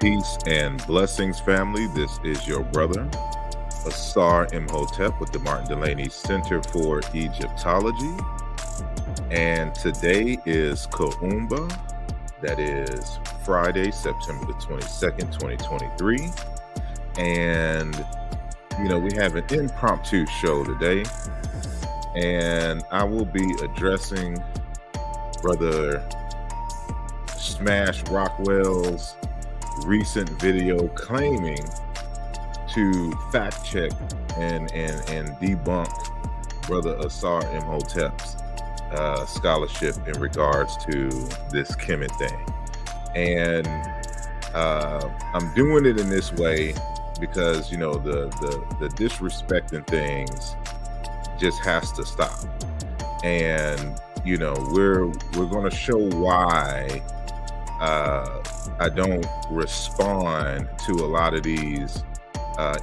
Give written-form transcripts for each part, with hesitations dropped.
Peace and blessings, family. This is your brother, asarimhotep with the Martin Delaney Center for Egyptology. And today is Kuumba. That is Friday, September the 22nd, 2023. And, we have an impromptu show today. And I will be addressing Brother Smash Rockwell's recent video claiming to fact check and debunk Brother asarimhotep's scholarship in regards to this Kemet thing. And I'm doing it in this way because the disrespecting things just has to stop. And we're going to show why I don't respond to a lot of these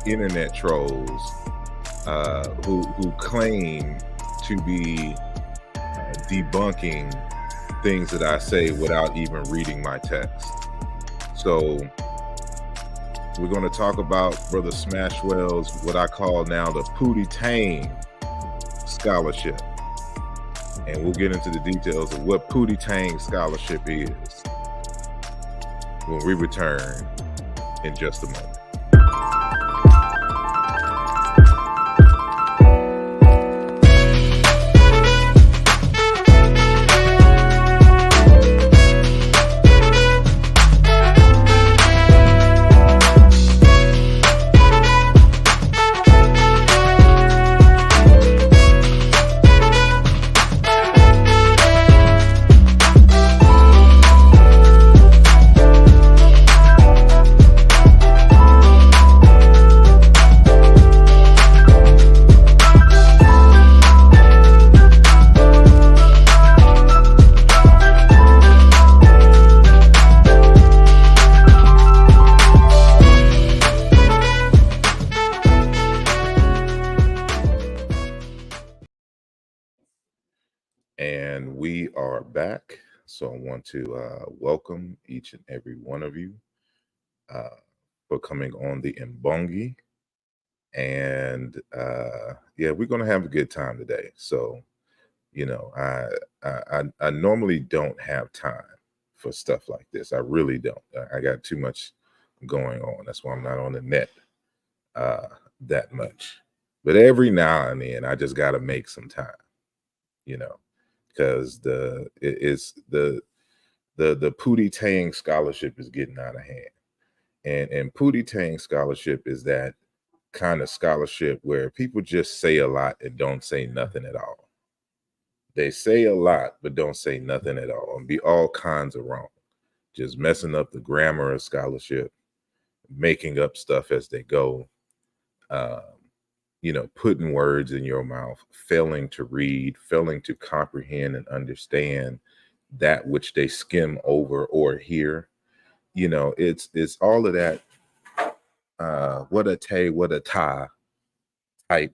internet trolls who claim to be debunking things that I say without even reading my text. So we're going to talk about Brother Smashwell's, what I call now the Pootie-Tang scholarship. And we'll get into the details of what Pootie-Tang scholarship is when we return in just a moment. And we are back. So I want to welcome each and every one of you for coming on the Mbongi. And we're going to have a good time today. So, I normally don't have time for stuff like this. I really don't. I got too much going on. That's why I'm not on the net that much. But every now and then, I just got to make some time, because the Pootie-Tang scholarship is getting out of hand. And Pootie-Tang scholarship is that kind of scholarship where people just say a lot and don't say nothing at all. They say a lot but don't say nothing at all and be all kinds of wrong. Just messing up the grammar of scholarship, making up stuff as they go, putting words in your mouth, failing to read, failing to comprehend and understand that which they skim over or hear. It's all of that what a ta type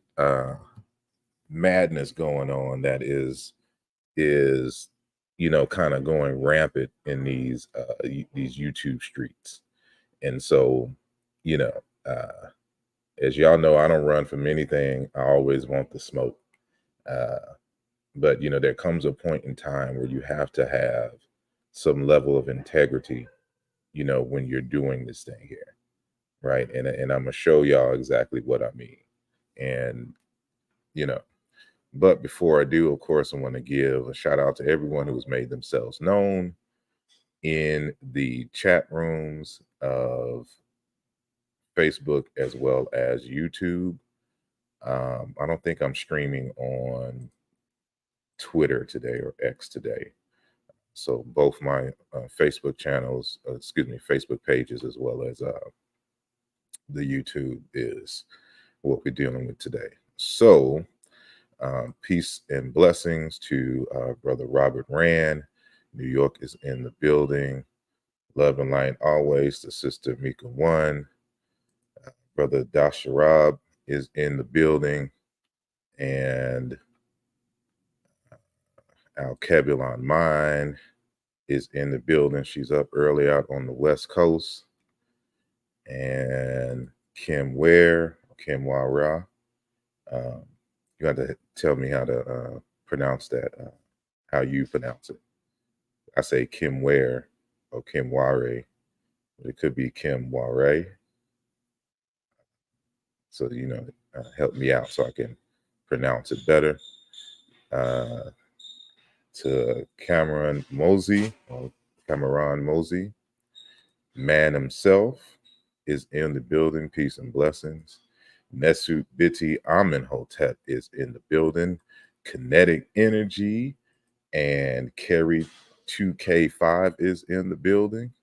madness going on that is kind of going rampant in these YouTube streets. And so as y'all know, I don't run from anything. I always want the smoke. But, there comes a point in time where you have to have some level of integrity, when you're doing this thing here. Right. And I'm going to show y'all exactly what I mean. And, but before I do, of course, I want to give a shout out to everyone who's made themselves known in the chat rooms of Facebook as well as YouTube. I don't think I'm streaming on Twitter today or X today. So both my Facebook channels, Facebook pages, as well as the YouTube is what we're dealing with today. So peace and blessings to Brother Robert Rand. New York is in the building. Love and light always to Sister Mika One. Brother Dasharab is in the building. And Al Kebulon Mine is in the building. She's up early out on the West Coast. and Kim Ware, Kim Wara. You have to tell me how to pronounce that, how you pronounce it. I say Kim Ware or Kim Ware, but it could be Kim Ware. So, help me out so I can pronounce it better. To Cameron Mosey, man himself is in the building. Peace and blessings. Nesut Biti Amenhotep is in the building. Kinetic Energy and Carrie 2K5 is in the building.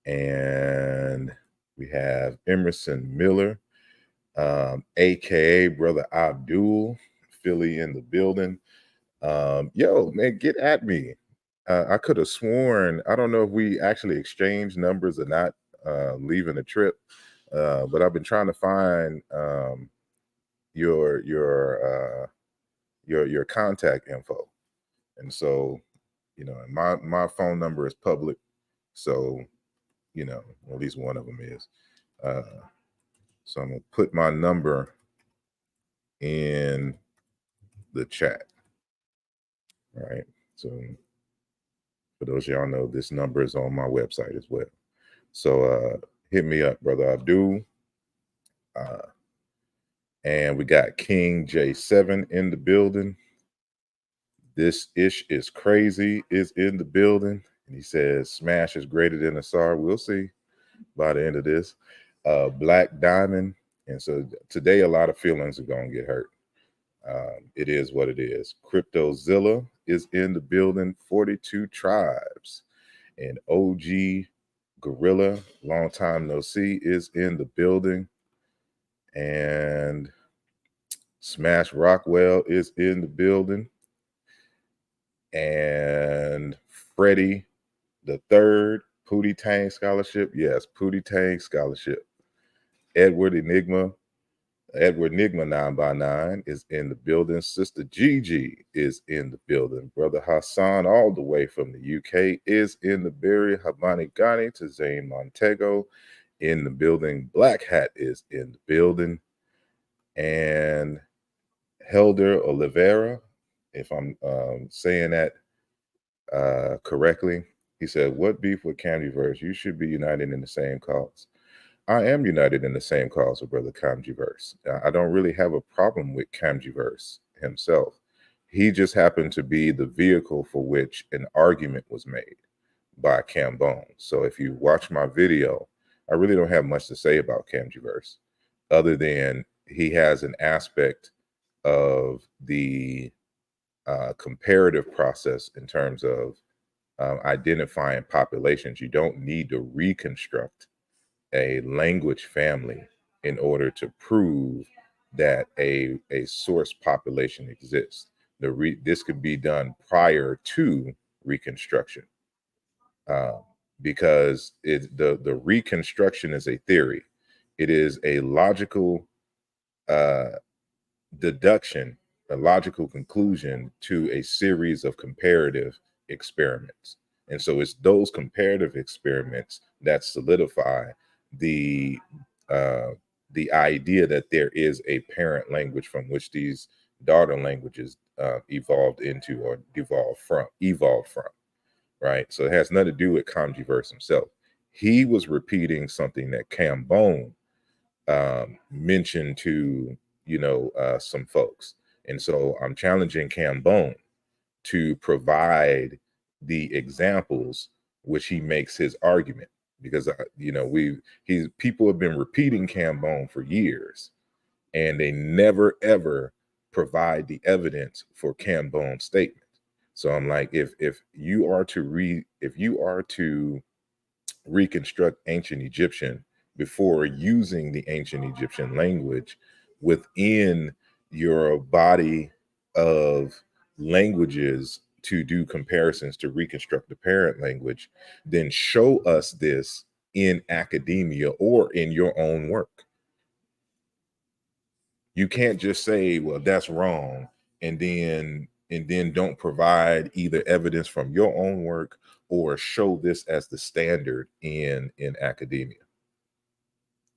And we have Emerson Miller, aka Brother Abdul, Philly in the building. Yo, man, get at me. I could have sworn, I don't know if we actually exchanged numbers or not, leaving the trip. But I've been trying to find your contact info. And so, my phone number is public. So, at least one of them is. So I'm gonna put my number in the chat. All right. So for those of y'all know, this number is on my website as well. So hit me up, Brother Abdul. And we got King J7 in the building. This ish is crazy is in the building. And he says Smash is greater than Asar. We'll see by the end of this. Black Diamond. And so today a lot of feelings are gonna get hurt. It is what it is. CryptoZilla is in the building. 42 Tribes. And OG Gorilla, long time no see, is in the building. And Smash Rockwell is in the building. And Freddie the Third, Pootie-Tang Scholarship. Yes, Pootie-Tang Scholarship. Edward Enigma 9x9 is in the building. Sister Gigi is in the building. Brother Hassan, all the way from the UK, is in the building. Habani Ghani to Zane Montego in the building. Black Hat is in the building. And Helder Oliveira, if I'm saying that correctly, he said, "What beef with Camdyverse? You should be united in the same cause." I am united in the same cause with Brother Camdyverse. I don't really have a problem with Camdyverse himself. He just happened to be the vehicle for which an argument was made by Cambone. So if you watch my video, I really don't have much to say about Camdyverse, other than he has an aspect of the comparative process in terms of identifying populations. You don't need to reconstruct a language family in order to prove that a source population exists. This could be done prior to Reconstruction, because the Reconstruction is a theory. It is a logical deduction, a logical conclusion to a series of comparative experiments. And so it's those comparative experiments that solidify the idea that there is a parent language from which these daughter languages evolved into or evolved from, right? So it has nothing to do with Kamjiverse himself. He was repeating something that Cambone mentioned to some folks. And so I'm challenging Cambone to provide the examples which he makes his argument, because people have been repeating Cambone for years, and they never ever provide the evidence for Cambone's statement. So I'm like, if you are to reconstruct ancient Egyptian before using the ancient Egyptian language within your body of languages to do comparisons to reconstruct the parent language, then show us this in academia or in your own work. You can't just say, well, that's wrong, and then don't provide either evidence from your own work or show this as the standard in academia.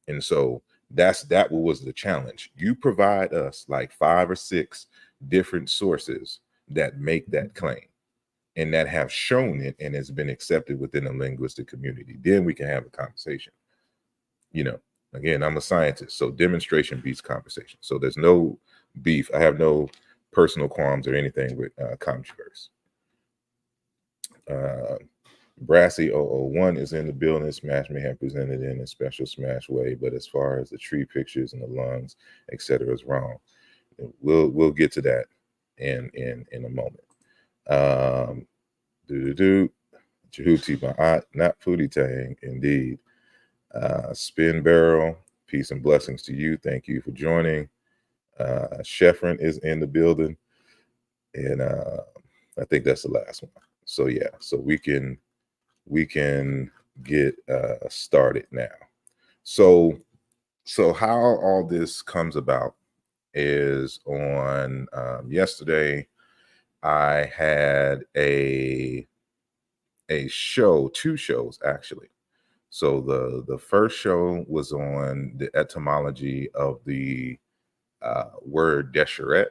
And so that was the challenge. You provide us like 5 or 6 different sources that make that claim and that have shown it and has been accepted within the linguistic community. Then we can have a conversation. You know, again, I'm a scientist, so demonstration beats conversation. So there's no beef. I have no personal qualms or anything with controversy. Brassy 001 is in the building. Smash may have presented in a special Smash way, but as far as the tree pictures and the lungs, etc., is wrong. We'll get to that in a moment. Jehuti Ma'at, not Pootie-Tang, indeed. Spin Barrel, peace and blessings to you. Thank you for joining. Sheffrin is in the building, and I think that's the last one. So yeah, so we can get started now. So how all this comes about is on yesterday I had a show, 2 shows actually. So the first show was on the etymology of the word Desheret,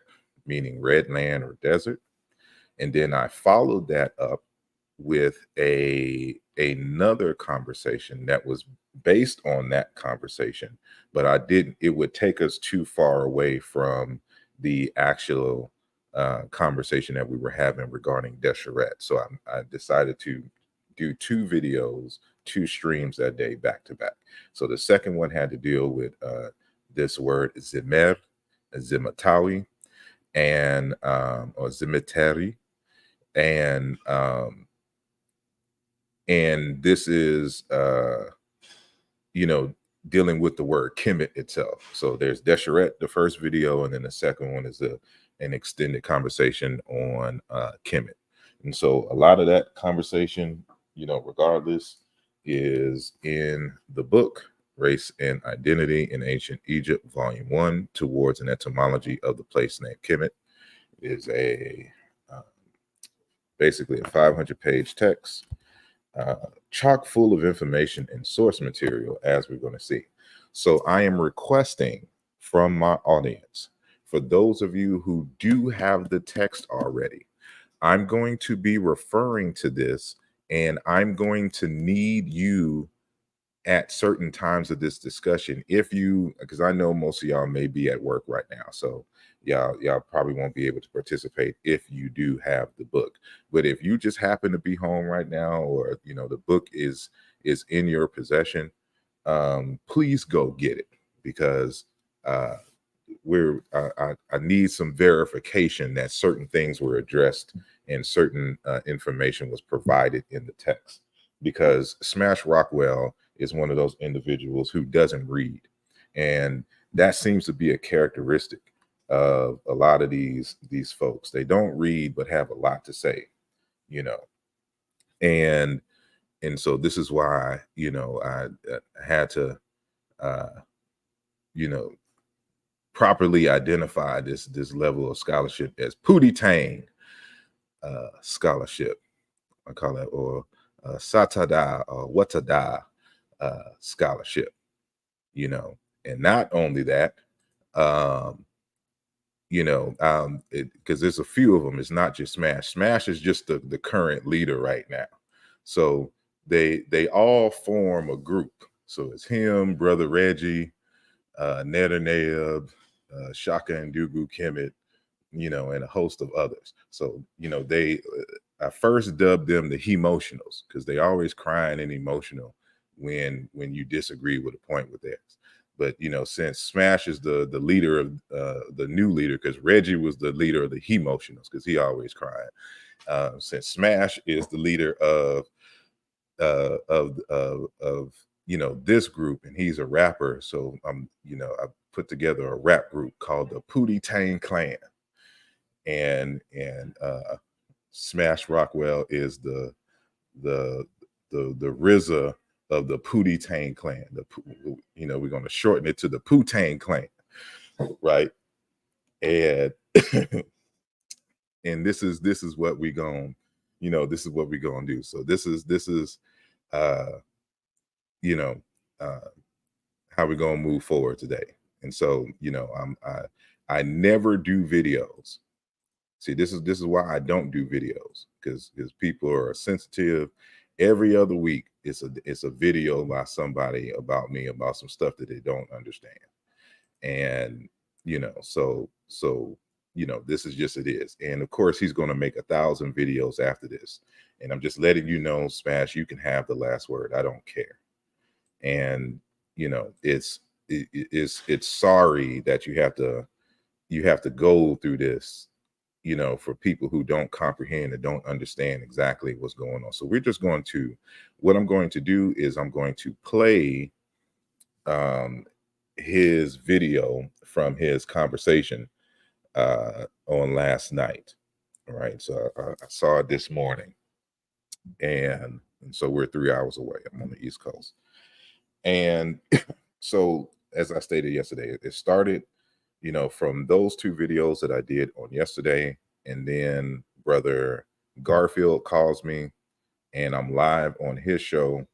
meaning red land or desert. And then I followed that up with another conversation that was based on that conversation, but it would take us too far away from the actual conversation that we were having regarding Desheret. So I decided to do 2 videos, 2 streams that day back to back. So the second one had to deal with this word Zimer, Zimatawi, and or Zimiteri, and this is dealing with the word Kemet itself. So there's Desheret, the first video, and then the second one is an extended conversation on Kemet. And so a lot of that conversation, regardless, is in the book Race and Identity in Ancient Egypt, Volume 1, Towards an Etymology of the Place Named Kemet. It is basically a 500-page text, chock full of information and source material, as we're going to see. So I am requesting from my audience, for those of you who do have the text already, I'm going to be referring to this, and I'm going to need you at certain times of this discussion, because I know most of y'all may be at work right now, so y'all probably won't be able to participate if you do have the book. But if you just happen to be home right now, or the book is in your possession, please go get it, because I need some verification that certain things were addressed and certain information was provided in the text, because Smash Rockwell is one of those individuals who doesn't read, and that seems to be a characteristic of a lot of these folks. They don't read but have a lot to say, and so this is why I had to properly identify this level of scholarship as Pootie-Tang scholarship, I call it, or Satada or Watada scholarship, and not only that, because there's a few of them. It's not just Smash. Smash is just the current leader right now. So they all form a group. So it's him, Brother Reggie, Netaneb, Shaka and Dugu Kemet, and a host of others. So, I first dubbed them the Hemotionals, because they always crying and emotional when you disagree with a point with theirs. But since Smash is the leader of the new leader, because Reggie was the leader of the Hemotionals, because he always crying. Since Smash is the leader of this group, and he's a rapper, so I put together a rap group called the Pootie-Tang Clan, and Smash Rockwell is the RZA of the Pootie-Tang Clan. We're going to shorten it to the Poo-Tang Clan, right? And and this is what we going this is what we're going to do. So this is how we're gonna move forward today. And so, I never do videos. See, this is why I don't do videos, because people are sensitive. Every other week, it's a video by somebody about me, about some stuff that they don't understand. And this is just it is. And of course, he's going to make 1,000 videos after this. And I'm just letting you know, Smash, you can have the last word. I don't care. And it's sorry that you have to go through this, for people who don't comprehend and don't understand exactly what's going on. So what I'm going to do is I'm going to play his video from his conversation on last night. All right. So I saw it this morning. And so we're 3 hours away. I'm on the East Coast. And so, as I stated yesterday, it started, from those 2 videos that I did on yesterday. And then Brother Garfield calls me and I'm live on his show.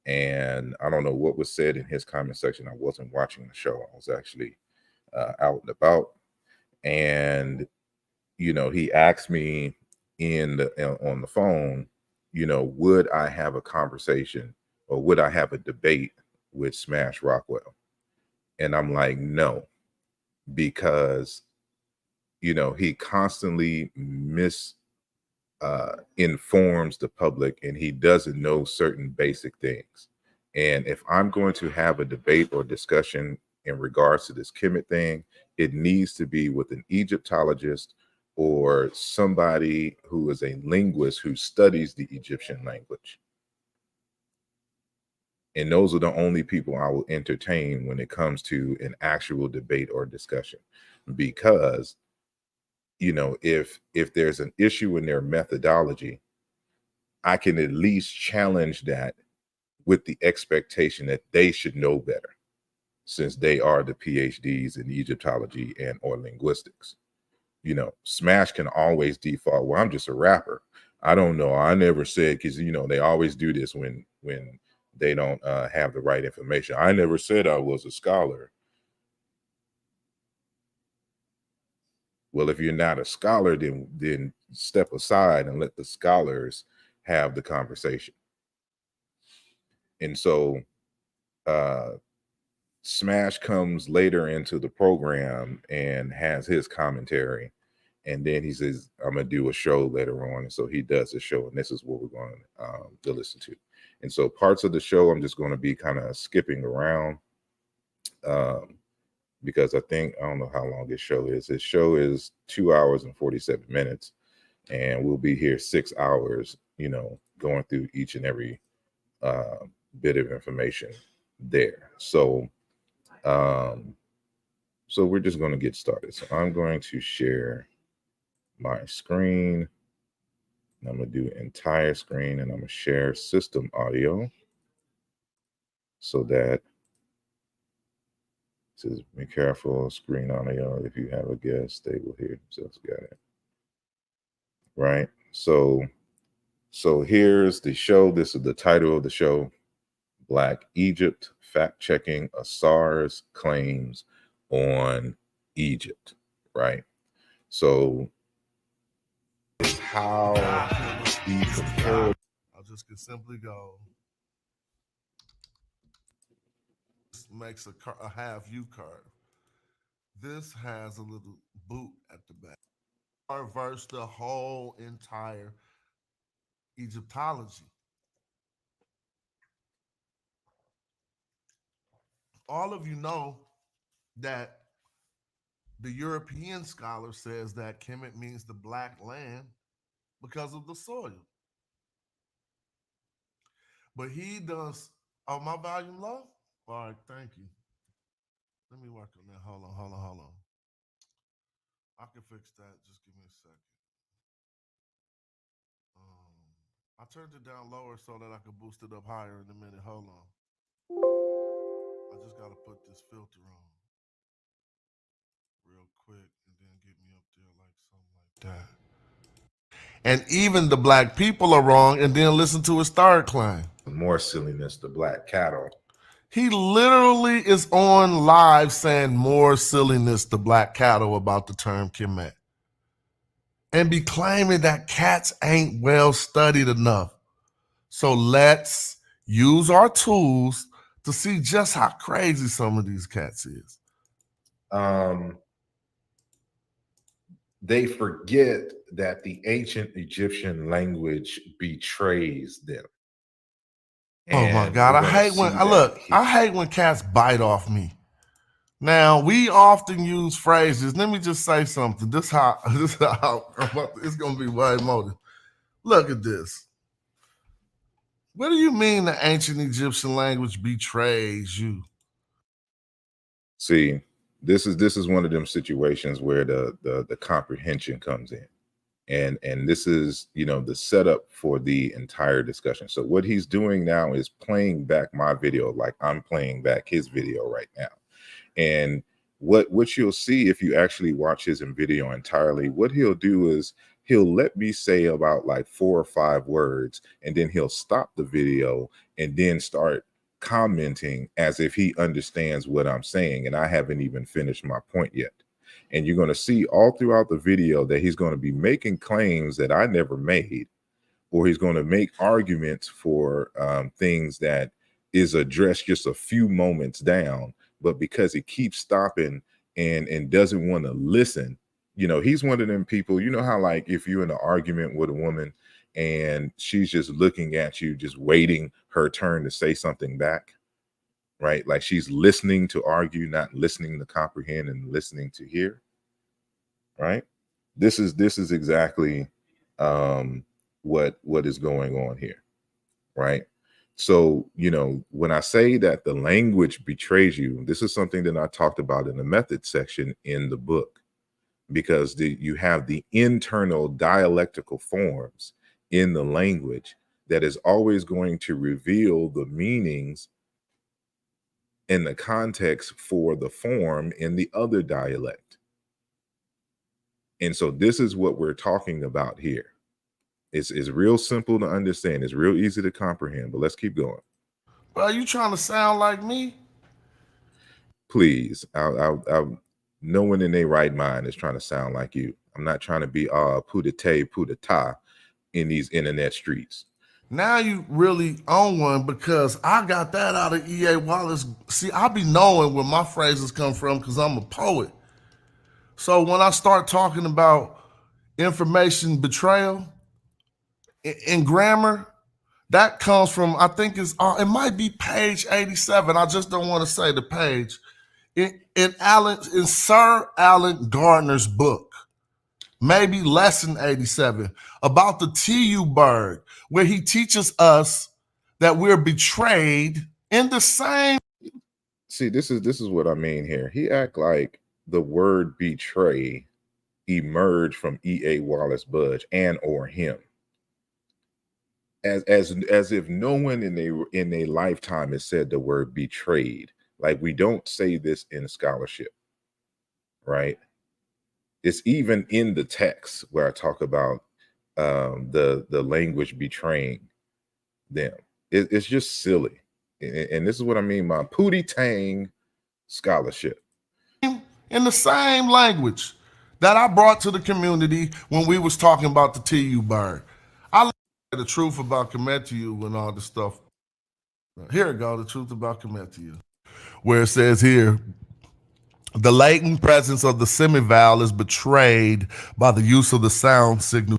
And I don't know what was said in his comment section. I wasn't watching the show. I was actually out and about. And, he asked me on the phone, would I have a conversation or would I have a debate with Smash Rockwell? And I'm like, no, because, he constantly informs the public and he doesn't know certain basic things. And if I'm going to have a debate or discussion in regards to this Kemet thing, it needs to be with an Egyptologist or somebody who is a linguist who studies the Egyptian language. And those are the only people I will entertain when it comes to an actual debate or discussion. Because, if there's an issue in their methodology, I can at least challenge that with the expectation that they should know better, since they are the PhDs in Egyptology and or linguistics. Smash can always default, well, I'm just a rapper. I don't know. I never said, because they always do this when they don't have the right information. I never said I was a scholar. Well, if you're not a scholar, then step aside and let the scholars have the conversation. And so Smash comes later into the program and has his commentary. And then he says, I'm going to do a show later on. And so he does a show, and this is what we're going to listen to. And so parts of the show, I'm just going to be kind of skipping around because I don't know how long this show is. This show is 2 hours and 47 minutes. And we'll be here 6 hours, going through each and every bit of information there. So we're just going to get started. So I'm going to share my screen. I'm going to do entire screen, and I'm going to share system audio so that it says, be careful, screen audio. If you have a guest, they will hear themselves. Got it. Right. So here's the show. This is the title of the show: Black Egypt, fact-checking Asar's claims on Egypt. Right. So how the comparative. I just could simply go. This makes a half U curve. This has a little boot at the back. Reverse the whole entire Egyptology. All of you know that the European scholar says that Kemet means the black land because of the soil. But he does. Oh, my volume low? All right, thank you. Let me work on that. Hold on. I can fix that. Just give me a second. I turned it down lower so that I could boost it up higher in a minute. Hold on. I just got to put this filter on real quick and then get me up there like something like that. And even the black people are wrong, and then listen to his third claim. More silliness, the black cattle. He literally is on live saying more silliness to Black Cattle about the term Kemet. And be claiming that cats ain't well studied enough. So let's use our tools to see just how crazy some of these cats is. They forget that the ancient Egyptian language betrays them. Oh my God! I hate when I hate when cats bite off me. Now we often use phrases. Let me just say something. This how it's gonna be way more. Look at this. What do you mean the ancient Egyptian language betrays you? See, this is one of them situations where the comprehension comes in. And this is, you know, the setup for the entire discussion. So what he's doing now is playing back my video like I'm playing back his video right now. And what you'll see if you actually watch his video entirely, what he'll do is he'll let me say about like 4 or 5 words, and then he'll stop the video and then start commenting as if he understands what I'm saying, and I haven't even finished my point yet. And you're going to see all throughout the video that he's going to be making claims that I never made, or he's going to make arguments for things that is addressed just a few moments down. But because he keeps stopping and doesn't want to listen, you know, he's one of them people, you know how like if you're in an argument with a woman and she's just looking at you, just waiting her turn to say something back, right? Like she's listening to argue, not listening to comprehend and listening to hear, right? This is exactly what is going on here, right? So, you know, when I say that the language betrays you, this is something that I talked about in the method section in the book, because you have the internal dialectical forms in the language that is always going to reveal the meanings and the context for the form in the other dialect. And so this is what we're talking about here. It's real simple to understand. It's real easy to comprehend, but let's keep going. Bro, you trying to sound like me? Please, no one in their right mind is trying to sound like you. I'm not trying to be Pootie-Tang in these internet streets. Now you really own one, because I got that out of E.A. Wallace. See, I be knowing where my phrases come from because I'm a poet. So when I start talking about information betrayal in grammar, that comes from, I think it might be page 87. I just don't want to say the page. In Sir Alan Gardner's book, maybe lesson 87, about the TU bird, where he teaches us that we're betrayed in the same. See, this is what I mean here. He act like the word betray emerged from E.A. Wallace Budge and or him. As if no one in a lifetime has said the word betrayed. Like we don't say this in scholarship, right? It's even in the text where I talk about the language betraying them. It's just silly, and this is what I mean by Pootie-Tang scholarship. In the same language that I brought to the community when we was talking about the TU bird. I learned the truth about Kemetiu and all this stuff. Here it go, the truth about Kemetiu. Where it says here, the latent presence of the semivowel is betrayed by the use of the sound signal.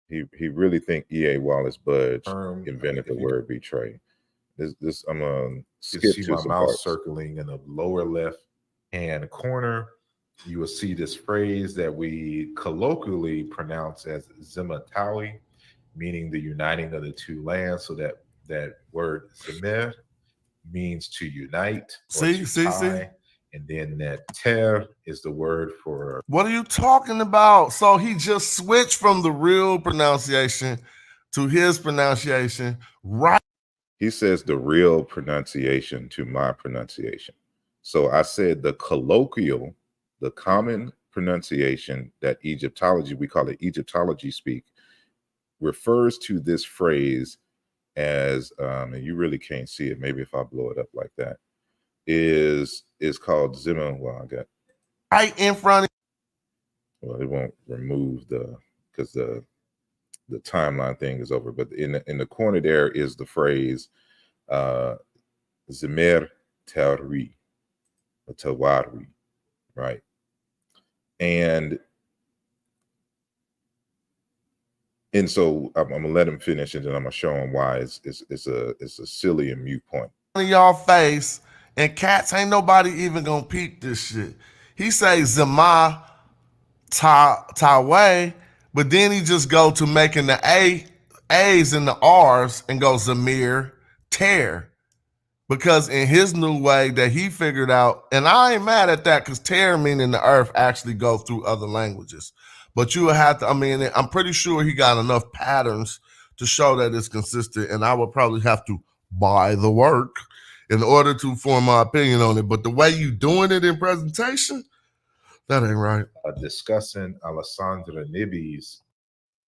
He really think E.A. Wallace Budge invented the word betray. This I'm gonna skip to some parts. Circling in the lower left hand corner, you will see this phrase that we colloquially pronounce as Zimatawi, meaning the uniting of the two lands. So that word Zemir means to unite or to tie. And then that ter is the word for. What are you talking about? So he just switched from the real pronunciation to his pronunciation, right? He says the real pronunciation to my pronunciation. So I said the colloquial, the common pronunciation that Egyptology, we call it Egyptology speak, refers to this phrase as and you really can't see it. Maybe if I blow it up like that, is called Zima. Well, I got right in front of. Well, it won't remove because the timeline thing is over. But in the corner there is the phrase Zimir Tawari, or Tawari, right? And so I'm gonna let him finish, and then I'm gonna show him why it's a silly and mute point. Y'all face, and cats ain't nobody even gonna peep this shit. He say Zama Tawe, but then he just go to making the A's and the R's and go Zamir Tear. Because in his new way that he figured out, and I ain't mad at that, because tear meaning the earth actually go through other languages. But you would have to, I mean, I'm pretty sure he got enough patterns to show that it's consistent, and I would probably have to buy the work in order to form my opinion on it. But the way you doing it in presentation, that ain't right. Discussing Alessandra Nibby's.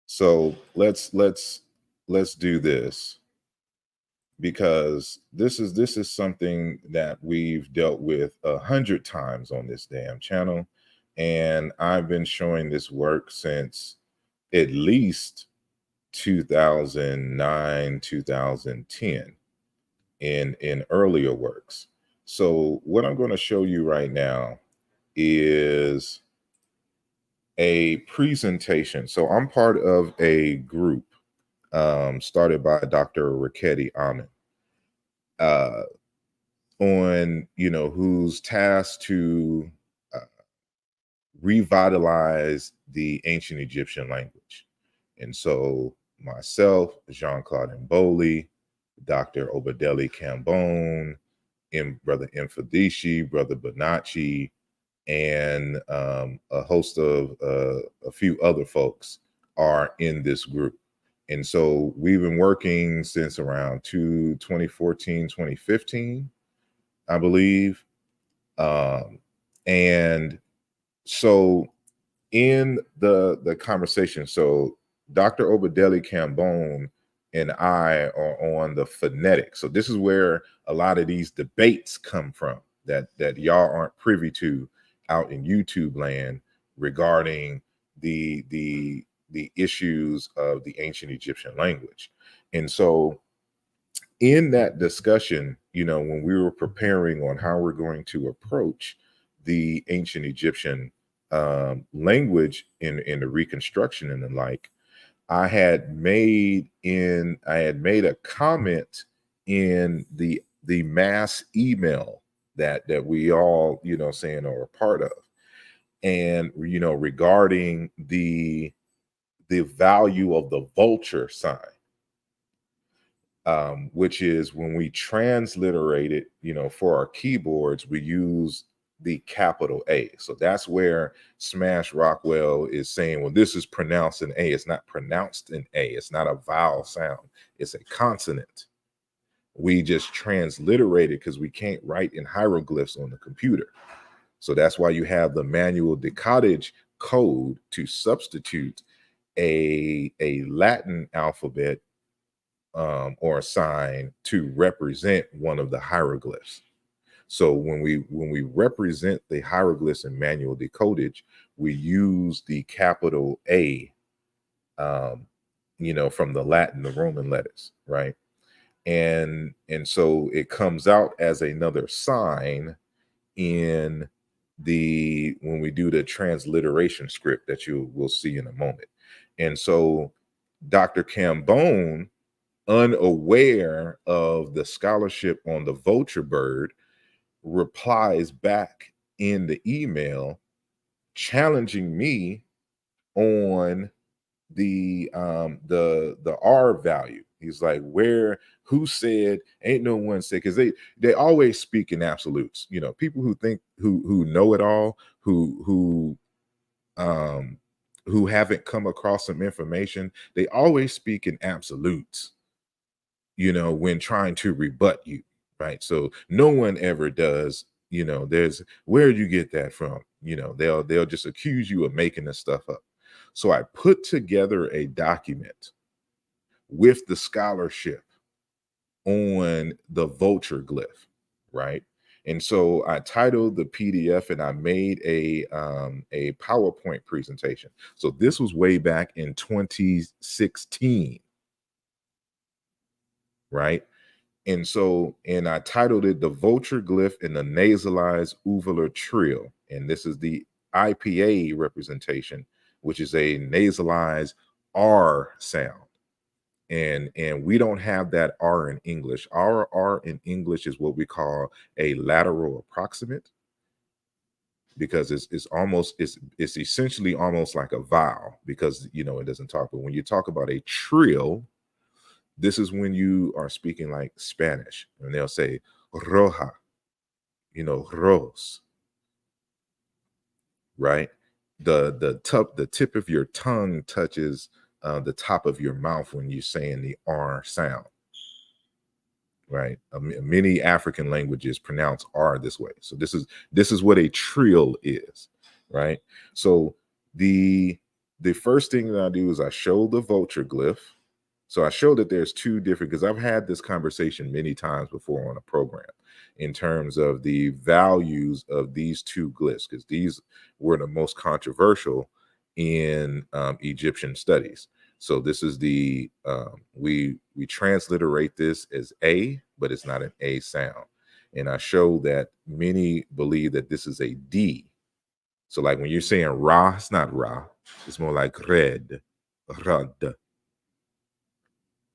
So let's do this, because this is something that we've dealt with 100 times on this damn channel, and I've been showing this work since at least 2009, 2010 in earlier works. So what I'm going to show you right now is a presentation. So I'm part of a group started by Dr. Raketti Amin, on, who's tasked to revitalize the ancient Egyptian language. And so myself, Jean-Claude Mboli, Dr. Obadeli Cambone, Brother Mfadishi, Brother Bonacci, and a host of a few other folks are in this group. And so we've been working since around 2014, 2015, I believe. And so in the conversation, so Dr. Obadeli Cambone and I are on the phonetics. So this is where a lot of these debates come from that y'all aren't privy to out in YouTube land regarding the issues of the ancient Egyptian language. And so in that discussion, when we were preparing on how we're going to approach the ancient Egyptian language in the reconstruction and the like, I had made a comment in the mass email that we all, saying are a part of. And, regarding the value of the vulture sign, which is when we transliterate it, for our keyboards, we use the capital A. So that's where Smash Rockwell is saying, well, this is pronounced an A. It's not pronounced an A. It's not a vowel sound. It's a consonant. We just transliterate it because we can't write in hieroglyphs on the computer. So that's why you have the manual decodage code to substitute a Latin alphabet or a sign to represent one of the hieroglyphs. So when we represent the hieroglyphs in manual decodage, we use the capital A, from the Latin, the Roman letters, right? And so it comes out as another sign in when we do the transliteration script that you will see in a moment. And so Dr. Cambone, unaware of the scholarship on the vulture bird, replies back in the email challenging me on the R value. He's like, who said, ain't no one said, because they always speak in absolutes. People who think who know it all, who haven't come across some information, they always speak in absolutes, when trying to rebut you, right? So no one ever does, there's, where'd you get that from? They'll just accuse you of making this stuff up. So I put together a document with the scholarship on the vulture glyph, right? And so I titled the PDF and I made a PowerPoint presentation. So this was way back in 2016, right? And so, and I titled it The Vulture Glyph in the Nasalized Uvular Trill. And this is the IPA representation, which is a nasalized R sound. And we don't have that R in English. Our R in English is what we call a lateral approximant, because it's almost it's essentially almost like a vowel, because you know it doesn't talk. But when you talk about a trill, this is when you are speaking like Spanish, and they'll say roja, you know, ros, right? The tip of your tongue touches the top of your mouth when you're saying the R sound, right? Many African languages pronounce R this way. So this is what a trill is, right? So the first thing that I do is I show the vulture glyph. So I show that there's two different, because I've had this conversation many times before on a program in terms of the values of these two glyphs, because these were the most controversial in Egyptian studies. So this is the we transliterate this as A, but it's not an A sound. And I show that many believe that this is a D. So like when you're saying Ra, it's not Ra, it's more like red, Rad,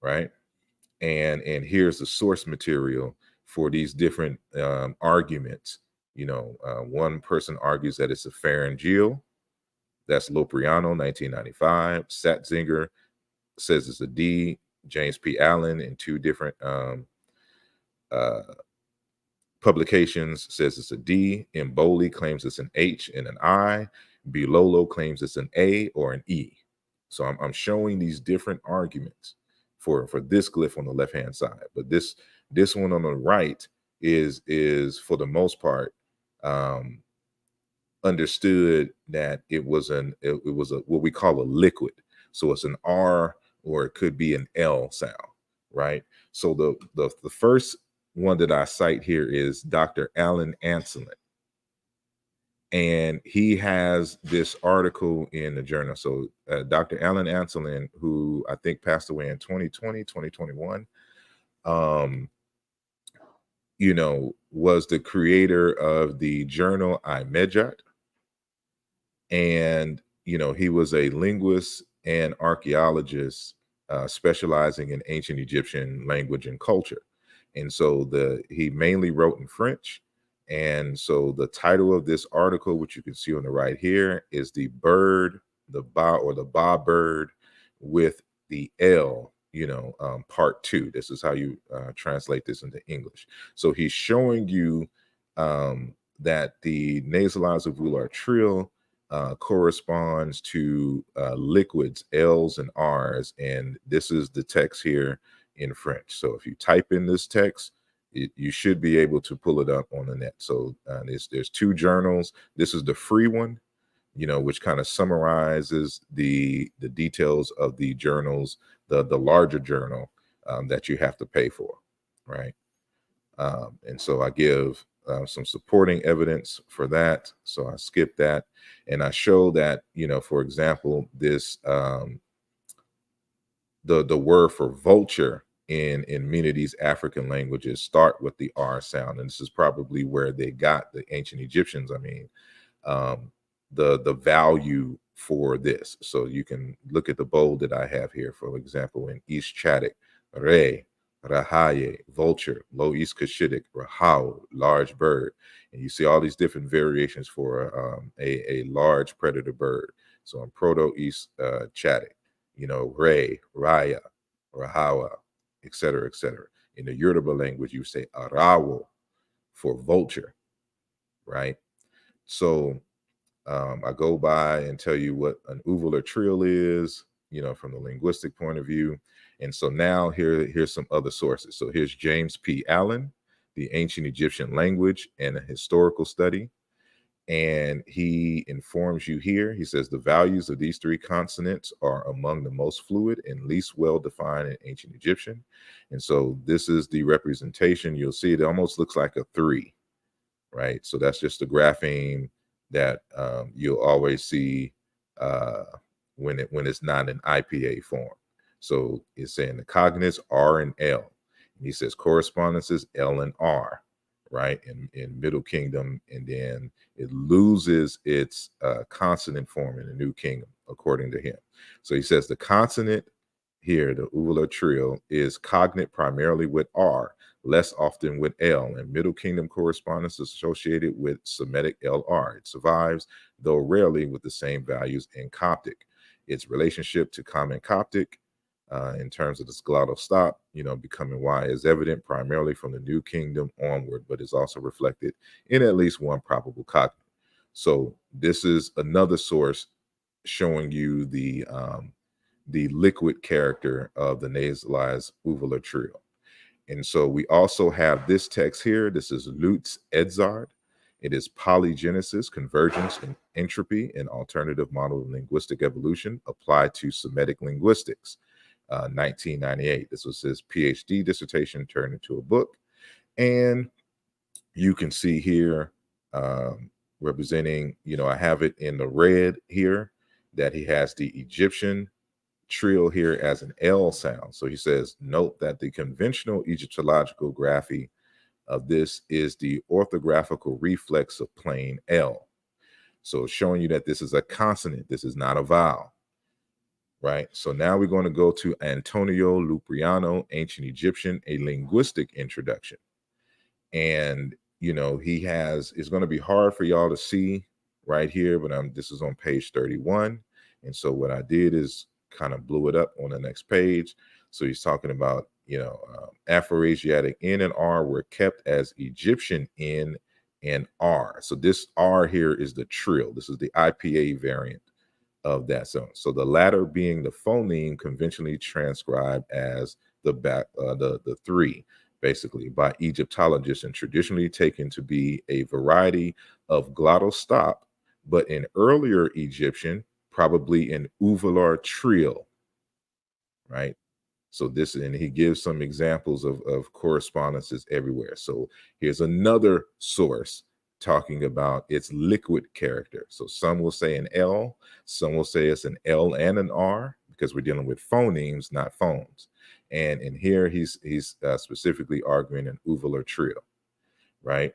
right? And here's the source material for these different arguments. You know, one person argues that it's a pharyngeal. That's Lopriano, 1995. Satzinger says it's a D. James P. Allen in two different publications says it's a D. Mboli claims it's an H and an I. Bilolo claims it's an A or an E. So I'm showing these different arguments for this glyph on the left hand side, but this one on the right is for the most part understood that it was a what we call a liquid. So it's an R or it could be an L sound, right? So the first one that I cite here is Dr. Alan Anselin. And he has this article in the journal. So Dr. Alan Anselin, who I think passed away in 2020, 2021, you know, was the creator of the journal Imejat. And, you know, he was a linguist and archaeologist specializing in ancient Egyptian language and culture. And so he mainly wrote in French. And so the title of this article, which you can see on the right here, is the bird, the ba or the ba bird with the L, you know, part 2. This is how you translate this into English. So he's showing you that the nasalized uvular trill corresponds to liquids, L's and R's. And this is the text here in French. So if you type in this text, you should be able to pull it up on the net. So there's two journals. This is the free one, you know, which kind of summarizes the details of the journals, the larger journal that you have to pay for, right? And so I give some supporting evidence for that. So I skip that, and I show that, you know, for example, this the word for vulture in many of these African languages start with the R sound, and this is probably where they got, the ancient Egyptians, I mean, the value for this. So you can look at the bold that I have here, for example, in East Chadic, re, rahaye, vulture, low East Cushitic, rahau, large bird. And you see all these different variations for a large predator bird. So in Proto-East Chadic, you know, re, raya, rahawa, etc., etc. In the Yoruba language, you say arawo for vulture, right? So I go by and tell you what an uvular trill is, you know, from the linguistic point of view. And so now here's some other sources. So here's James P. Allen, The Ancient Egyptian Language and a Historical Study. And he informs you here, he says the values of these three consonants are among the most fluid and least well-defined in ancient Egyptian. And so this is the representation. You'll see it almost looks like a 3, right? So that's just the grapheme that you'll always see when it's not in IPA form. So it's saying the cognates R and L. And he says correspondences L and R, right? In Middle Kingdom, and then it loses its consonant form in the New Kingdom, according to him. So he says the consonant here, the uvula trill, is cognate primarily with R, less often with L, and Middle Kingdom correspondence is associated with Semitic LR. It survives, though rarely, with the same values in Coptic. Its relationship to Common Coptic in terms of this glottal stop, becoming Y is evident primarily from the New Kingdom onward, but is also reflected in at least one probable cognate. So this is another source showing you the liquid character of the nasalized uvula trill. And so we also have this text here. This is Lutz Edzard. It is Polygenesis, Convergence, and Entropy, an alternative model of linguistic evolution applied to Semitic linguistics, 1998. This was his PhD dissertation turned into a book. And you can see here representing, I have it in the red here, that he has the Egyptian trill here as an L sound. So he says, note that the conventional Egyptological graphy of this is the orthographical reflex of plain L. So showing you that this is a consonant, this is not a vowel, right? So now we're going to go to Antonio Lupriano, Ancient Egyptian, a linguistic introduction. And, he has, it's going to be hard for y'all to see right here, but this is on page 31. And so what I did is kind of blew it up on the next page. So he's talking about, Afroasiatic N and R were kept as Egyptian N and R. So this R here is the trill. This is the IPA variant of that sound. So the latter being the phoneme conventionally transcribed as the 3, basically, by Egyptologists, and traditionally taken to be a variety of glottal stop, but in earlier Egyptian, probably an uvular trill, right? So this, and he gives some examples of correspondences everywhere. So here's another source talking about its liquid character. So some will say an L, some will say it's an L and an R, because we're dealing with phonemes, not phones. And in here, he's specifically arguing an uvular trill, right?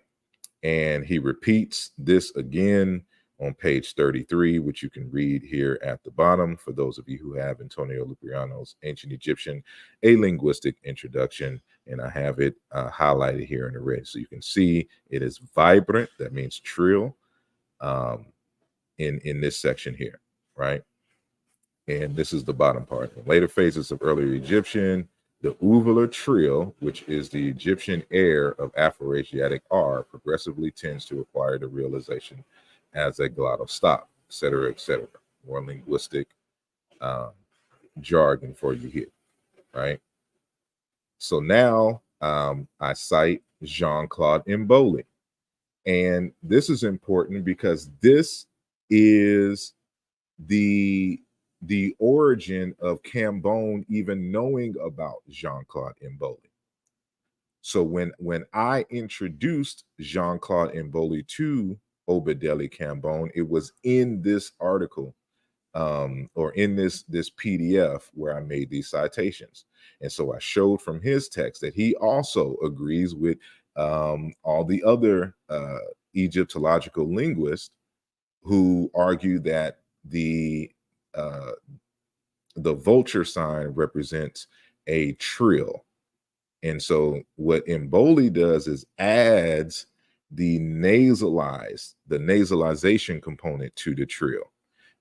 And he repeats this again on page 33, which you can read here at the bottom for those of you who have Antonio Lupriano's Ancient Egyptian, a linguistic introduction. And I have it highlighted here in the red. So you can see it is vibrant. That means trill in this section here, right? And this is the bottom part. In later phases of earlier Egyptian, the uvular trill, which is the Egyptian air of Afroasiatic R, progressively tends to acquire the realization as a glottal stop, et cetera, et cetera. More linguistic jargon for you here, right? So now I cite Jean-Claude Mboli. And this is important because this is the origin of Cambone even knowing about Jean-Claude Mboli. So when I introduced Jean-Claude Mboli to Obadeli Cambone, it was in this article or in this PDF where I made these citations. And so I showed from his text that he also agrees with all the other Egyptological linguists who argue that the vulture sign represents a trill. And so what Mboli does is adds the nasalization component to the trill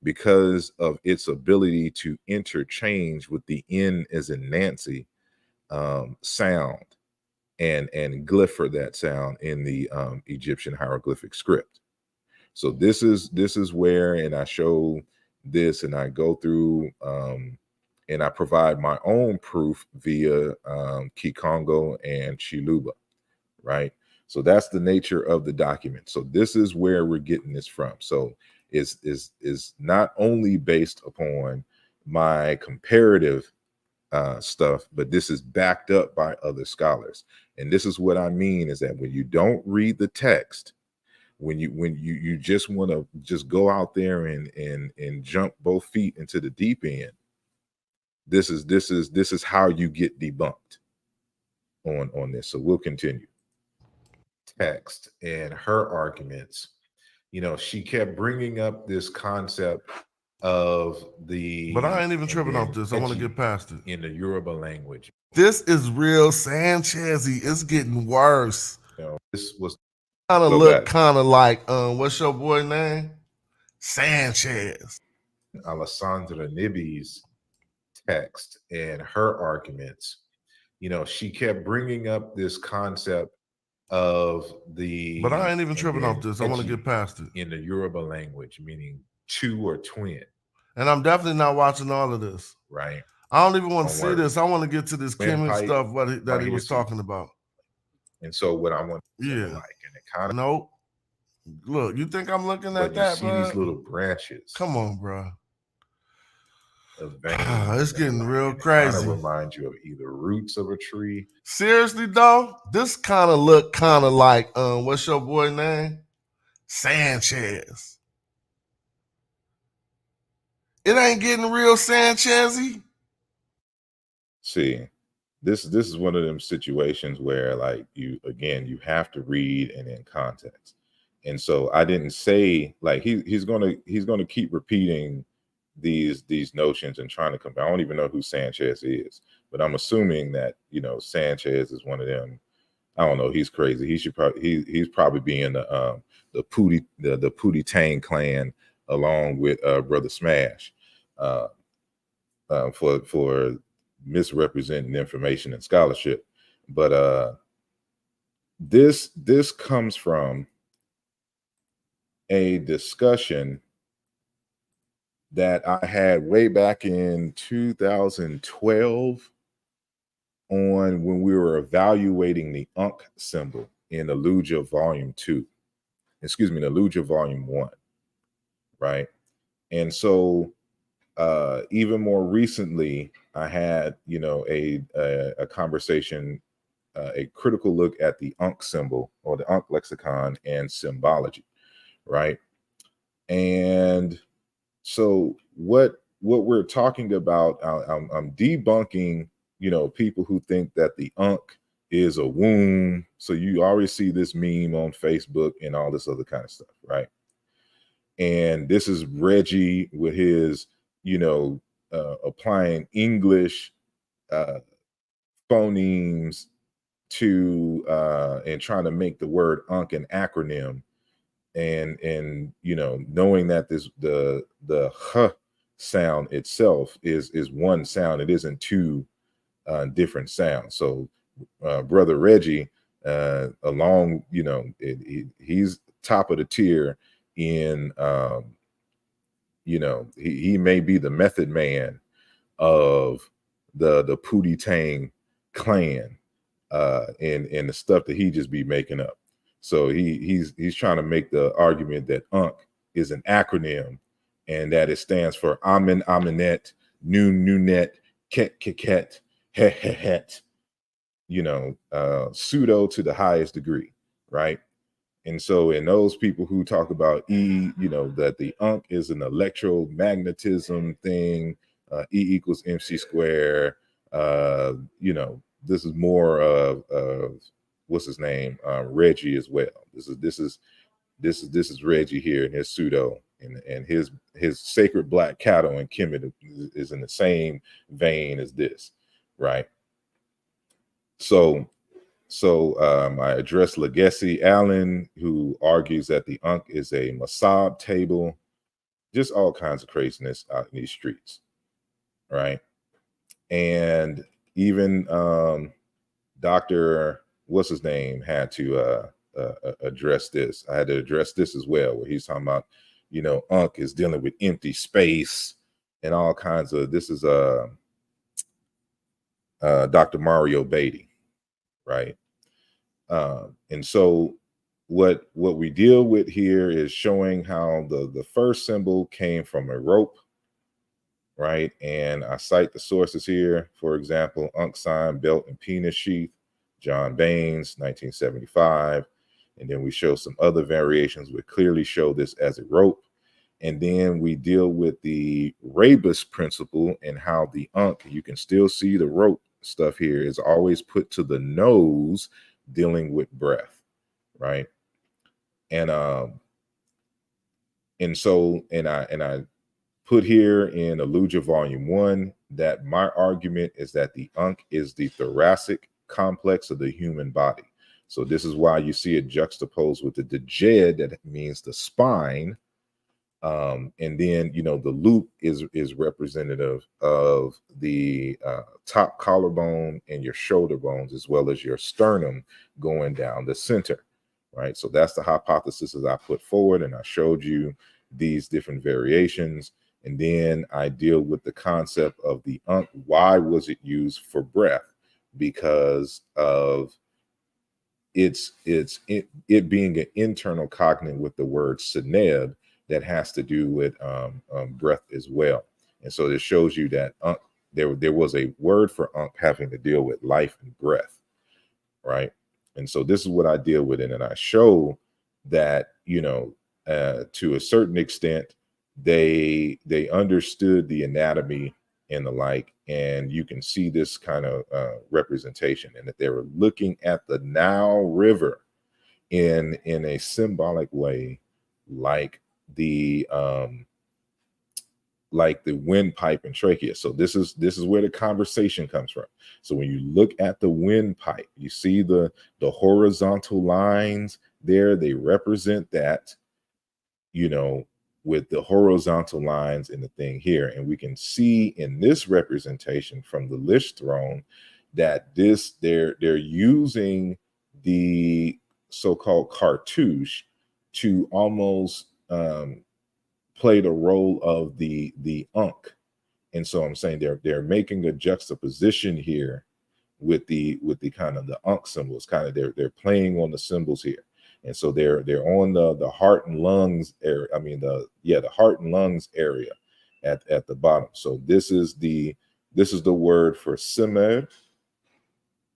because of its ability to interchange with the N as in Nancy sound and glyph for that sound in the Egyptian hieroglyphic script. So this is where, and I show this and I go through and I provide my own proof via Kikongo and Chiluba, right? So that's the nature of the document. So this is where we're getting this from. So is not only based upon my comparative stuff, but this is backed up by other scholars. And this is what I mean is that when you don't read the text, when you just want to just go out there and jump both feet into the deep end, this is how you get debunked on this. So we'll continue. Text and her arguments, she kept bringing up this concept of the. But I ain't even tripping off this. I want to get past it. In the Yoruba language. This is real Sanchezy. It's getting worse. This was kind of look kind of like what's your boy name? Sanchez. Alessandra Nibi's text and her arguments. She kept bringing up this concept of the. But I ain't even tripping off this. I want to get past it. In the Yoruba language, meaning two or twin. And I'm definitely not watching all of this. Right. I don't even want to see this. I want to get to this Kemet stuff that he was talking about. And so what I want to like, and it kind of nope. Look, you think I'm looking at that, bro? You see these little branches. Come on, bro. It's getting real crazy. Kind of remind you of either roots of a tree. Seriously, though, this kind of look kind of like what's your boy name? Sanchez. It ain't getting real Sanchezzy. See, this is one of them situations where like you have to read and in context. And so I didn't say like he's gonna keep repeating these notions and trying to come. I don't even know who Sanchez is, but I'm assuming that Sanchez is one of them. I don't know. He's crazy. He's probably being the Pootie-Tang clan along with Brother Smash for misrepresenting information and scholarship. But this comes from a discussion that I had way back in 2012 on when we were evaluating the Ankh symbol in Umoja Volume 2. Excuse me, Umoja Volume 1. Right. And so even more recently, I had, a conversation, a critical look at the Ankh symbol or the Ankh lexicon and symbology. Right. And so what we're talking about, I'm debunking, people who think that the Ankh is a womb. So you already see this meme on Facebook and all this other kind of stuff, right? And this is Reggie with his, applying English phonemes to and trying to make the word Ankh an acronym. And knowing that the h sound itself is one sound, it isn't two different sounds. So Brother Reggie, along, he's top of the tier in he may be the method man of the Pootie-Tang clan and the stuff that he just be making up. So he's trying to make the argument that Ankh is an acronym and that it stands for Amen, Amenet, Noon, Nunet, Ket, Keket, Het, Het, Het, pseudo to the highest degree, right? And so in those people who talk about that the Ankh is an electromagnetism thing, E equals MC square, this is more of what's his name, Reggie as well. This is Reggie here in his pseudo, and his sacred black cattle and Kemet is in the same vein as this, right? So I addressed Legacy Allen, who argues that the Ankh is a Masab table, just all kinds of craziness out in these streets, right? And even Dr. what's his name had to address this. I had to address this as well, where he's talking about, Ankh is dealing with empty space and all kinds of. This is Dr. Mario Beatty, right? And so what we deal with here is showing how the first symbol came from a rope, right? And I cite the sources here. For example, Ankh sign, belt and penis sheath, John Baines, 1975. And then we show some other variations which clearly show this as a rope. And then we deal with the rebus principle and how the Ankh, you can still see the rope stuff here, is always put to the nose, dealing with breath, right? And I put here in Umoja Volume 1 that my argument is that the Ankh is the thoracic complex of the human body. So this is why you see it juxtaposed with the djed, that means the spine. And then, you know, the loop is representative of the top collarbone and your shoulder bones, as well as your sternum going down the center, right? So that's the hypothesis that I put forward, and I showed you these different variations. And then I deal with the concept of the Ankh. Why was it used for breath? Because of it being an internal cognate with the word seneb that has to do with breath as well. And so this shows you that there was a word for Ankh having to deal with life and breath, right? And so this is what I deal with it, and I show that, you know, to a certain extent, they understood the anatomy and the like, and you can see this kind of representation, and that they were looking at the Nile River in a symbolic way, like the windpipe and trachea. So this is where the conversation comes from. So when you look at the windpipe, you see the horizontal lines there. They represent that, you know, with the horizontal lines in the thing here. And we can see in this representation from the Lish throne that they're using the so-called cartouche to almost play the role of the Ankh. And so I'm saying they're making a juxtaposition here with the kind of the Ankh symbols. Kind of they're playing on the symbols here. And so they're on the heart and lungs area. I mean the heart and lungs area at the bottom. So this is the word for Semer,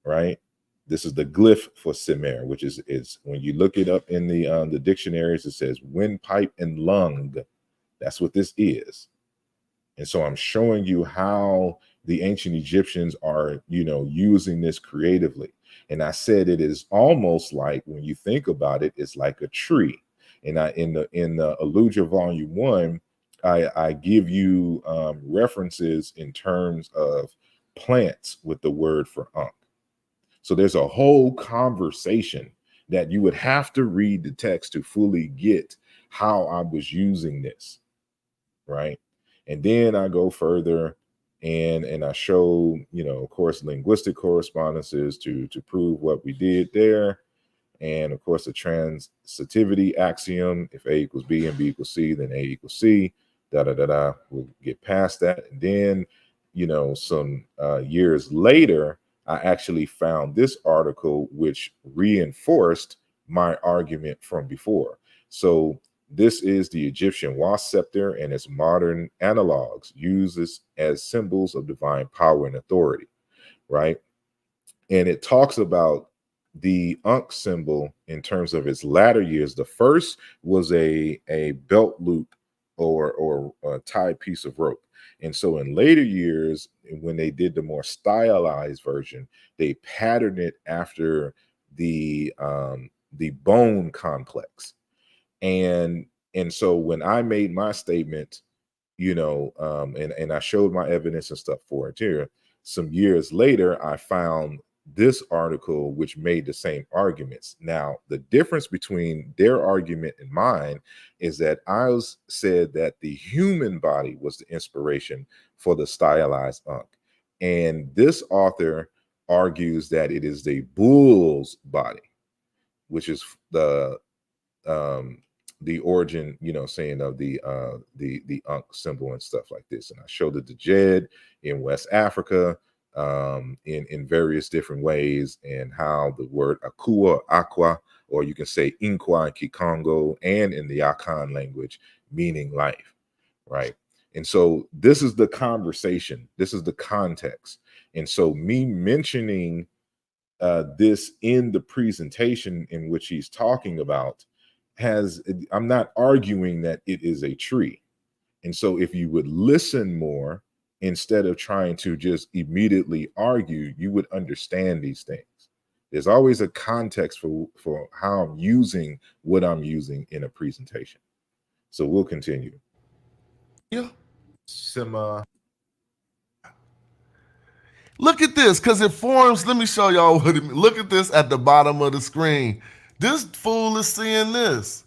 right? This is the glyph for Semer, which is when you look it up in the dictionaries, it says windpipe and lung. That's what this is. And so I'm showing you how the ancient Egyptians are, you know, using this creatively. And I said it is almost like, when you think about it, it's like a tree. And in the Umoja Volume 1, I give you references in terms of plants with the word for Ankh. So there's a whole conversation that you would have to read the text to fully get how I was using this, right? And then I go further and I show, you know, of course, linguistic correspondences to prove what we did there. And of course, the transitivity axiom: if A equals B and B equals C, then A equals C, We'll get past that. And then, you know, some years later, I actually found this article which reinforced my argument from before. So this is the Egyptian wasp scepter and its modern analogs, used as symbols of divine power and authority, right? And it talks about the Ankh symbol in terms of its latter years. The first was a belt loop or a tied piece of rope. And so in later years, when they did the more stylized version, they patterned it after the bone complex. And so when I made my statement, you know, and I showed my evidence and stuff for it here, some years later, I found this article which made the same arguments. Now, the difference between their argument and mine is that I said that the human body was the inspiration for the stylized Ankh. And this author argues that it is the bull's body, which is the origin, you know, saying of the Ankh symbol and stuff like this. And I showed the djed in West Africa, in various different ways, and how the word akua, aqua, or you can say inkwa and kikongo, and in the Akan language, meaning life, right? And so this is the conversation, this is the context. And so me mentioning this in the presentation in which he's talking about I'm not arguing that it is a tree. And so if you would listen more instead of trying to just immediately argue, you would understand these things. There's always a context for how I'm using what I'm using in a presentation. So we'll continue. Yeah. Sima. Look at this, because it forms. Let me show y'all what it means. Look at this at the bottom of the screen. This fool is seeing this.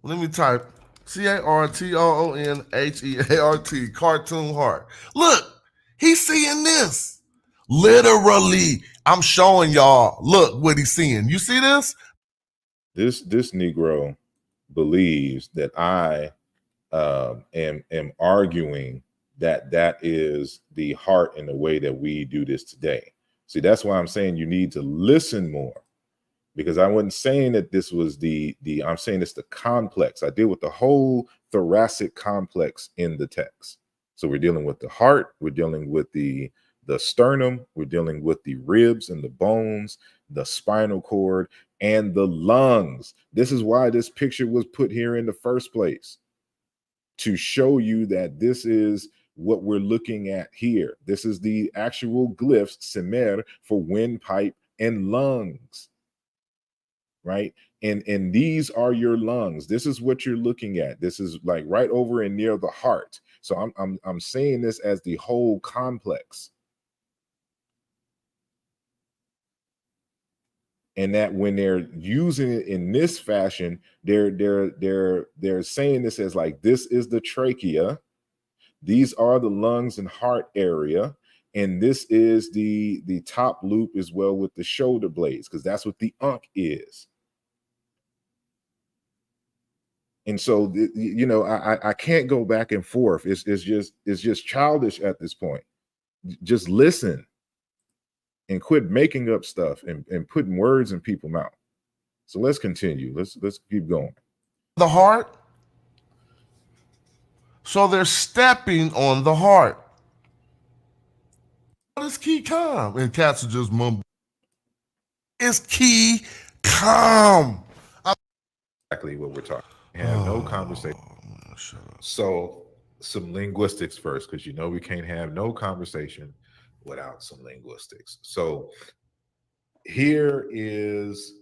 Let me type CARTOONHEART, cartoon heart. Look, he's seeing this. Literally, I'm showing y'all. Look what he's seeing. You see this? This Negro believes that I am arguing that is the heart in the way that we do this today. See, that's why I'm saying you need to listen more, because I wasn't saying that this was I'm saying it's the complex. I deal with the whole thoracic complex in the text. So we're dealing with the heart, we're dealing with the sternum, we're dealing with the ribs and the bones, the spinal cord, and the lungs. This is why this picture was put here in the first place, to show you that this is what we're looking at here. This is the actual glyphs, semer, for windpipe and lungs, right? And these are your lungs. This is what you're looking at. This is like right over and near the heart. So I'm saying this as the whole complex. And that when they're using it in this fashion, they're saying this as like, this is the trachea, these are the lungs and heart area, and this is the top loop as well with the shoulder blades, because that's what the unk is. And so you know, I can't go back and forth. It's just childish at this point. Just listen and quit making up stuff and putting words in people's mouth. So let's continue. Let's keep going. The heart. So they're stepping on the heart. What is key calm? And cats are just mumble. It's key calm. Exactly what we're talking. Have no conversation. Shut up. So some linguistics first, because you know we can't have no conversation without some linguistics. So here is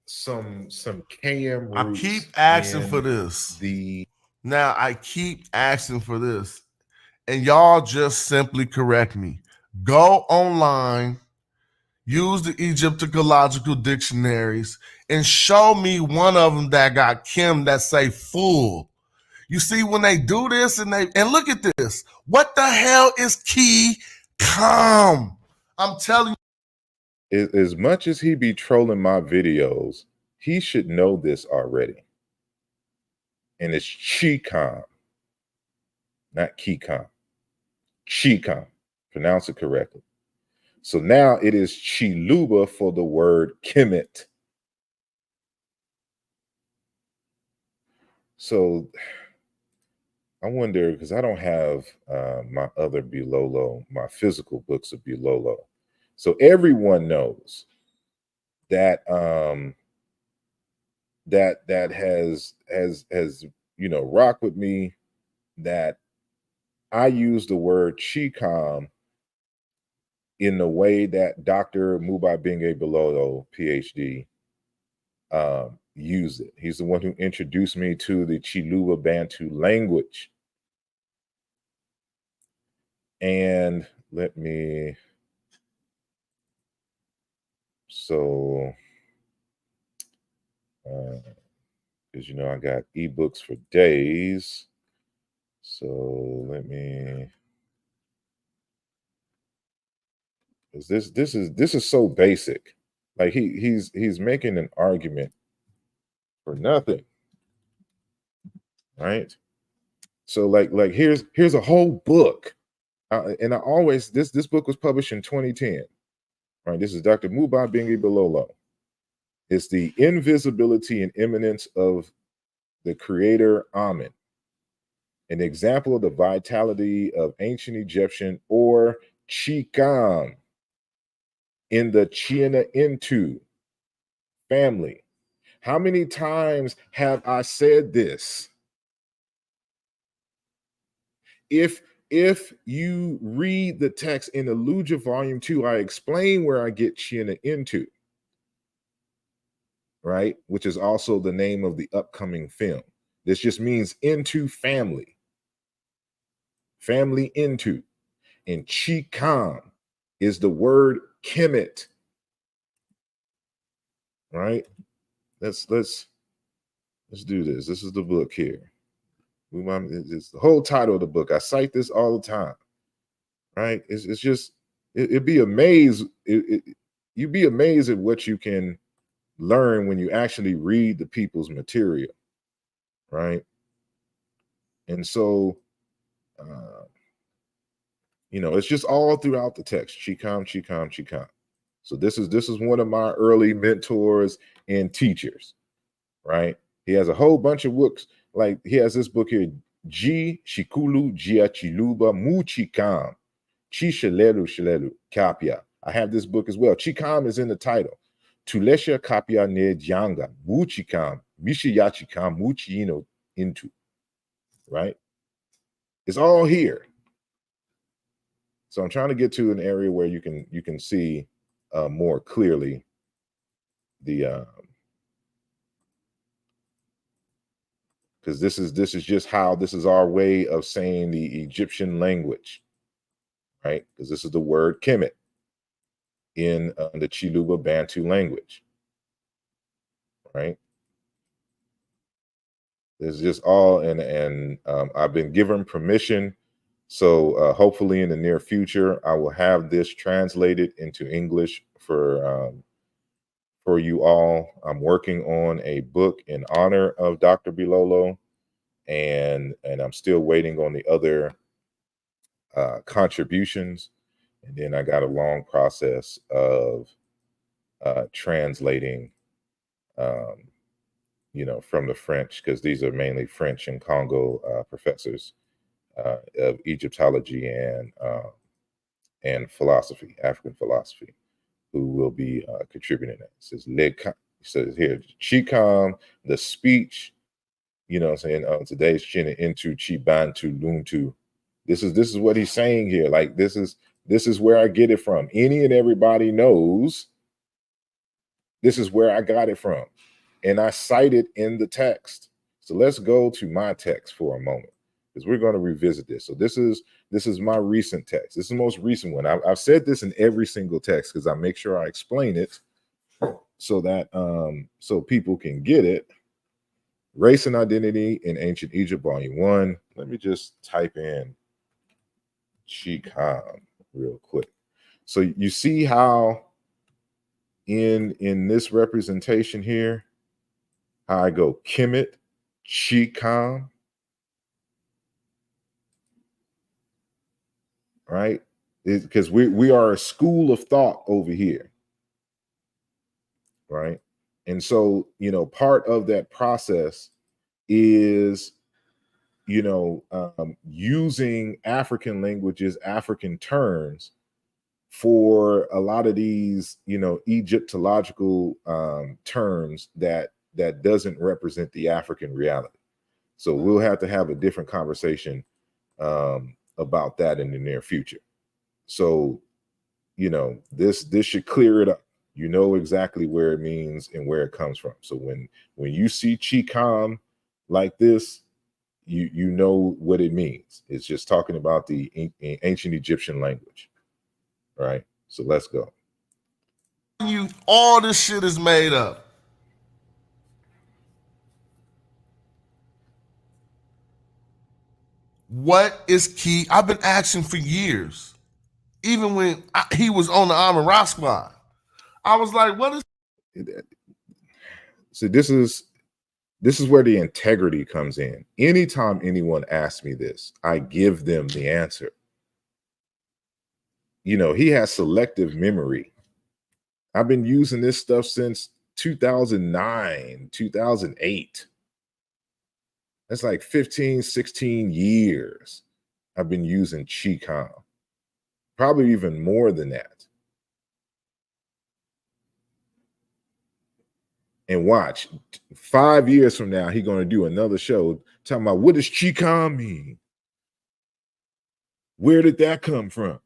some KM roots. I keep asking for this. Now I keep asking for this. And y'all just simply correct me. Go online, use the Egyptological dictionaries, and show me one of them that got Kim that say full. You see, when they do this and look at this, what the hell is key calm? I'm telling you. As much as he be trolling my videos, he should know this already. And it's Chikam, not Kikam. Chikam. Pronounce it correctly. So now it is Chiluba for the word Kemet. So I wonder, because I don't have my other Bilolo, my physical books of Bilolo. So everyone knows that that has you know, rock with me, that I use the word Chikam in the way that Dr. Mubai Binge Bilolo, PhD, used it. He's the one who introduced me to the Chiluba Bantu language. And let me, so, because you know I got ebooks for days. So let me, because this is so basic. Like he's making an argument for nothing, right? So like here's a whole book. and I always this book was published in 2010. Right, this is Dr. Muba Bingi Bilolo. It's the invisibility and immanence of the creator Amen, an example of the vitality of ancient Egyptian or Chikam in the Chiana Intu family. How many times have I said this? If you read the text in Umoja Volume 2, I explain where I get Chiana Intu, right? Which is also the name of the upcoming film. This just means into family. Family into. And Chikam is the word Kemet. Right? Let's do this. This is the book here. It's the whole title of the book. I cite this all the time. Right? It's just you'd be amazed. You'd be amazed at what you can learn when you actually read the people's material. Right? And so it's just all throughout the text. Chikam, Chikam, Chikam. So this is one of my early mentors and teachers, right? He has a whole bunch of books. Like he has this book here, G Shikulu Chiluba Mu Chikam, Chishalelu Shalelu Kapia. I have this book as well. Chikam is in the title. Tulesha Kapia Ne Janga, Mu Chikam, Mishiyachikam, Mu Chino Into. Right? It's all here. So I'm trying to get to an area where you can see more clearly the because this is just how this is our way of saying the Egyptian language, right? Because this is the word Kemet in the Chiluba Bantu language, right? This is just all, and I've been given permission. So hopefully in the near future, I will have this translated into English for you all. I'm working on a book in honor of Dr. Bilolo, and I'm still waiting on the other contributions. And then I got a long process of translating, from the French, because these are mainly French and Congo professors of Egyptology and philosophy, African philosophy, who will be contributing that. It says here, Chikam, the speech, I'm saying, today's China into Chibantu Luntu. This is what he's saying here. Like this is where I get it from. Any and everybody knows this is where I got it from. And I cite it in the text. So let's go to my text for a moment, because we're going to revisit this. So this is my recent text. This is the most recent one. I've said this in every single text because I make sure I explain it so that so people can get it. Race and Identity in Ancient Egypt, Volume 1. Let me just type in Chikam real quick. So you see how in this representation here, how I go Kemet, Chikam, right? Because we are a school of thought over here, right? And so, part of that process is, using African languages, African terms for a lot of these, Egyptological terms that doesn't represent the African reality. So we'll have to have a different conversation about that in the near future. So, this should clear it up. You know exactly where it means and where it comes from. So when you see Chikam like this, you know what it means. It's just talking about the ancient Egyptian language, right? So let's go. All this shit is made up. What is key? I've been asking for years. Even when he was on the Army Rock Squad, I was like, what is... So this is where the integrity comes in. Anytime anyone asks me this, I give them the answer. you know, he has selective memory. I've been using this stuff since 2009, 2008. That's like 15, 16 years I've been using Chi-Com. Probably even more than that. And watch, 5 years from now, he's going to do another show talking about what does Chi-Com mean? Where did that come from?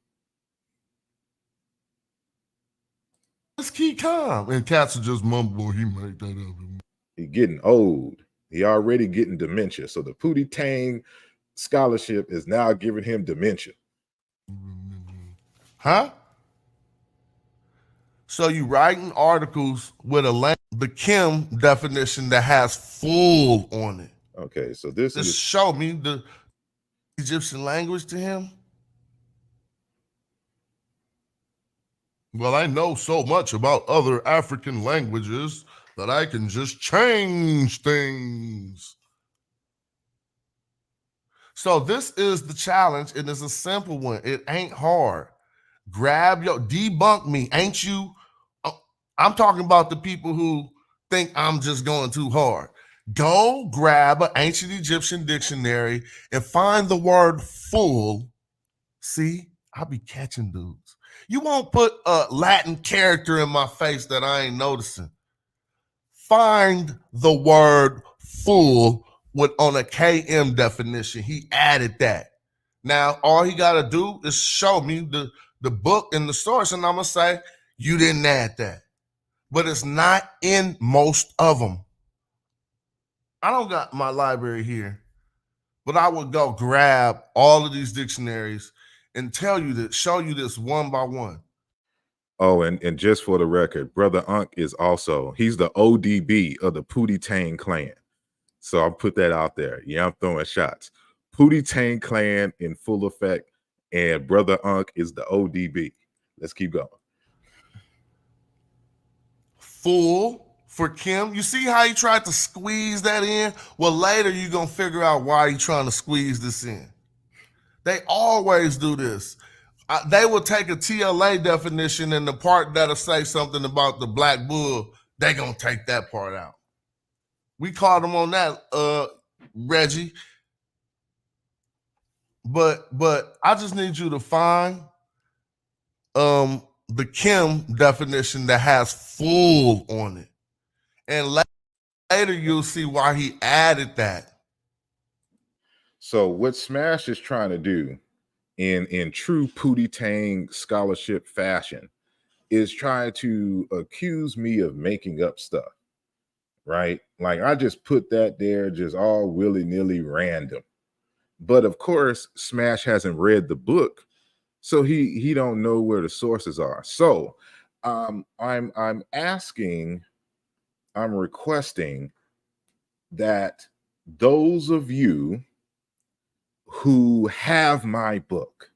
Let's keep calm. And cats will just mumble, he made that up. He's getting old. He already getting dementia. So the Pootie-Tang scholarship is now giving him dementia. Huh? So you writing articles with the Kim definition that has full on it. Okay, so this Just is show me the Egyptian language to him. Well, I know so much about other African languages that I can just change things. So this is the challenge, and it's a simple one. It ain't hard. Grab your debunk me. Ain't you? I'm talking about the people who think I'm just going too hard. Go grab an ancient Egyptian dictionary and find the word full. See, I'll be catching dudes. You won't put a Latin character in my face that I ain't noticing. Find the word full on a KM definition. He added that. Now, all he got to do is show me the book and the source, and I'm going to say, you didn't add that. But it's not in most of them. I don't got my library here, but I would go grab all of these dictionaries and tell you that, show you this one by one. Oh, and just for the record, Brother Unc is also, he's the ODB of the Pootie-Tang clan. So I'll put that out there. Yeah, I'm throwing shots. Pootie-Tang clan in full effect, and Brother Unc is the ODB. Let's keep going. Full for Kim. You see how he tried to squeeze that in? Well, later you're going to figure out why he's trying to squeeze this in. They always do this. They will take a TLA definition and the part that'll say something about the black bull, they going to take that part out. We caught them on that, Reggie. But I just need you to find the Kim definition that has full on it. And later you'll see why he added that. So what Smash is trying to do in true Pootie-Tang scholarship fashion is trying to accuse me of making up stuff, right? Like I just put that there just all willy-nilly random. But of course, Smash hasn't read the book, so he don't know where the sources are. So I'm requesting that those of you who have my book,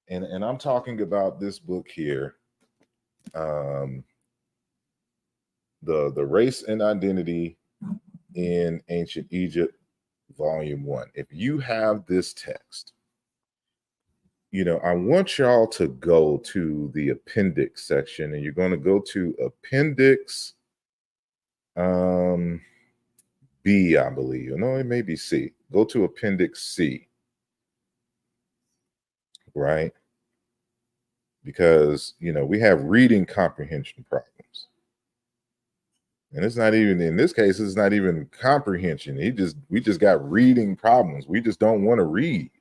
and I'm talking about this book here, the Race and Identity in Ancient Egypt, Volume 1. If you have this text, you know, I want y'all to go to the appendix section, and you're going to go to appendix B, I believe. No, it may be C. Go to appendix C, right? Because, you know, we have reading comprehension problems. And it's not even, in this case, it's not even comprehension. We just got reading problems. We just don't want to read.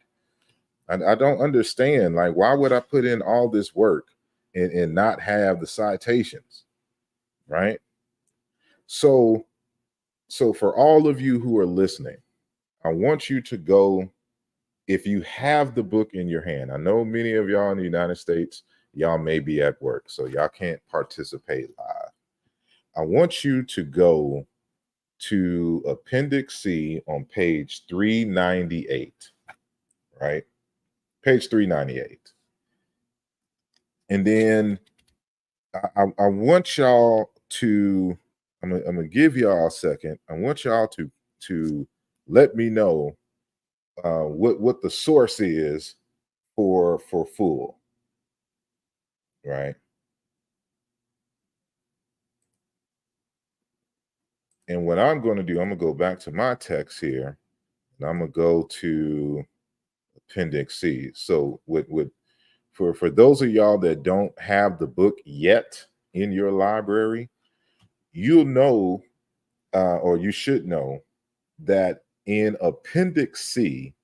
I don't understand, like, why would I put in all this work and not have the citations, right? So for all of you who are listening, I want you to go, if you have the book in your hand. I know many of y'all in the United States, y'all may be at work, so y'all can't participate live. I want you to go to Appendix C on page 398, right? Page 398. And then I want y'all to, I'm gonna give y'all a second. I want y'all to let me know what the source is for full. right? And what I'm going to do, I'm going to go back to my text here, and I'm going to go to Appendix C. So for those of y'all that don't have the book yet in your library, you'll know, or you should know, that in Appendix C,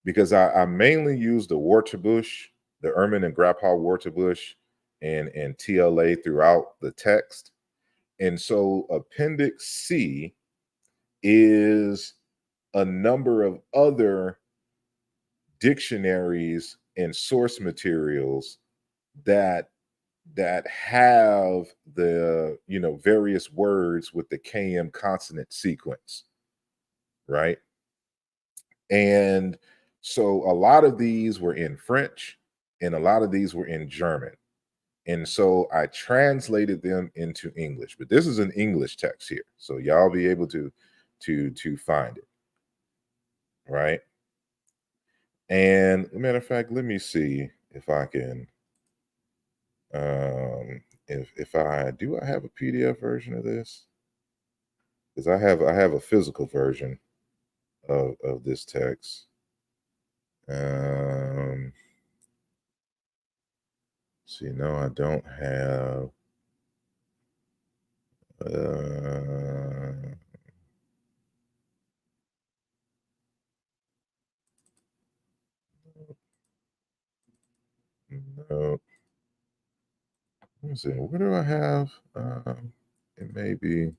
because I mainly use the Waterbush, the Ehrman and Grappa Waterbush, and TLA throughout the text. And so Appendix C is a number of other dictionaries and source materials that have the various words with the KM consonant sequence, right? And so a lot of these were in French and a lot of these were in German. And so I translated them into English, but this is an English text here. So y'all be able to find it, right? And matter of fact, let me see if I can if I have a PDF version of this? Because I have a physical version of this text. See, no, I don't have. No. Let me see. What do I have? It may be. Of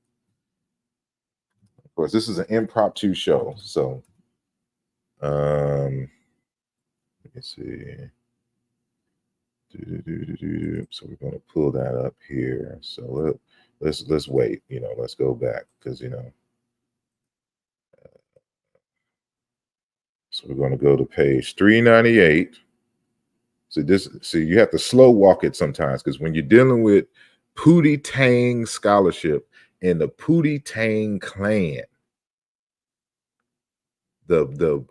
course, this is an impromptu show, so let me see. So we're going to pull that up here. So let's wait. Let's go back because So we're going to go to page 398. So you have to slow walk it sometimes because when you're dealing with Pootie-Tang scholarship and the Pootie-Tang clan, the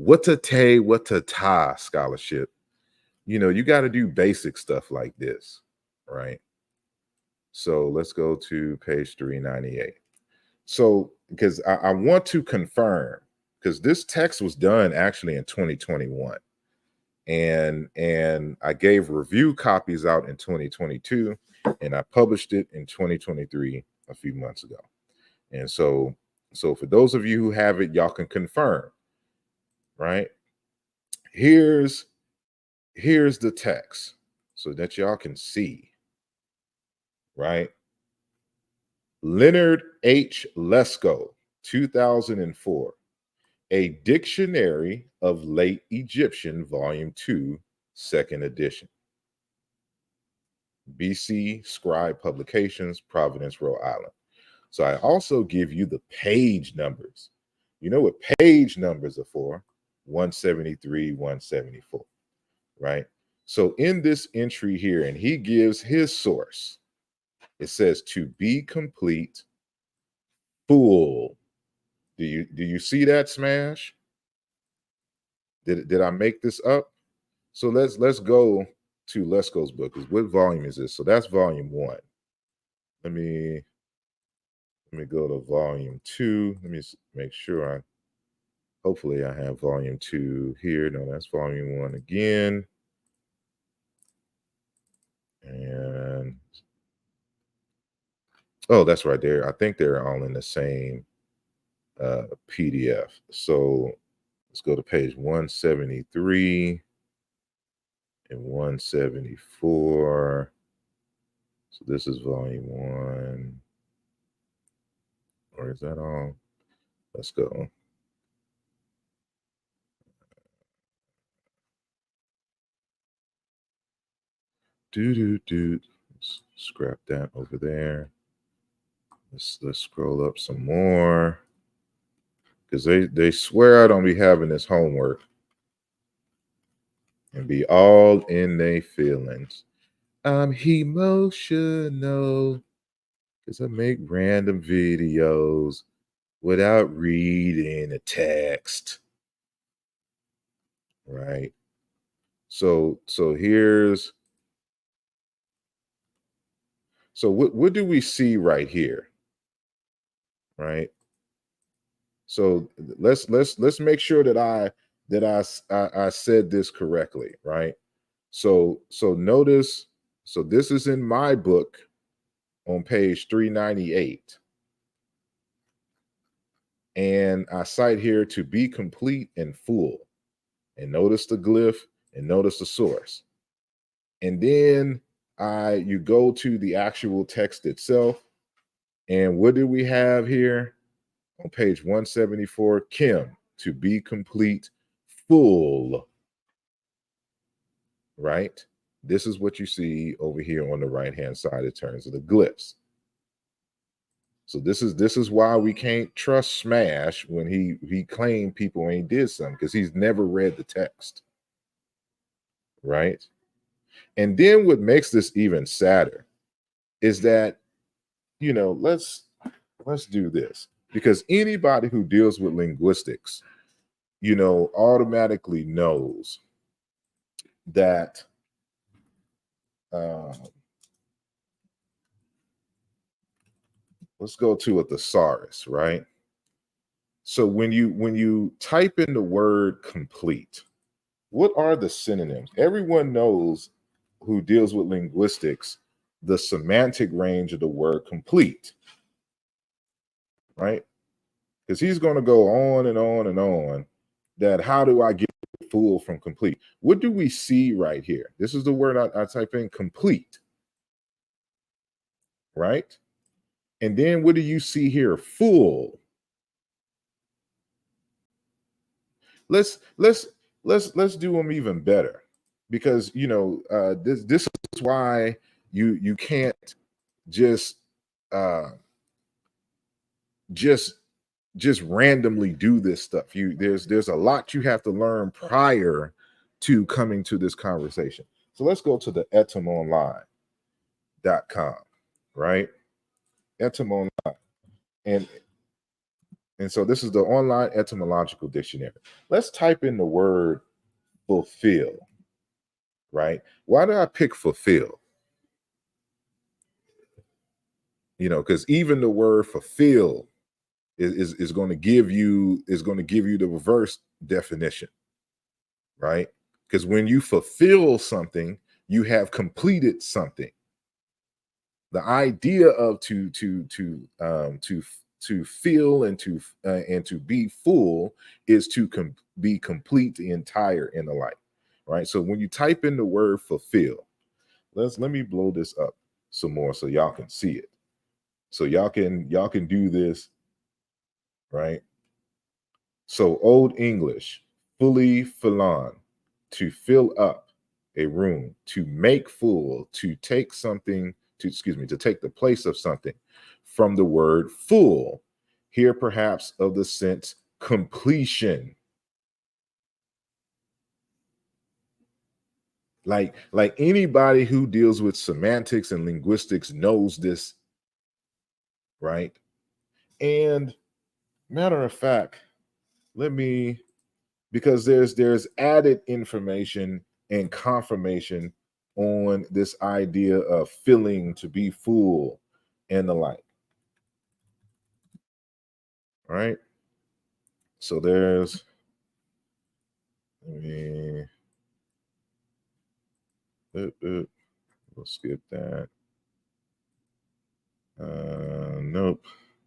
Watata scholarship, you got to do basic stuff like this, right? So let's go to page 398. So because I want to confirm, because this text was done actually in 2021. And I gave review copies out in 2022, and I published it in 2023 a few months ago. And so for those of you who have it, y'all can confirm, right? Here's the text so that y'all can see, right? Leonard H. Lesko, 2004, A Dictionary of Late Egyptian, Volume 2, Second Edition. BC Scribe Publications, Providence, Rhode Island. So I also give you the page numbers. You know what page numbers are for? 173, 174, right? So in this entry here, and he gives his source, it says to be complete, full. Do you see that, Smash? Did I make this up? So let's go to Lesko's book. What volume is this? So that's volume 1. Let me go to volume 2. Let me make sure hopefully I have volume 2 here. No, that's volume 1 again. And oh, that's right there. I think they're all in the same PDF. So let's go to page 173 and 174. So this is volume 1. Or is that all? Let's go. Let's scrap that over there. Let's scroll up some more. Because they swear I don't be having this homework and be all in their feelings. I'm emotional because I make random videos without reading a text. Right. So here's So what do we see right here? Right. So let's make sure that I said this correctly, right? So notice, so this is in my book on page 398. And I cite here to be complete and full. And notice the glyph and notice the source. And then you go to the actual text itself. And what do we have here? On page 174, Kim, to be complete, full, right? This is what you see over here on the right-hand side in terms of the glyphs. So this is why we can't trust Smash when he claimed people ain't did something, because he's never read the text, right? And then what makes this even sadder is that, you know, let's do this, because anybody who deals with linguistics, you know, automatically knows that let's go to a thesaurus, right? So when you type in the word complete, what are the synonyms? Everyone knows, who deals with linguistics, the semantic range of the word complete, right? Because he's going to go on and on and on that how do I get full from complete? What do we see right here? This is the word I type in, complete, right? And then what do you see here? Full. Let's do them even better, because you know this is why you can't just randomly do this stuff. There's a lot you have to learn prior to coming to this conversation. So let's go to the etymonline.com, right? Etymonline. And so this is the online etymological dictionary. Let's type in the word fulfill, right? Why did I pick fulfill? You know, because even the word fulfill is going to give you the reverse definition, right? Because when you fulfill something, you have completed something. The idea of to feel and to be full is to be complete, the entire, and the like, right? So when you type in the word fulfill, let me blow this up some more so y'all can see it. So y'all can do this, right? So Old English, fully filon, to fill up a room, to make full, to take something, to take the place of something, from the word full, here perhaps of the sense completion. Like anybody who deals with semantics and linguistics knows this, right? And matter of fact, because there's added information and confirmation on this idea of filling, to be full, and the like. All right. So there's, we'll skip that. Nope.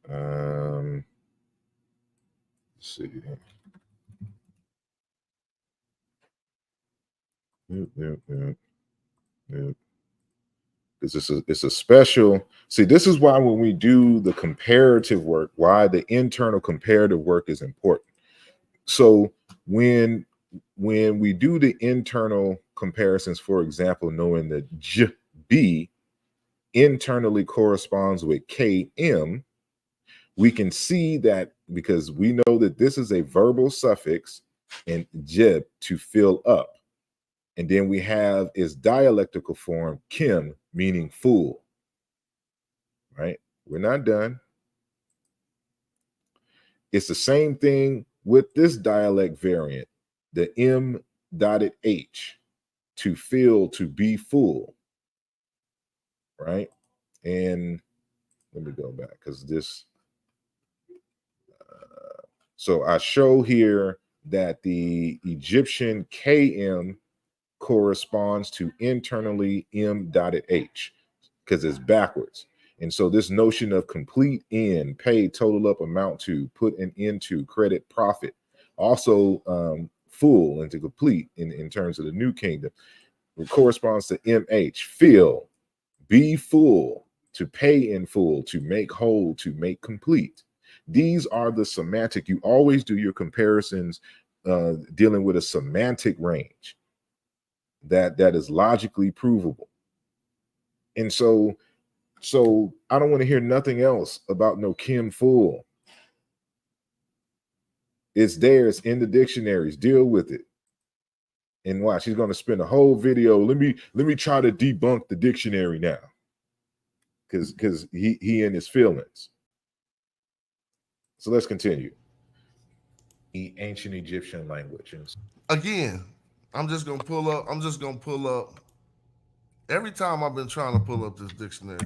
Let's see. Nope. Because it's a special. See, this is why when we do the comparative work, why the internal comparative work is important. So when we do the internal comparisons, for example, knowing that B internally corresponds with KM, we can see that, because we know that this is a verbal suffix, and jib, to fill up. And then we have its dialectical form, kim, meaning full, right? We're not done. It's the same thing with this dialect variant, the M dotted H, to fill, to be full, right? And let me go back because this. So I show here that the Egyptian KM corresponds to internally M.H because it's backwards. And so this notion of complete in, pay, total up, amount to, put an end to, credit, profit, also full and to complete in terms of the new kingdom, it corresponds to MH, fill, be full, to pay in full, to make whole, to make complete. These are the semantic. You always do your comparisons dealing with a semantic range that is logically provable. And so I don't want to hear nothing else about no Kim Full. It's there, it's in the dictionaries. Deal with it. And watch, he's going to spend a whole video. Let me try to debunk the dictionary now. Because he in his feelings. So let's continue. The ancient Egyptian language. And Again, I'm just gonna pull up. Every time I've been trying to pull up this dictionary,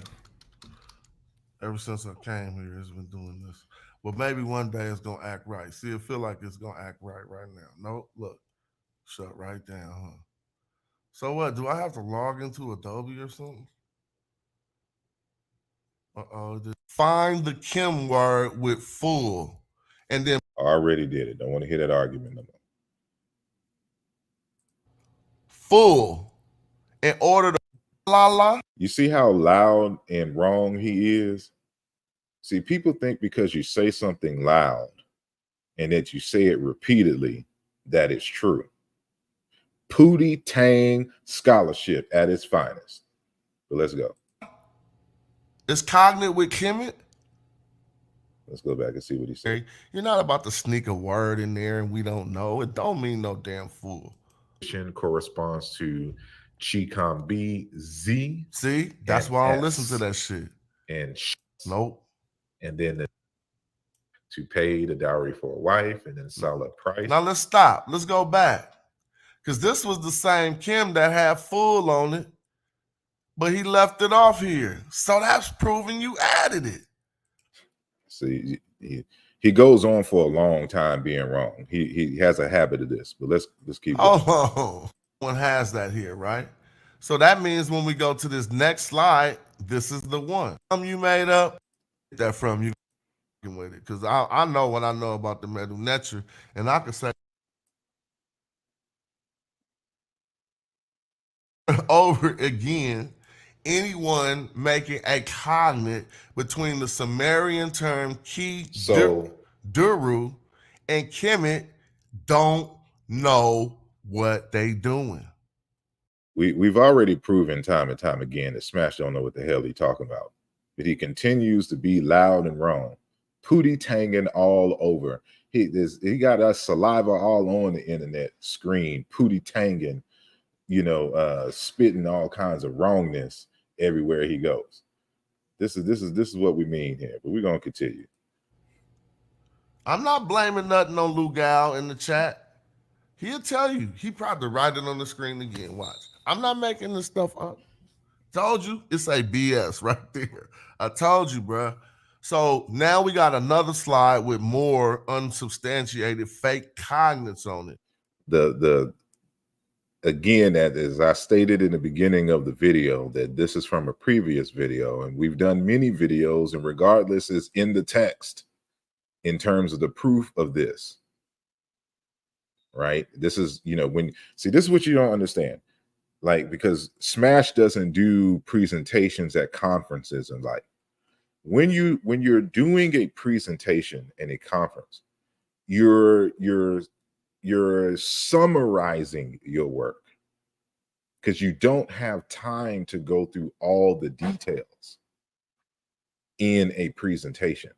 ever since I came here, it's been doing this. But maybe one day it's gonna act right. See, it feel like it's gonna act right now. Nope, look, shut right down, huh? So what? Do I have to log into Adobe or something? Find the Kim word with full, and then I already did it. Don't want to hear that argument no more. full in order to la. You see how loud and wrong he is? See, people think because you say something loud and that you say it repeatedly, that it's true. Pootie-Tang scholarship at its finest. But let's go. It's cognate with Kemet. Let's go back and see what he said. You're not about to sneak a word in there and we don't know. It don't mean no damn fool. Corresponds to Chicom B, Z. See, that's why I don't listen to that shit. And nope. And then to pay the dowry for a wife, and then solid price. Now let's stop. Let's go back. Because this was the same Kim that had full on it, but he left it off here. So that's proving you added it. See, he goes on for a long time being wrong. He has a habit of this, but let's keep going. Oh, one has that here, right? So that means when we go to this next slide, this is the one. You made up that from you with it. Because I know what I know about the Medu Neter, and I can say over again, anyone making a cognate between the Sumerian term ki duru and Kemet don't know what they doing. We've already proven time and time again that Smash don't know what the hell he talking about. But he continues to be loud and wrong. Pootie-Tanging all over. He got us saliva all on the internet screen, Pootie-Tanging, spitting all kinds of wrongness everywhere he goes. This is what we mean here, but we're gonna continue. I'm not blaming nothing on Lugal in the chat. He'll tell you. He probably write it on the screen again. Watch. I'm not making this stuff up. Told you, it's a BS right there. I told you, bruh. So now we got another slide with more unsubstantiated fake cognates on it. Again, that as I stated in the beginning of the video, that this is from a previous video, and we've done many videos, and regardless, it's in the text in terms of the proof of this. Right? This is, this is what you don't understand. Like, because Smash doesn't do presentations at conferences, and like when you're doing a presentation in a conference, you're summarizing your work because you don't have time to go through all the details in a presentation.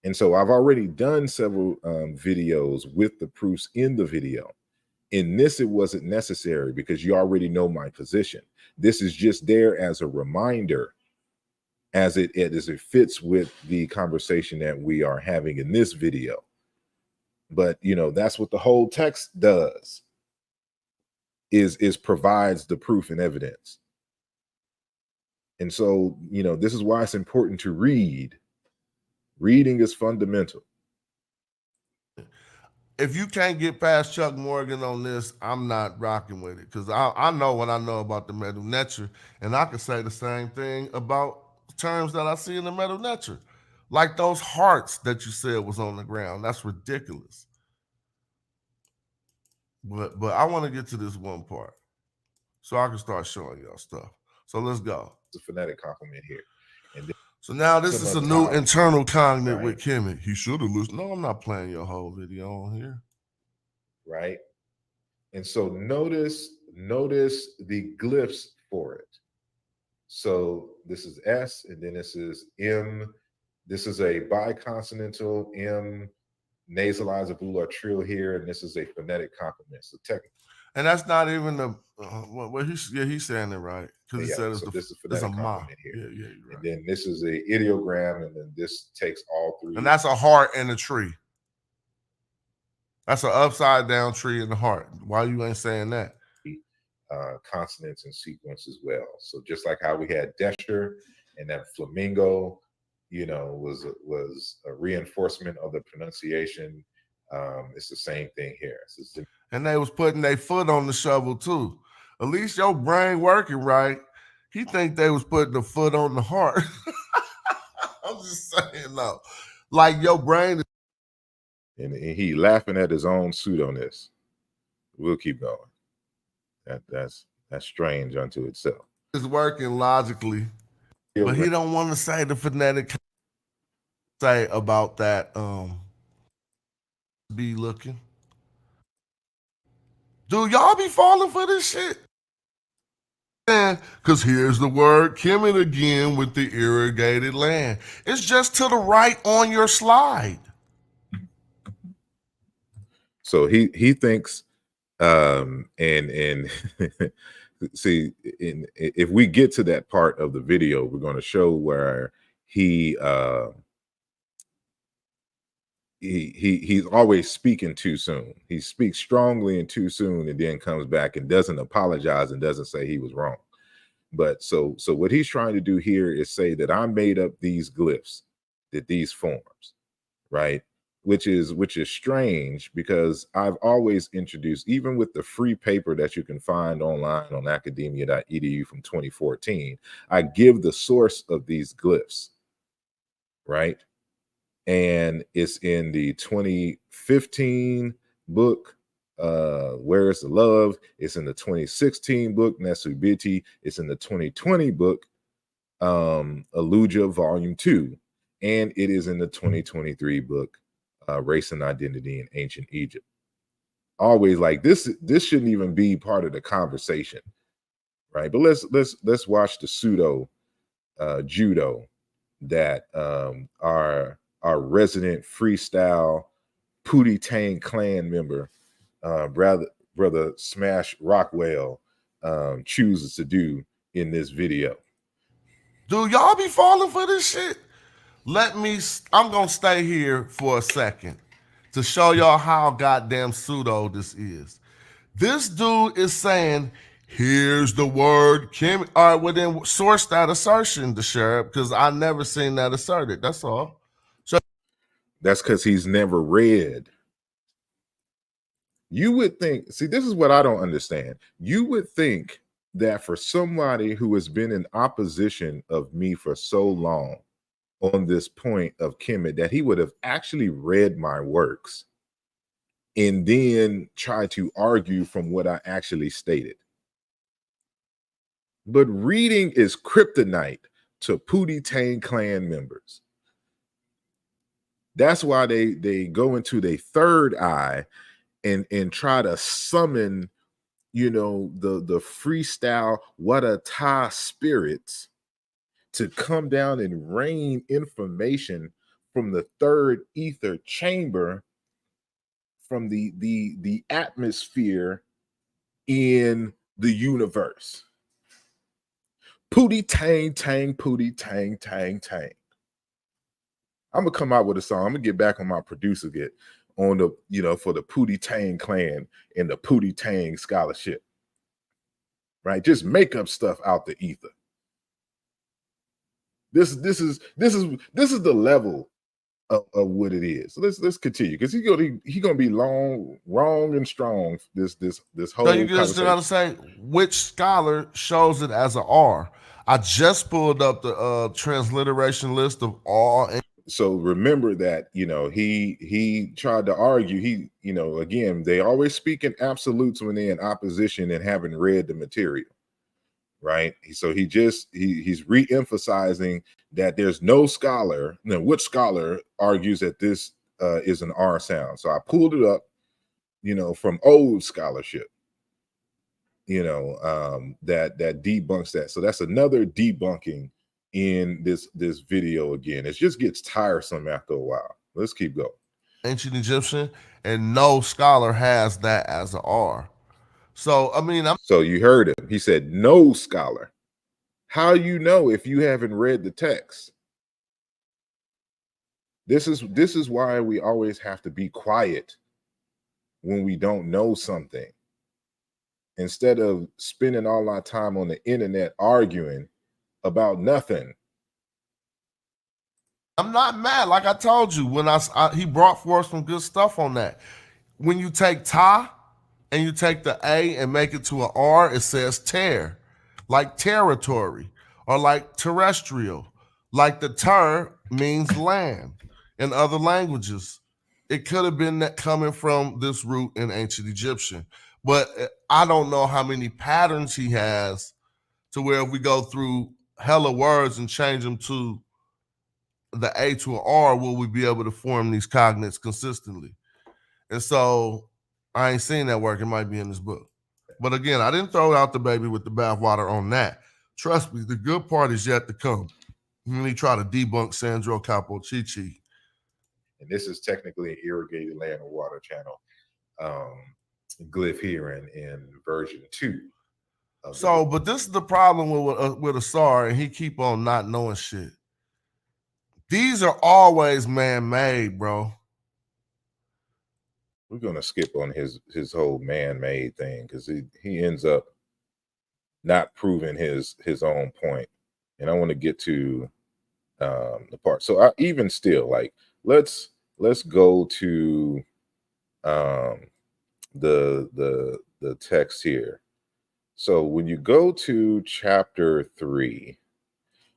And so I've already done several videos with the proofs in the video. In this, it wasn't necessary because you already know my position. This is just there as a reminder as it fits with the conversation that we are having in this video. But that's what the whole text does, is provides the proof and evidence. And so, this is why it's important to read. Reading is fundamental. If you can't get past Chuck Morgan on this, I'm not rocking with it, because I know what I know about the Medu Neter, and I can say the same thing about terms that I see in the Medu Neter. Like those hearts that you said was on the ground. That's ridiculous. But I want to get to this one part so I can start showing y'all stuff. So let's go. It's a phonetic complement here. And then So now this is a new Umoja, internal cognate right? with Kemet. He should have listened. No, I'm not playing your whole video on here. Right. And so notice the glyphs for it. So this is S, and then this is M. This is a biconsonantal M nasalized bular trill here, and this is a phonetic complement. So technically, and that's not even the he's saying it right, because he said this is phonetic complement here. Yeah, you're right. And then this is a ideogram, and then this takes all three. And that's a heart and a tree. That's an upside down tree in the heart. Why you ain't saying that? Consonants and sequence as well. So just like how we had Desher and that flamingo, was a reinforcement of the pronunciation. It's the same thing here. And they was putting their foot on the shovel too. At least your brain working right. He think they was putting the foot on the heart. I'm just saying, no. Like your brain is. And he laughing at his own pseudoness. We'll keep going. That's strange unto itself. It's working logically, but he don't want to say the phonetic say about that. Be looking. Do y'all be falling for this shit? Because here's the word Kemet again with the irrigated land. It's just to the right on your slide. So he thinks, and see, if we get to that part of the video, we're going to show where he's always speaking too soon. He speaks strongly and too soon, and then comes back and doesn't apologize and doesn't say he was wrong. But so what he's trying to do here is say that I made up these glyphs, that these forms, right? Which is strange, because I've always introduced, even with the free paper that you can find online on academia.edu from 2014, I give the source of these glyphs, right? And it's in the 2015 book, Where is the Love? It's in the 2016 book, Nesubiti. It's in the 2020 book, Umoja Volume 2. And it is in the 2023 book, Race and Identity in Ancient Egypt. Always like this shouldn't even be part of the conversation, right? But let's watch the pseudo judo that our resident freestyle Pootie-Tang clan member, brother Smash Rockwell, chooses to do in this video. Do y'all be falling for this shit? I'm gonna stay here for a second to show y'all how goddamn pseudo this is. This dude is saying, here's the word Kim. All right, well then source that assertion, the sheriff, because I never seen that asserted. That's all. So that's because he's never read. You would think, see, this is what I don't understand. You would think that for somebody who has been in opposition of me for so long on this point of Kemet, that he would have actually read my works and then try to argue from what I actually stated. But reading is kryptonite to Pootie-Tang clan members. That's why they go into their third eye and try to summon, the freestyle Wadata spirits to come down and rain information from the third ether chamber, from the atmosphere in the universe. Pootie-Tang, tang, Pootie-Tang, tang, tang. I'm gonna come out with a song. I'm gonna get back on my producer get on the, for the Pootie-Tang clan and the Pootie-Tang scholarship. Right? Just make up stuff out the ether. This is the level of what it is. So let's continue, because he gonna be wrong and strong this whole So you just conversation. gotta say which scholar shows it as an R. I just pulled up the transliteration list of all. So remember that, he tried to argue, again, they always speak in absolutes when they're in opposition and haven't read the material, right? So he's re-emphasizing that there's no scholar. Which scholar argues that this is an R sound? So I pulled it up, from old scholarship, that debunks that. So that's another debunking in this video. Again, it just gets tiresome after a while. Let's keep going. Ancient Egyptian, and no scholar has that as an R. So I mean, So you heard him. He said no scholar. How you know if you haven't read the text? This is why we always have to be quiet when we don't know something, instead of spending all our time on the internet arguing about nothing. I'm not mad. Like I told you, when he brought forth some good stuff on that. When you take ta and you take the A and make it to an R, it says ter, like territory, or like terrestrial, like the ter means land in other languages. It could have been that coming from this root in ancient Egyptian, but I don't know how many patterns he has to where if we go through hella words and change them to the A to an R, will we be able to form these cognates consistently? And so I ain't seen that work. It might be in this book. But again, I didn't throw out the baby with the bathwater on that. Trust me, the good part is yet to come. When he try to debunk Sandro Capochichi. And this is technically an irrigated land and water channel glyph here in version 2. So, but this is the problem with Asar, and he keep on not knowing shit. These are always man-made, bro. We're gonna skip on his whole man-made thing, because he ends up not proving his own point. And I want to get to the part. So I even still, like, let's go to the text here. So when you go to chapter 3,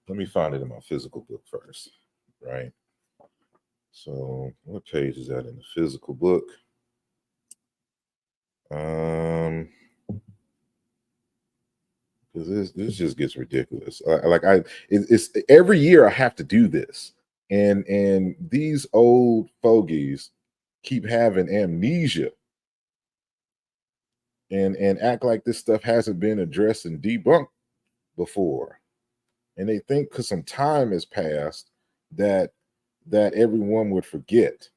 let me find it in my physical book first, right? So what page is that in the physical book? Because this just gets ridiculous. It's every year I have to do this, and these old fogies keep having amnesia and act like this stuff hasn't been addressed and debunked before, and they think because some time has passed that everyone would forget.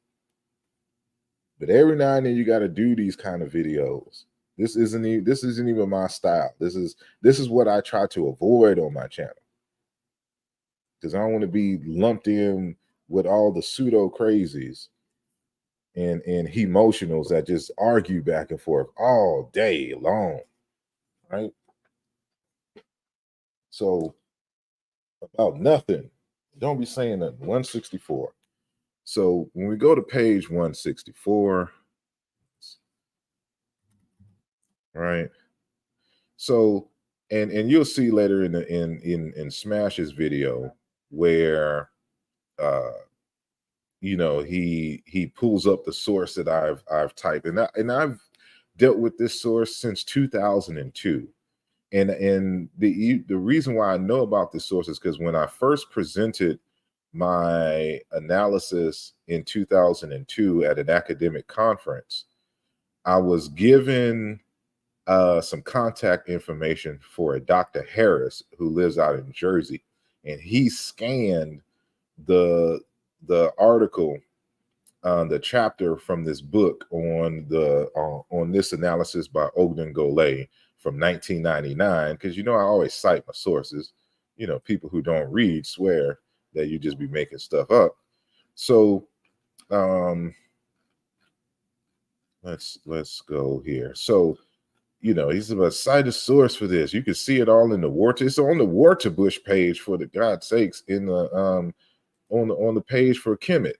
But every now and then you got to do these kind of videos. This isn't even my style. This is what I try to avoid on my channel, because I don't want to be lumped in with all the pseudo crazies and emotionals that just argue back and forth all day long, right? So about nothing. Don't be saying that. 164. So when we go to page 164, right? So and you'll see later in Smash's video where he pulls up the source that I've typed, and I've dealt with this source since 2002. And the reason why I know about this source is because when I first presented my analysis in 2002 at an academic conference, I was given some contact information for a Dr. Harris who lives out in Jersey, and he scanned the article, the chapter from this book on this analysis by Ogden Golay from 1999. Because I always cite my sources. People who don't read swear that you just be making stuff up. So let's go here. So you know, he's about cite a source for this. You can see it all in the water. It's on the water bush page, for the God's sakes, in the on the page for Kemet.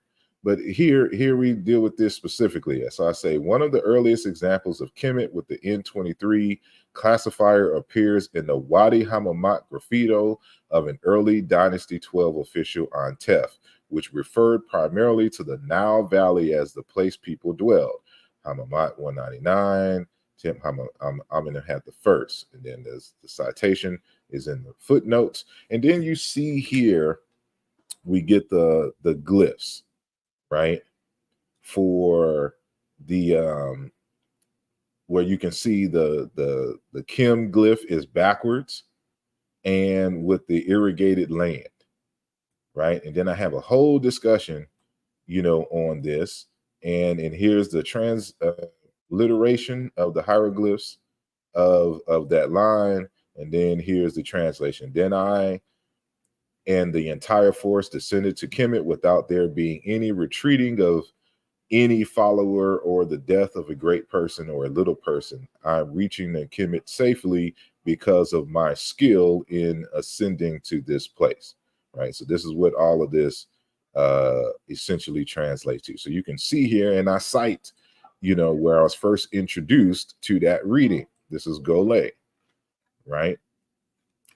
But here we deal with this specifically. So I say one of the earliest examples of Kemet with the N23 classifier appears in the Wadi Hammamat graffito of an early Dynasty 12 official on Tef, which referred primarily to the Nile Valley as the place people dwelled. Hammamat 199, Tim Amenemhat the first, and then there's the citation is in the footnotes, and then you see here we get the glyphs, right, for the where you can see the Kim glyph is backwards and with the irrigated land, right? And then I have a whole discussion, you know, on this, and here's the transliteration of the hieroglyphs of that line, and then here's the translation. Then I and the entire force descended to Kemet without there being any retreating of any follower or the death of a great person or a little person. I'm reaching the Kemet safely because of my skill in ascending to this place, right? So this is what all of this essentially translates to. So you can see here, and I cite, you know, where I was first introduced to that reading. This is Gole, right?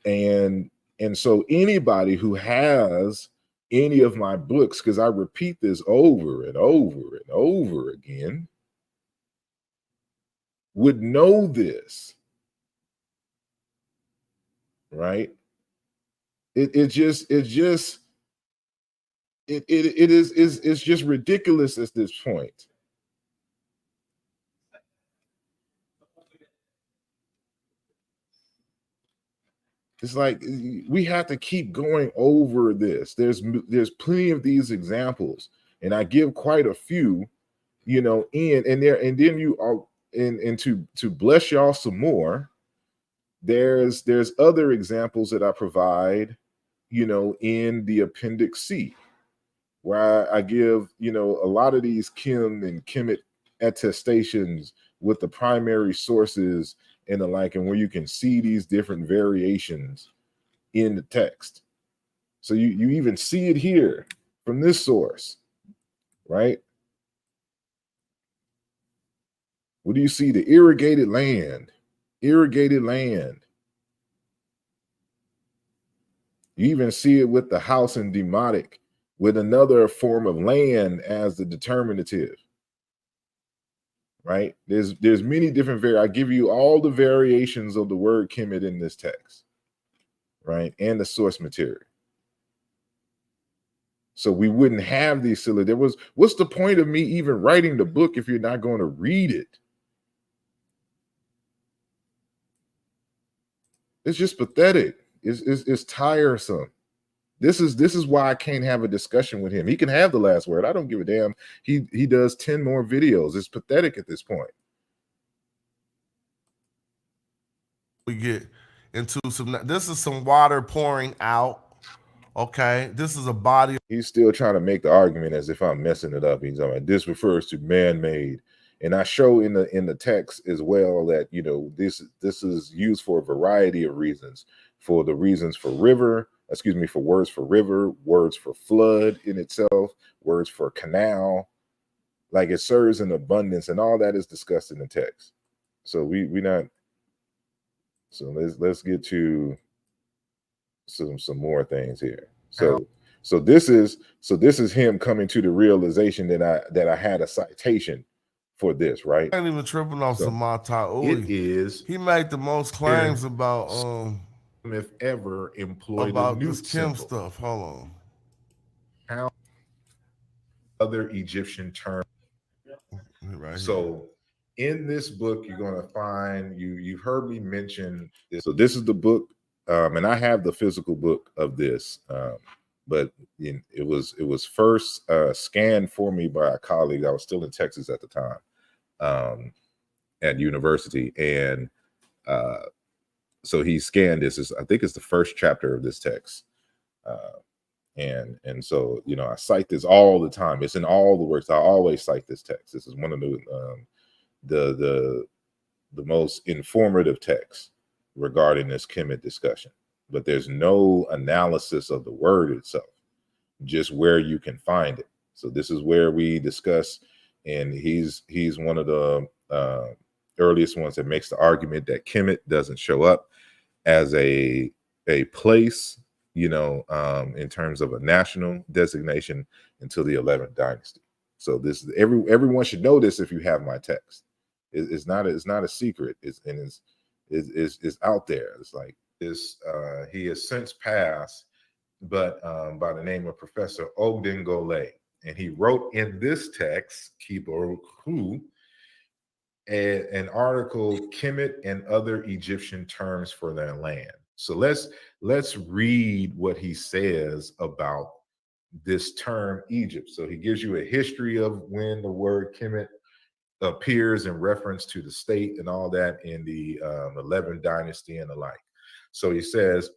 And so anybody who has any of my books, because I repeat this over and over and over again, would know this, right? It's just ridiculous at this point. It's like we have to keep going over this. There's plenty of these examples, and I give quite a few, you know, and then you are and to bless y'all some more. There's other examples that I provide, you know, in the Appendix C, where I give, you know, a lot of these Kim and Kemet attestations with the primary sources and the like, and where you can see these different variations in the text. So you even see it here from this source, right? What do you see? The irrigated land. Irrigated land. You even see it with the house in demotic, with another form of land as the determinative, right? There's many different I give you all the variations of the word Kemet in this text, right? And the source material. So we wouldn't have these silly. What's the point of me even writing the book if you're not going to read it? It's just pathetic. It's tiresome. This is why I can't have a discussion with him. He can have the last word. I don't give a damn. He does 10 more videos. It's pathetic at this point. We get into this is some water pouring out. Okay, this is a body. He's still trying to make the argument as if I'm messing it up. He's like, this refers to man-made. And I show in the text as well that, you know, this is used for a variety of reasons. For the reasons for river, for words for river, words for flood in itself, words for canal. Like it serves in abundance, and all that is discussed in the text. So we not. So let's get to some more things here. So this is him coming to the realization that I had a citation for this, right? I ain't even tripping off some Mata. It is. He made the most claims about if ever employed about a new this Kim symbol. stuff. Hold on. How other Egyptian terms. Right so in this book, you're going to find you've heard me mention this. So this is the book, and I have the physical book of this. But it was first scanned for me by a colleague. I was still in Texas at the time, at university, and so he scanned this. I think it's the first chapter of this text, and so, you know, I cite this all the time. It's in all the works. I always cite this text. This is one of the the most informative text regarding this Kemet discussion, but there's no analysis of the word itself, just where you can find it. So this is where we discuss, and he's one of the earliest ones that makes the argument that Kemet doesn't show up as a place, in terms of a national designation until the 11th dynasty. So this everyone should know this. If you have my text, it's not a secret. It's out there. It's like this. He has since passed, but by the name of Professor Ogden Gole, and he wrote in this text, Kiboru, an article, Kemet and Other Egyptian Terms for Their Land. So let's read what he says about this term Egypt. So he gives you a history of when the word Kemet appears in reference to the state and all that in the 11th dynasty and the like. So he says,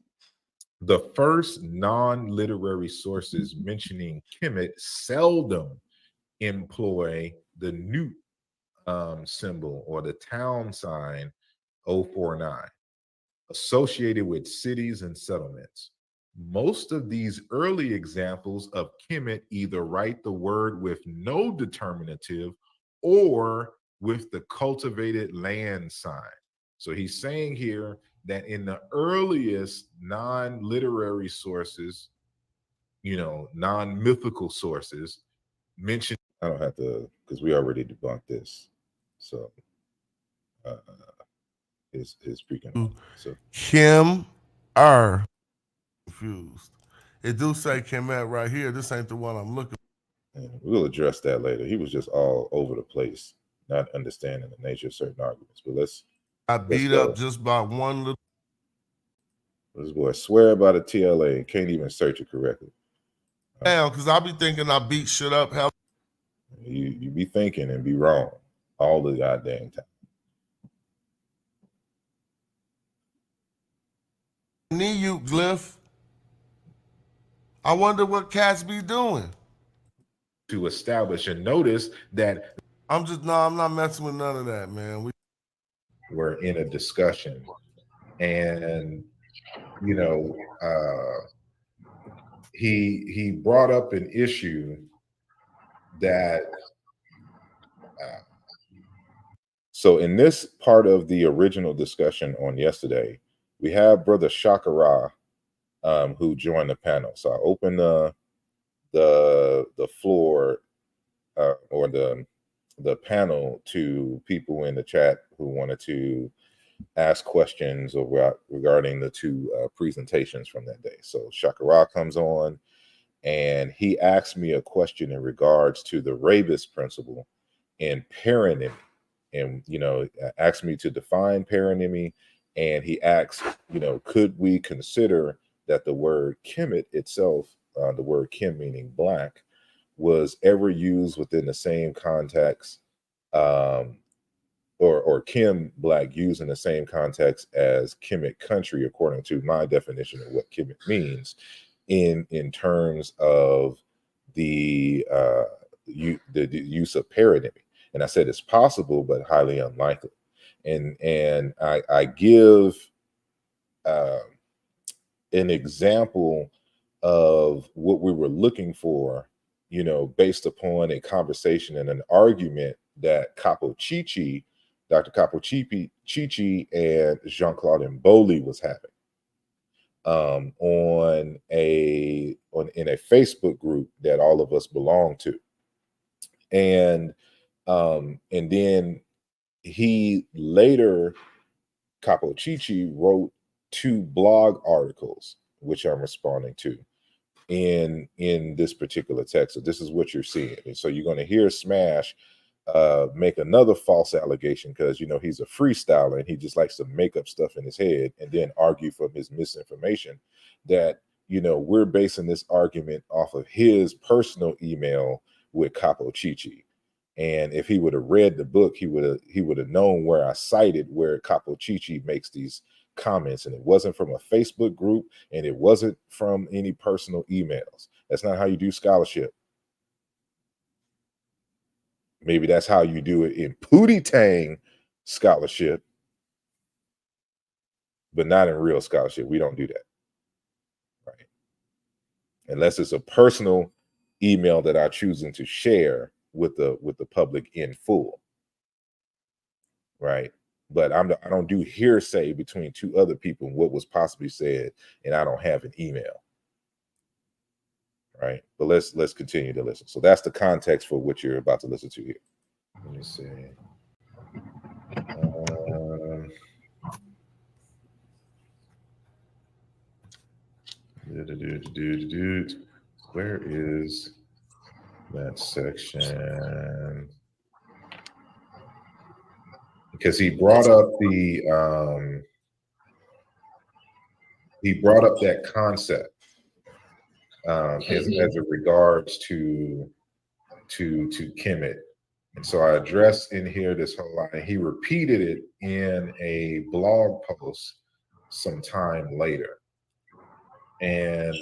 the first non-literary sources mentioning Kemet seldom employ the Newt symbol or the town sign 049 associated with cities and settlements. Most of these early examples of Kemet either write the word with no determinative or with the cultivated land sign. So he's saying here that in the earliest non-literary sources, non-mythical sources mention. I don't have to, because we already debunked this. So his freaking. So Kim R. Confused. It do say Kemet right here. This ain't the one I'm looking for. And we'll address that later. He was just all over the place, not understanding the nature of certain arguments. But I beat up just by one little. This boy swear by the TLA and can't even search it correctly. Damn, because I be thinking I beat shit up. Hell, you be thinking and be wrong all the goddamn time. Need you, Glyph. I wonder what cats be doing. To establish and notice that I'm not messing with none of that, man. We're in a discussion, and he brought up an issue that so in this part of the original discussion on yesterday, we have Brother Shakara who joined the panel. So I opened the floor or the panel to people in the chat who wanted to ask questions regarding the two presentations from that day. So Shakara comes on and he asked me a question in regards to the Ravis principle and paronymy, and asked me to define paronymy, and he asked, could we consider that the word Kemet itself, the word Kim meaning black, was ever used within the same context, or Kim black used in the same context as Kemet country, according to my definition of what Kemet means, in terms of the use of paronymy. And I said it's possible, but highly unlikely. And I give an example of what we were looking for, based upon a conversation and an argument that Dr. Capo Chichi and Jean-Claude Mboli was having in a Facebook group that all of us belong to. And then he later, Capo Chichi, wrote 2 blog articles, which I'm responding to in this particular text. So this is what you're seeing. And so you're going to hear Smash make another false allegation, because he's a freestyler and he just likes to make up stuff in his head and then argue from his misinformation that we're basing this argument off of his personal email with Capo Chichi. And if he would have read the book, he would have known where I cited where Capo Chichi makes these comments, and it wasn't from a Facebook group and it wasn't from any personal emails. That's not how you do scholarship. Maybe that's how you do it in Pootie-Tang scholarship, but not in real scholarship. We don't do that, right? Unless it's a personal email that I'm choosing to share with the public in full, right? But I don't do hearsay between two other people and what was possibly said, and I don't have an email, right? But let's continue to listen. So that's the context for what you're about to listen to here. Let me see. Where is that section? Because he brought up that concept as it regards to Kemet. And so I addressed in here this whole line. He repeated it in a blog post sometime later. And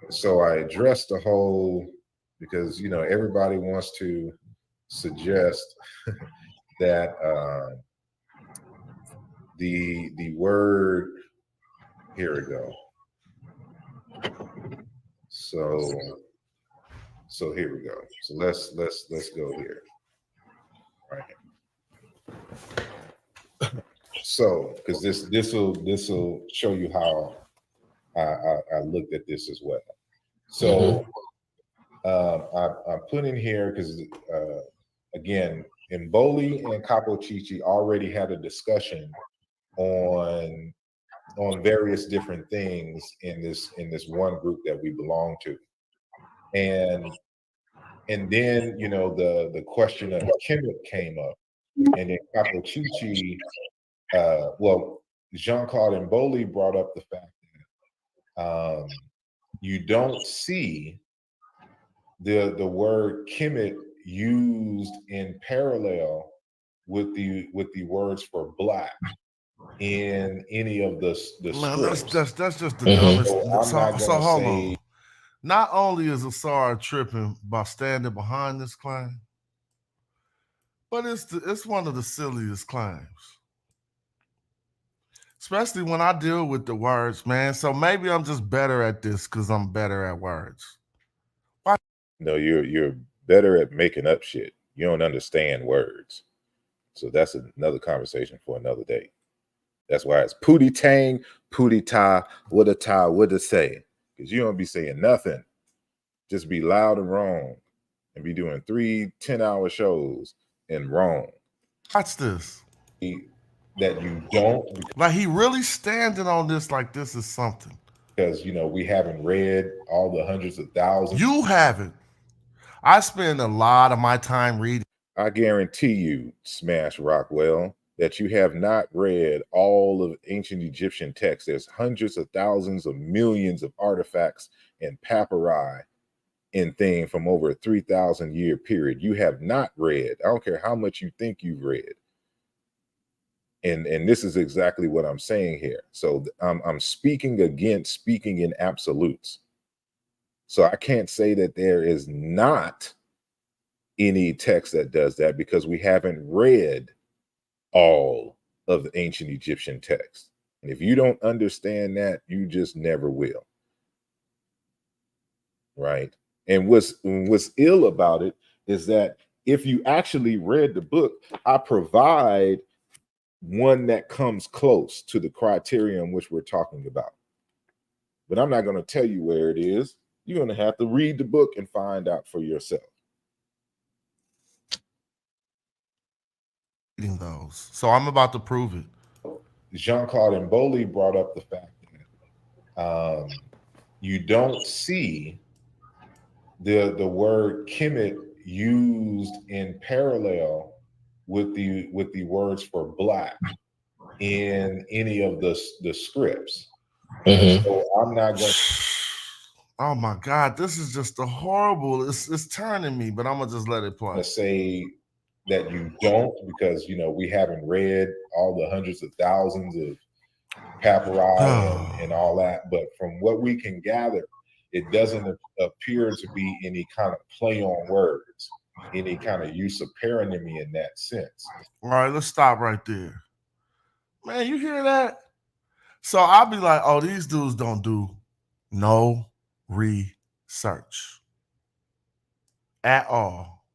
so I addressed the whole, because, you know, everybody wants to suggest that the word, here we go. So here we go. So let's go here. All right. So, because this will show you how I looked at this as well. So I put in here because again, Mboli and Capo Chichi already had a discussion on various different things in this one group that we belong to, and then, you know, the question of Kemet came up, and then Capo Chichi, well, Jean-Claude Mboli brought up the fact that you don't see the word Kemet used in parallel with the words for black in any of the scripts. That's just the dumbest. So hold on. Not only is Asar tripping by standing behind this claim, but it's one of the silliest claims. Especially when I deal with the words, man. So maybe I'm just better at this because I'm better at words. Why? No, you're better at making up shit. You don't understand words. So that's another conversation for another day. That's why it's Pootie-Tang, Pootie-Ta, what a say. Because you don't be saying nothing. Just be loud and wrong. And be doing 3 10-hour shows and wrong. Watch this. That you don't. Like, he really standing on this like this is something. Because, you know, we haven't read all the hundreds of thousands. You haven't. I spend a lot of my time reading. I guarantee you, Smash Rockwell, that you have not read all of ancient Egyptian texts. There's hundreds of thousands of millions of artifacts and papyri and things from over a 3,000 year period. You have not read. I don't care how much you think you've read. And this is exactly what I'm saying here. So I'm speaking against speaking in absolutes. So I can't say that there is not any text that does that, because we haven't read all of the ancient Egyptian texts. And if you don't understand that, you just never will. Right? And what's ill about it is that if you actually read the book, I provide one that comes close to the criterion which we're talking about. But I'm not going to tell you where it is. You're going to have to read the book and find out for yourself. Those. So I'm about to prove it. Jean-Claude Mboli brought up the fact that you don't see the word Kemet used in parallel with the words for black in any of the scripts. So I'm not going to. Oh my God, this is just a horrible. It's turning me, but I'm gonna just let it play. Say that you don't, because, you know, we haven't read all the hundreds of thousands of papyri and all that. But from what we can gather, it doesn't appear to be any kind of play on words. any kind of use of paronymy in that sense. All right, let's stop right there. Man, you hear that? So I'll be like, oh, these dudes don't do no research at all.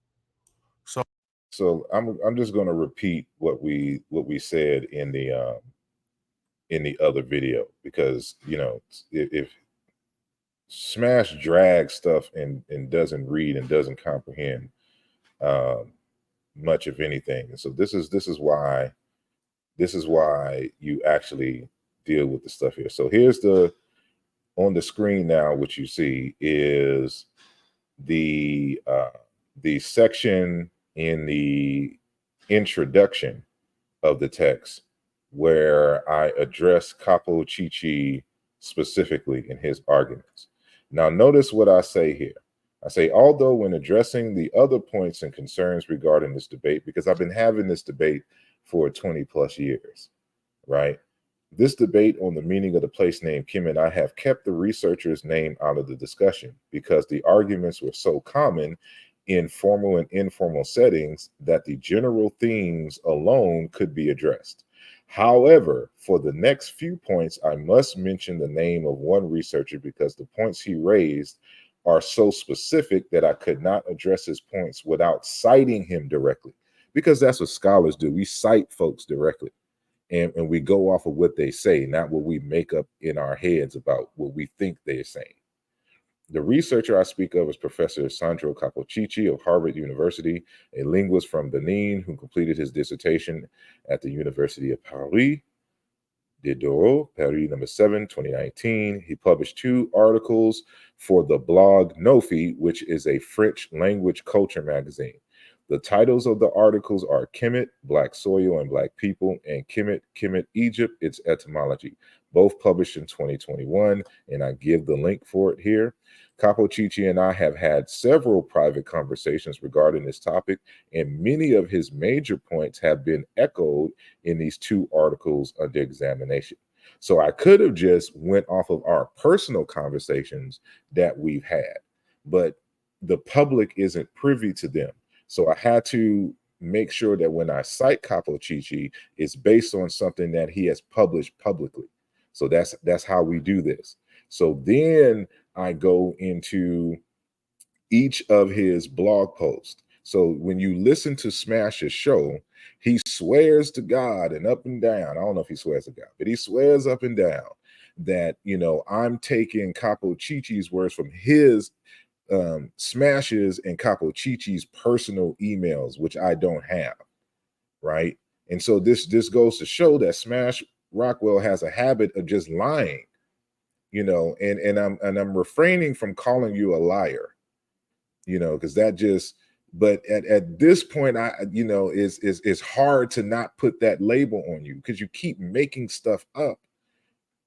So I'm just going to repeat what we said in the other video, because if Smash drags stuff and doesn't read and doesn't comprehend much of anything. And so this is why you actually deal with the stuff here. So here's on the screen now, what you see is the section in the introduction of the text where I address Capo Chichi specifically in his arguments. Now, notice what I say here. I say, although when addressing the other points and concerns regarding this debate, because I've been having this debate for 20 plus years, right? This debate on the meaning of the place name Kemet, I have kept the researcher's name out of the discussion because the arguments were so common in formal and informal settings that the general themes alone could be addressed. However, for the next few points, I must mention the name of one researcher because the points he raised are so specific that I could not address his points without citing him directly, because that's what scholars do. We cite folks directly. And we go off of what they say, not what we make up in our heads about what we think they're saying. The researcher I speak of is Professor Sandro Capocicci of Harvard University, a linguist from Benin who completed his dissertation at the University of Paris, Diderot, Paris number 7, 2019. He published 2 articles for the blog Nofi, which is a French language culture magazine. The titles of the articles are Kemet, Black Soil and Black People, and Kemet, Egypt, its etymology, both published in 2021, and I give the link for it here. Capocicci and I have had several private conversations regarding this topic, and many of his major points have been echoed in these 2 articles under examination. So I could have just went off of our personal conversations that we've had, but the public isn't privy to them. So I had to make sure that when I cite Capocicci, it's based on something that he has published publicly. So that's how we do this. So then I go into each of his blog posts. So when you listen to Smash's show, he swears to God and up and down. I don't know if he swears to God, but he swears up and down that, I'm taking Capocicci's words from his Smashes and Capocicci's personal emails, which I don't have, right? And so this goes to show that Smash Rockwell has a habit of just lying, and I'm refraining from calling you a liar, because that just, but at this point, it's hard to not put that label on you because you keep making stuff up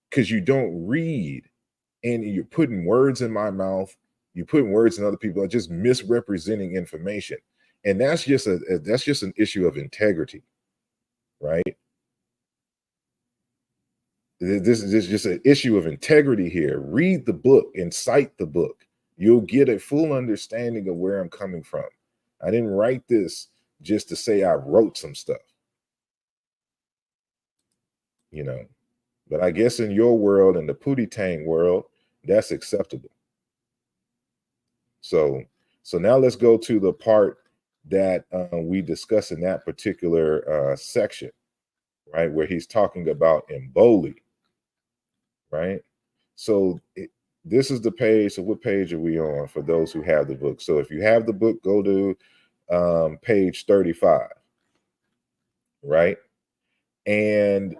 because you don't read, and you're putting words in my mouth. You're putting words in other people, just misrepresenting information. And that's just an issue of integrity, right? This is just an issue of integrity here. Read the book and cite the book. You'll get a full understanding of where I'm coming from. I didn't write this just to say I wrote some stuff, But I guess in your world, in the Pootie-Tang world, that's acceptable. So now let's go to the part that we discuss in that particular section, right, where he's talking about Mboli, right? So this is the page. So what page are we on for those who have the book? So if you have the book, go to page 35, right? And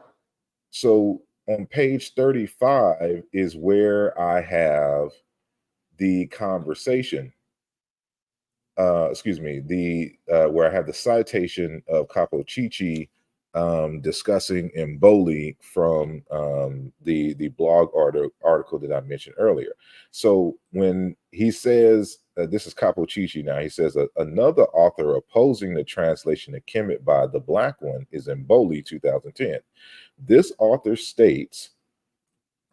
so on page 35 is where I have the conversation. Where I have the citation of Capocicci discussing Mboli from the blog article that I mentioned earlier. So when he says, this is Capocicci now, he says, another author opposing the translation of Kemet by the Black one is Mboli 2010. This author states,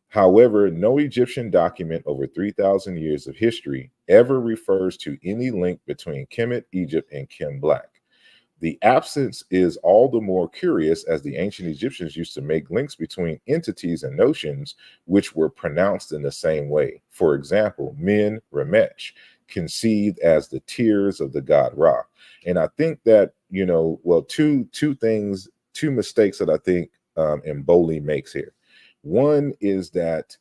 however, no Egyptian document over 3,000 years of history ever refers to any link between Kemet, Egypt, and Kim Black. The absence is all the more curious as the ancient Egyptians used to make links between entities and notions which were pronounced in the same way. For example, Min Remech, conceived as the tears of the god Ra. And I think that, well, two mistakes that I think Mboli makes here. One is that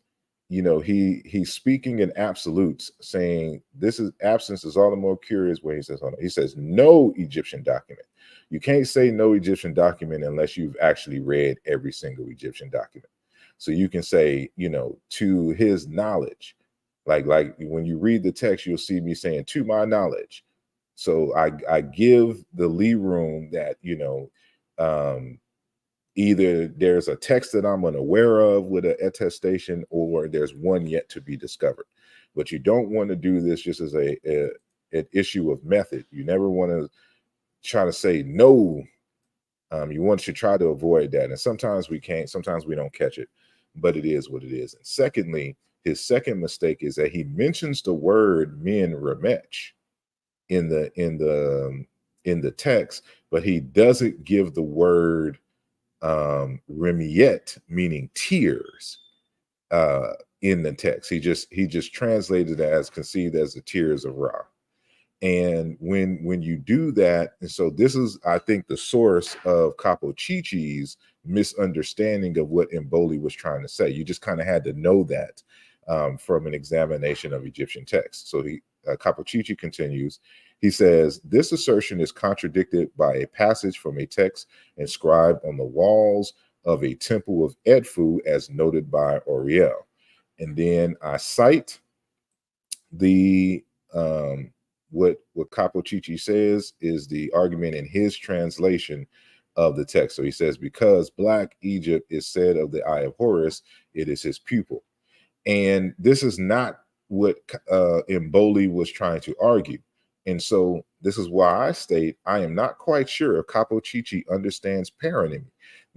he's speaking in absolutes, saying this is absence is all the more curious. Where he says no Egyptian document. You can't say no Egyptian document unless you've actually read every single Egyptian document. So you can say, to his knowledge, like when you read the text, you'll see me saying to my knowledge. So I give the Lee room that either there's a text that I'm unaware of with an attestation, or there's one yet to be discovered. But you don't want to do this just as an issue of method. You never want to try to say no. You want to try to avoid that. And sometimes we can't, sometimes we don't catch it, but it is what it is. And secondly, his second mistake is that he mentions the word Min Remech in the text, but he doesn't give the word Remiet, meaning tears, in the text. He just translated it as conceived as the tears of Ra. And when you do that, and so this is, I think, the source of Capo Chichi's misunderstanding of what Mboli was trying to say. You just kind of had to know that from an examination of Egyptian texts. So Capo Chichi continues. He says, this assertion is contradicted by a passage from a text inscribed on the walls of a temple of Edfu, as noted by Oriel. And then I cite the what Capo Chichi says is the argument in his translation of the text. So he says, because Black Egypt is said of the Eye of Horus, it is his pupil. And this is not what Mboli was trying to argue. And so this is why I state I am not quite sure if Capo Chichi understands paronymy,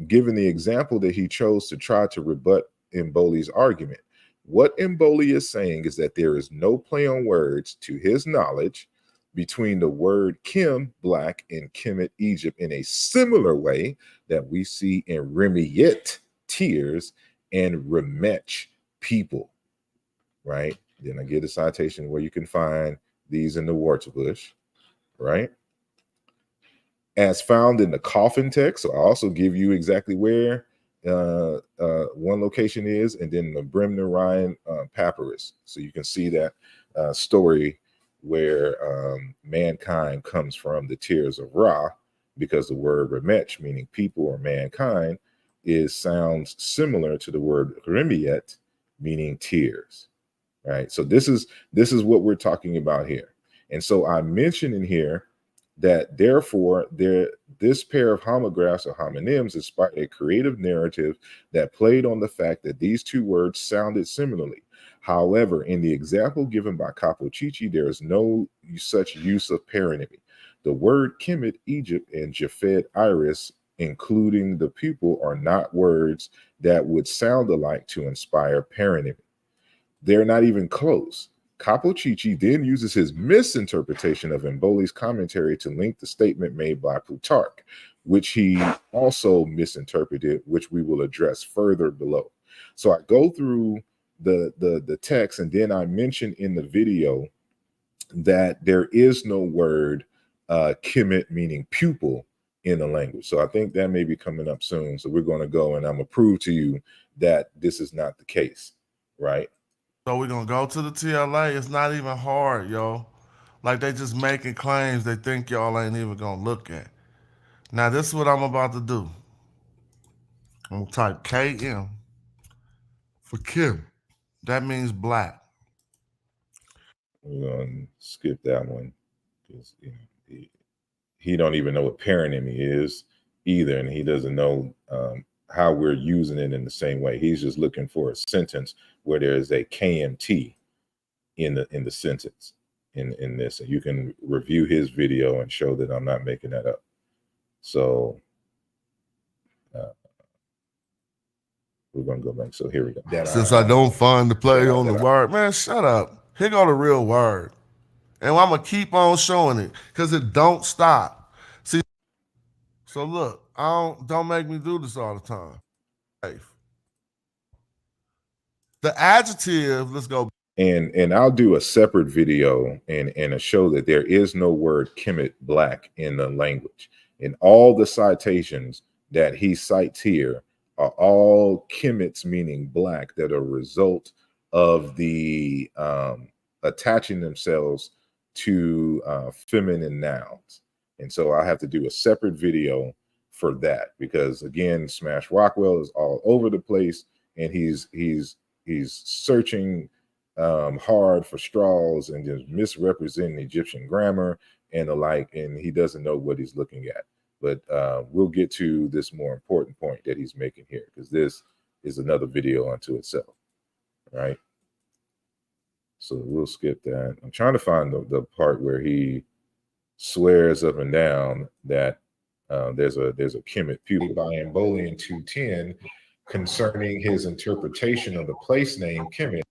given the example that he chose to try to rebut Mboli's argument. What Mboli is saying is that there is no play on words, to his knowledge, between the word Kim, Black, and Kemet, Egypt, in a similar way that we see in Remiyet, tears, and Remech, people, right? Then I get a citation where you can find these in the Wartabush, right? As found in the coffin text. So I also give you exactly where one location is, and then the Bremner Ryan papyrus. So you can see that story where mankind comes from the tears of Ra, because the word Remech, meaning people or mankind, sounds similar to the word Remiyet, meaning tears. Right. So this is what we're talking about here. And so I mentioned in here that therefore this pair of homographs or homonyms inspired a creative narrative that played on the fact that these two words sounded similarly. However, in the example given by Capo Chichi, there is no such use of paronymy. The word Kemet, Egypt, and Japhet Iris, including the pupil, are not words that would sound alike to inspire paronymy. They're not even close. Capo Chichi then uses his misinterpretation of Mboli's commentary to link the statement made by Plutarch, which he also misinterpreted, which we will address further below. So I go through the text, and then I mention in the video that there is no word Kemet, meaning pupil, in the language. So I think that may be coming up soon. So we're going to go, and I'm going to prove to you that this is not the case, right? So we're going to go to the TLA. It's not even hard, yo. Like, they just making claims they think y'all ain't even going to look at. Now, this is what I'm about to do. I'm going to type KM for Kim. That means black. We're going to skip that one because he don't even know what paronymy is either, and he doesn't know how we're using it in the same way. He's just looking for a sentence where there is a KMT in the sentence in this, and you can review his video and show that I'm not making that up. So we're gonna go back. So here we go. Since I don't find the play on the word, man, shut up. Here go the real word. And I'm gonna keep on showing it because it don't stop. See, so look, don't make me do this all the time. The adjective, let's go. And I'll do a separate video and a show that there is no word Kemet black in the language. And all the citations that he cites here are all Kemets, meaning black, that are a result of the attaching themselves to feminine nouns. And so I have to do a separate video for that because, again, Smash Rockwell is all over the place, and he's searching hard for straws and just misrepresenting Egyptian grammar and the like, and he doesn't know what he's looking at. But we'll get to this more important point that he's making here, because this is another video unto itself, right? So we'll skip that. I'm trying to find the part where he swears up and down that there's a Kemet pupil by Embolian 210 concerning his interpretation of the place name Kemet.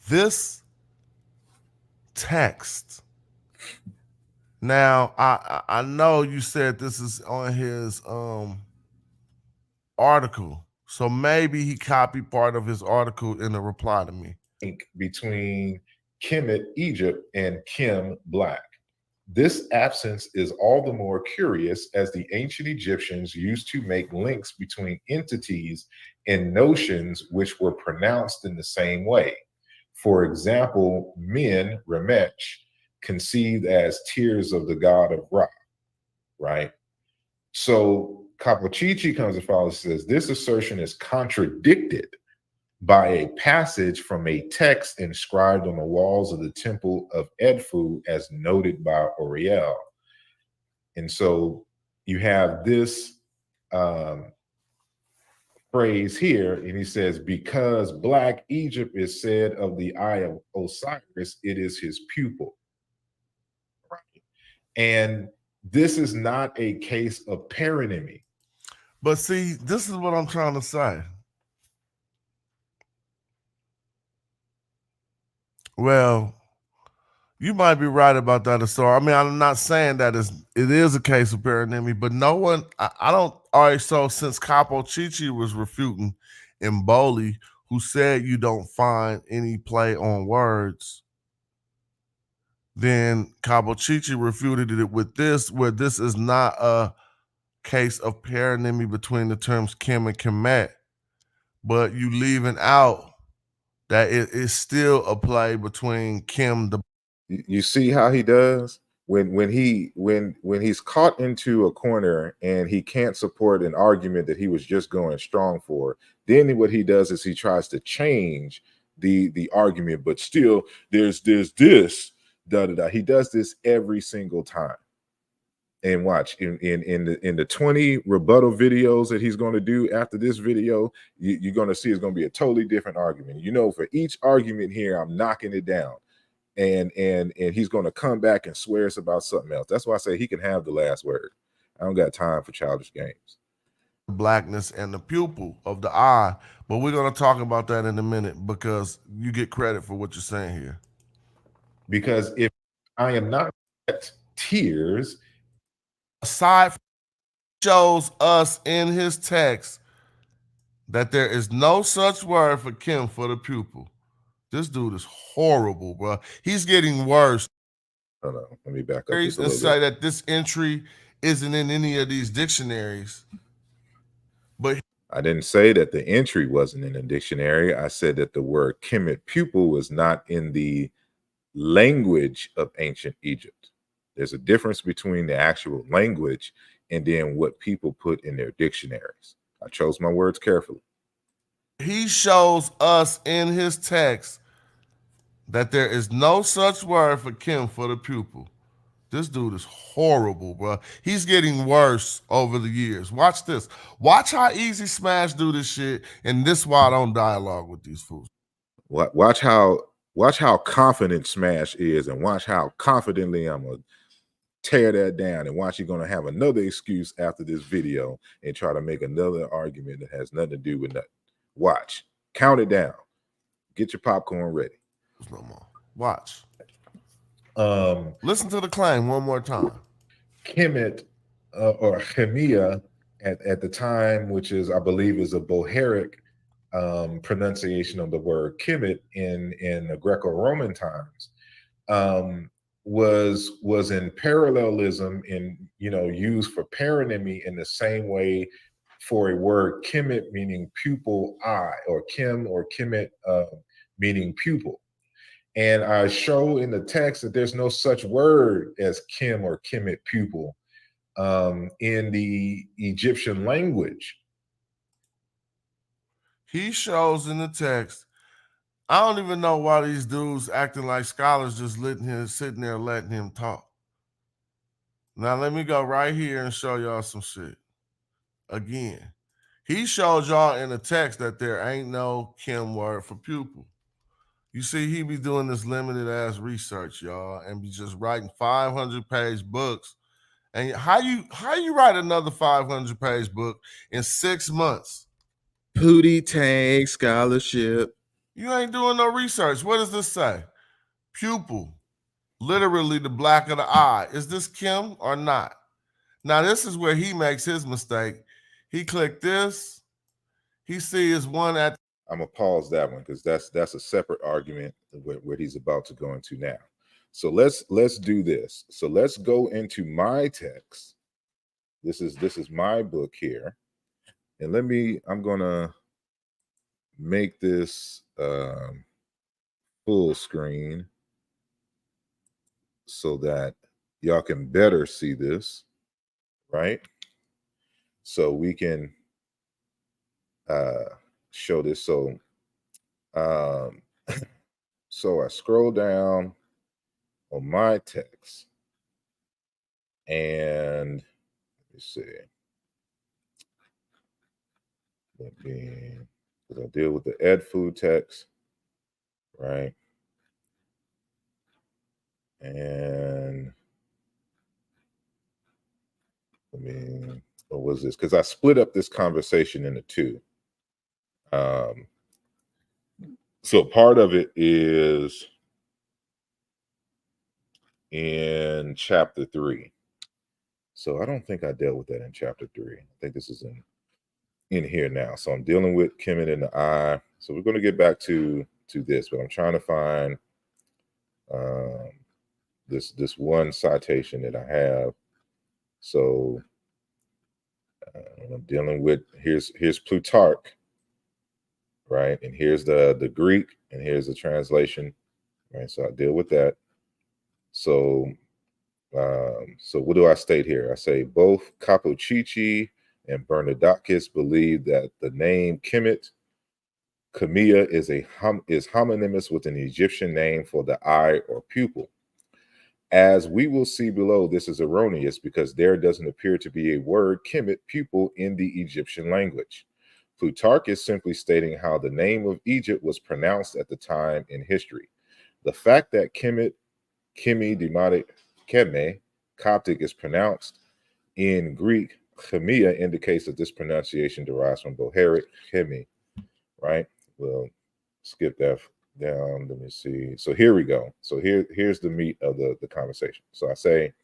This text. Now, I know you said this is on his article, so maybe he copied part of his article in a reply to me. Between Kemet, Egypt, and Kim, black. This absence is all the more curious as the ancient Egyptians used to make links between entities and notions which were pronounced in the same way. For example, men, Remech, conceived as tears of the god of Ra, right? So Capochichi comes and follows, says this assertion is contradicted by a passage from a text inscribed on the walls of the temple of Edfu, as noted by Oriel. And so you have this phrase here, and he says, because black Egypt is said of the eye of Osiris, it is his pupil. Right? And this is not a case of paronymy. But see, this is what I'm trying to say. Well, you might be right about that, Asar. I mean, I'm not saying that it is a case of paronymy, but no one, I don't, all right, so since Capo Chichi was refuting Mboli, who said you don't find any play on words, then Capo Chichi refuted it with this, where this is not a case of paronymy between the terms Kim and Kemet, but you leaving out that it is still a play between Kim the. You see how he does when he's caught into a corner and he can't support an argument that he was just going strong for. Then what he does is he tries to change the argument, but still there's this da da da. He does this every single time. And watch in the 20 rebuttal videos that he's going to do after this video, you're going to see it's going to be a totally different argument. You know, for each argument here, I'm knocking it down, and he's going to come back and swear it's about something else. That's why I say he can have the last word. I don't got time for childish games. Blackness and the pupil of the eye, but we're going to talk about that in a minute because you get credit for what you're saying here. Because if I am not tears, aside from shows us in his text that there is no such word for Kim for the pupil. This dude is horrible, bro. He's getting worse. Hold on, let me back up And just a little say bit. that this entry isn't in any of these dictionaries. But I didn't say that the entry wasn't in a dictionary. I said that the word Kemet pupil was not in the language of ancient Egypt. There's a difference between the actual language and then what people put in their dictionaries. I chose my words carefully. He shows us in his text that there is no such word for Kim for the pupil. This dude is horrible, bro. He's getting worse over the years. Watch this. Watch how easy Smash do this shit, and this is why I don't dialogue with these fools. Watch how confident Smash is, and watch how confidently I'm gonna tear that down, and watch you're gonna have another excuse after this video and try to make another argument that has nothing to do with nothing. Watch. Count it down. Get your popcorn ready. No more. Watch. Listen to the claim one more time. Kemet or Chemia at the time, which is, I believe, is a Bohairic pronunciation of the word Kemet in the Greco-Roman times, was in parallelism in, used for paronymy in the same way for a word Kemet meaning pupil eye, or Kim or Kemet meaning pupil. And I show in the text that there's no such word as Kim or Kemet pupil in the Egyptian language. He shows in the text. I don't even know why these dudes acting like scholars just sitting there letting him talk. Now let me go right here and show y'all some shit. Again, he showed y'all in the text that there ain't no Kim word for pupil. You see, he be doing this limited ass research, y'all, and be just writing 500-page books. And how you write another 500-page book in 6 months? Pootie-Tang scholarship. You ain't doing no research. What does this say? Pupil, literally the black of the eye. Is this Kim or not? Now, this is where he makes his mistake. He clicked this. He sees one at. I'm gonna pause that one because that's a separate argument where he's about to go into now. So let's do this. So let's go into my text. This is my book here, and I'm gonna make this full screen so that y'all can better see this, right? So we can show this. So so I scroll down on my text, and let's see. Because I deal with the ed food text, right? And what was this? Because I split up this conversation into two. So part of it is in chapter 3. So I don't think I dealt with that in chapter 3. I think this is in here now. So I'm dealing with Kemet in the eye. So we're going to get back to this, but I'm trying to find this one citation that I have. So I'm dealing with here's Plutarch, right? And here's the Greek, and here's the translation, right? So I deal with that. So so what do I state here? I say both Capuchichi and Bernardakis believe that the name Kemet, Chemia, is homonymous with an Egyptian name for the eye or pupil. As we will see below, this is erroneous because there doesn't appear to be a word Kemet, pupil, in the Egyptian language. Plutarch is simply stating how the name of Egypt was pronounced at the time in history. The fact that Kemet, Kemi, Demotic, Keme, Coptic is pronounced in Greek, Chemia, indicates that this pronunciation derives from Bohairic, Kemi, right? We'll skip that down. Let me see. So here we go. So here's the meat of the conversation. So I say,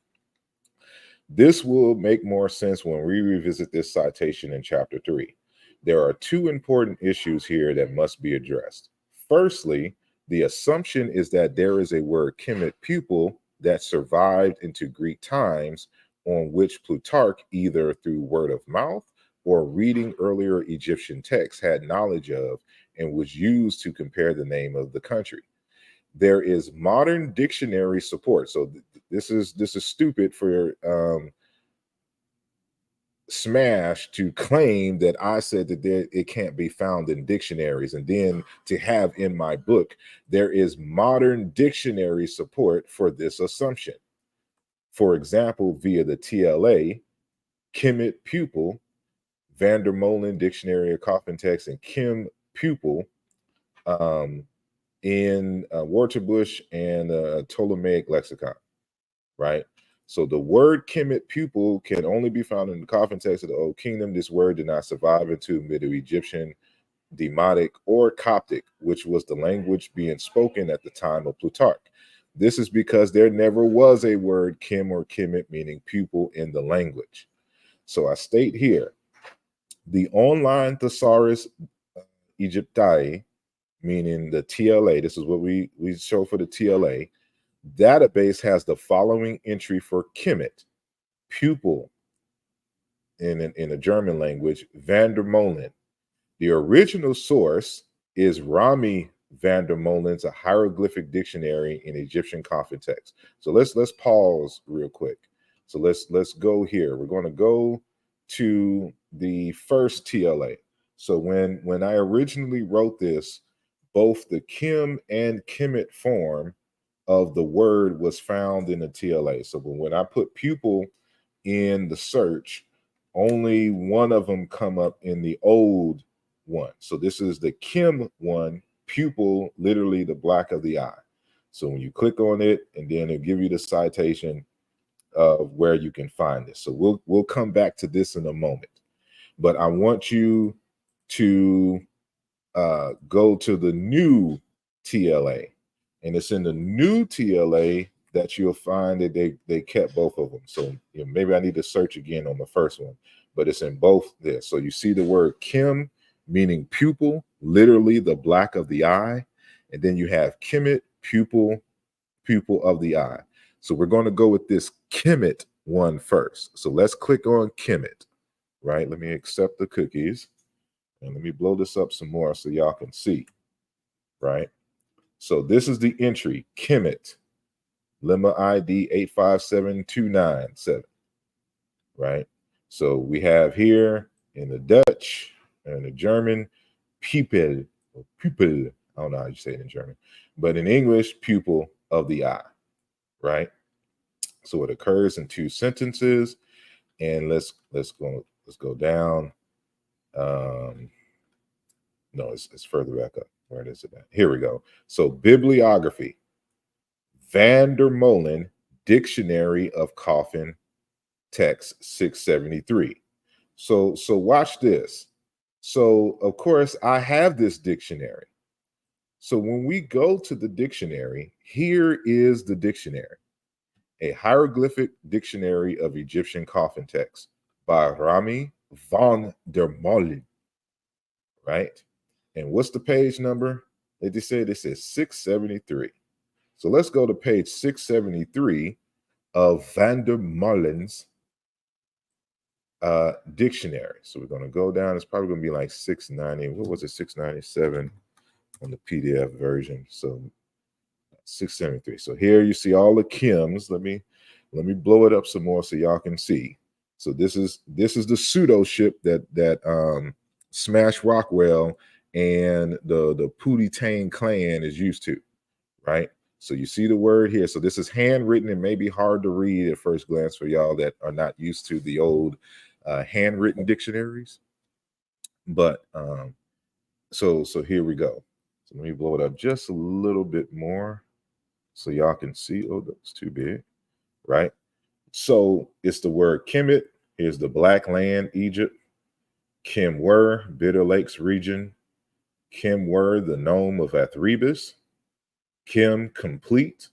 this will make more sense when we revisit this citation in chapter 3. There are two important issues here that must be addressed. Firstly, the assumption is that there is a word Kemet, pupil, that survived into Greek times, on which Plutarch, either through word of mouth or reading earlier Egyptian texts, had knowledge of and was used to compare the name of the country. There is modern dictionary support. So this is stupid for Smash to claim that I said that it can't be found in dictionaries, and then to have in my book, there is modern dictionary support for this assumption. For example, via the TLA, Kemet pupil, Vandermolen Dictionary of Coffin Text, and Kim pupil in Waterbush and Ptolemaic lexicon, right? So the word Kemet, pupil, can only be found in the Coffin text of the Old Kingdom. This word did not survive into Middle Egyptian, Demotic, or Coptic, which was the language being spoken at the time of Plutarch. This is because there never was a word kim or kimit, meaning pupil, in the language. So I state here, the online thesaurus Egyptii, meaning the TLA, this is what we show for the TLA, database has the following entry for kimit, pupil, in the German language, van der Molen. The original source is Rami van der Molen's A Hieroglyphic Dictionary in Egyptian Coffin Text. So let's pause real quick. So let's go here. We're going to go to the first TLA. So when I originally wrote this, both the kim and kimit form of the word was found in the TLA. So when I put pupil in the search, only one of them come up in the old one. So this is the kim one, pupil, literally the black of the eye. So when you click on it, and then it'll give you the citation of where you can find this. So we'll come back to this in a moment. But I want you to go to the new TLA. And it's in the new TLA that you'll find that they kept both of them. So maybe I need to search again on the first one, but it's in both there. So you see the word kim, meaning pupil, literally the black of the eye. And then you have kimit, pupil of the eye. So we're going to go with this kimit one first. So let's click on kimit, right? Let me accept the cookies. And let me blow this up some more so y'all can see, right? So this is the entry, kimit, lemma ID 857297, right? So we have here in the Dutch and the German, pupil, or pupil, I don't know how you say it in German, but in English, pupil of the eye, right? So it occurs in two sentences, and let's go down. No, it's further back up. Where is it at? Here we go. So bibliography, Van der Molen, Dictionary of Coffin Text 673. So watch this. So of course I have this dictionary. So when we go to the dictionary, here is the dictionary, a hieroglyphic dictionary of Egyptian coffin texts by Rami van der Molen, right? And what's the page number? They just said this is 673. So let's go to page 673 of Van der Molen's dictionary. So we're going to go down. It's probably going to be like 690. What was it? 697 on the PDF version. So 673. So here you see all the kims. Let me blow it up some more so y'all can see. So this is the pseudo ship that Smash Rockwell and the Pootie-Tang clan is used to, right? So you see the word here. So this is handwritten and maybe hard to read at first glance for y'all that are not used to the old handwritten dictionaries. But so here we go. So let me blow it up just a little bit more so y'all can see. Oh, that's too big, right? So it's the word kimit. Here's the Black Land, Egypt. Kim-wer, Bitter Lakes region. Kim-wer, the nome of Athribis. Kim, complete.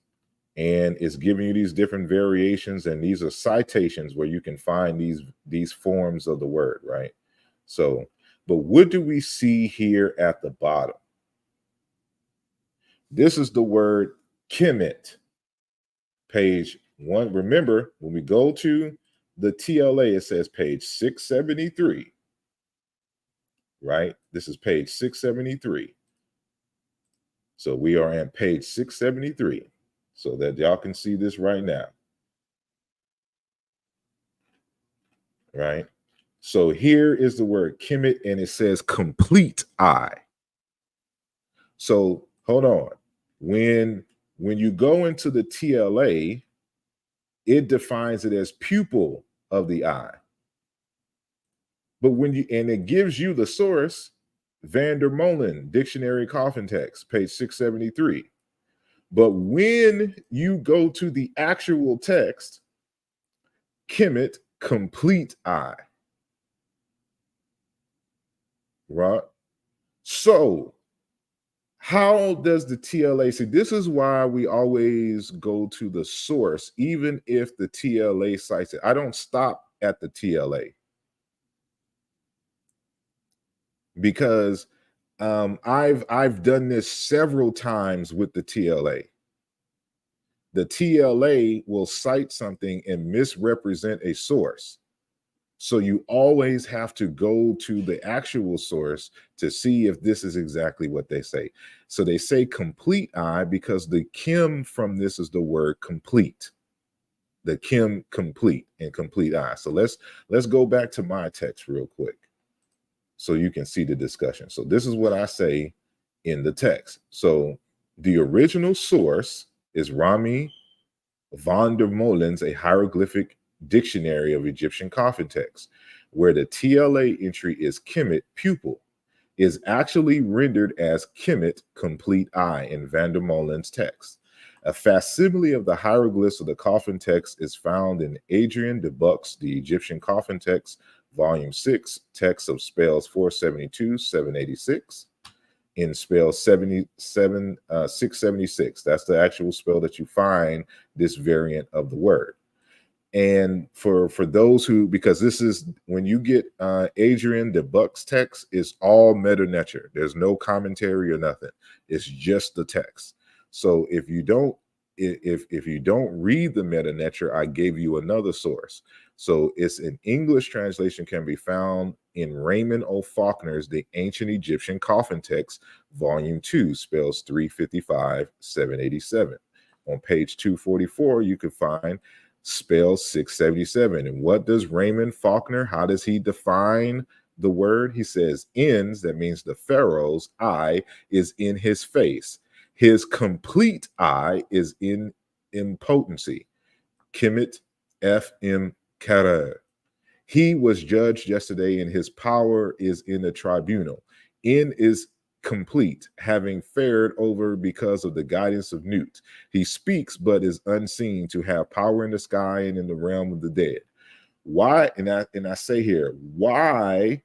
And it's giving you these different variations, and these are citations where you can find these forms of the word, right? So, but what do we see here at the bottom? This is the word kimit, page 1. Remember, when we go to the TLA, it says page 673, right? This is page 673. So we are on page 673 so that y'all can see this right now, right? So here is the word kimit, and it says complete eye. So hold on. When you go into the TLA, it defines it as pupil of the eye. But and it gives you the source, Van der Molen, Dictionary Coffin Text, page 673. But when you go to the actual text, kimit, complete eye. Right? So How does the TLA see? This is why we always go to the source, even if the TLA cites it. I don't stop at the TLA because I've done this several times with the TLA. The TLA will cite something and misrepresent a source. So you always have to go to the actual source to see if this is exactly what they say. So they say complete I because the Kim from this is the word complete. The Kim complete and complete I. So let's go back to my text real quick so you can see the discussion. So this is what I say in the text. So the original source is Rami van der Molen's A Hieroglyphic Dictionary of Egyptian Coffin Texts, where the TLA entry is Kemet, pupil, is actually rendered as Kemet, complete eye, in van der Molen's text. A facsimile of the hieroglyphs of the coffin text is found in Adrian de Buck's The Egyptian Coffin Text, Volume 6, text of spells 472, 786. In spell 676. That's the actual spell that you find this variant of the word. And for those who, because this is when you get Adrian de Buck's text, is all meta nature. There's no commentary or nothing. It's just the text. So if you don't read the meta nature, I gave you another source. So it's an English translation can be found in Raymond O. Faulkner's The Ancient Egyptian Coffin Text, Volume 2, spells 355, 787. On page 244, you can find spell 677. And what does Raymond Faulkner, how does he define the word? He says, ends, that means the pharaoh's eye is in his face. His complete eye is in impotency. Kemet F.M. Karer. He was judged yesterday, and his power is in the tribunal. In is complete, having fared over because of the guidance of Newt. He speaks, but is unseen, to have power in the sky and in the realm of the dead. Why? And I say here, why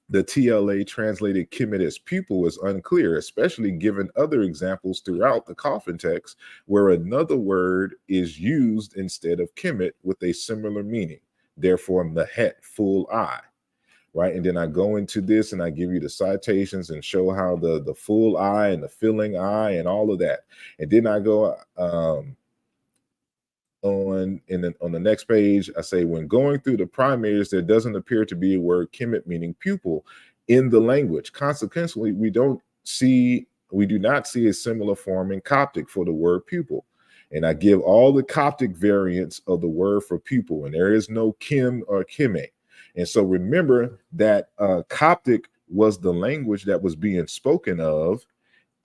the TLA translated Kemet as pupil is unclear, especially given other examples throughout the coffin text where another word is used instead of Kemet with a similar meaning. Therefore, Mehet, full eye, right? And then I go into this and I give you the citations and show how the full eye and the filling eye and all of that. And then I go on the next page, I say, when going through the primaries, there doesn't appear to be a word Kemet meaning pupil in the language. Consequently, we do not see a similar form in Coptic for the word pupil. And I give all the Coptic variants of the word for pupil, and there is no Kim or Kime. And so remember that Coptic was the language that was being spoken of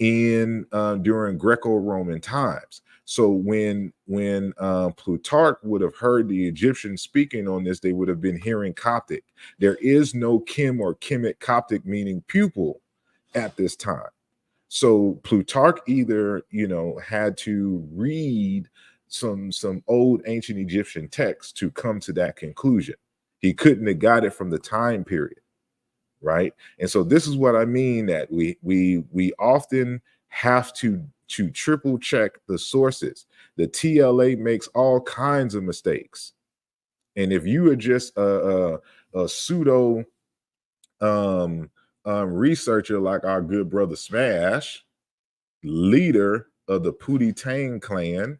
in during Greco-Roman times. So when Plutarch would have heard the Egyptians speaking on this, they would have been hearing Coptic. There is no Kim or Kemet Coptic meaning pupil at this time. So Plutarch either, had to read some old ancient Egyptian texts to come to that conclusion. He couldn't have got it from the time period, right? And so this is what I mean, that we often have to triple check the sources. The TLA makes all kinds of mistakes, and if you are just a pseudo researcher like our good brother Smash, leader of the Pootie-Tang clan,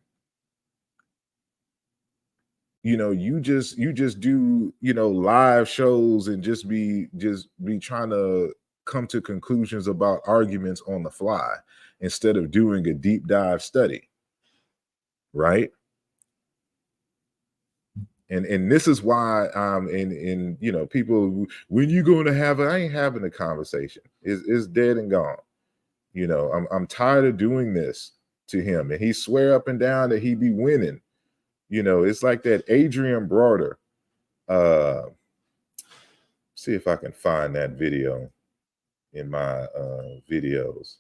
you just do live shows and just be trying to come to conclusions about arguments on the fly instead of doing a deep dive study, right? And this is why and people, when you going to have it, I ain't having a conversation. It's dead and gone. I'm tired of doing this to him, and he swear up and down that he be winning. It's like that Adrian Broder. See if I can find that video in my videos.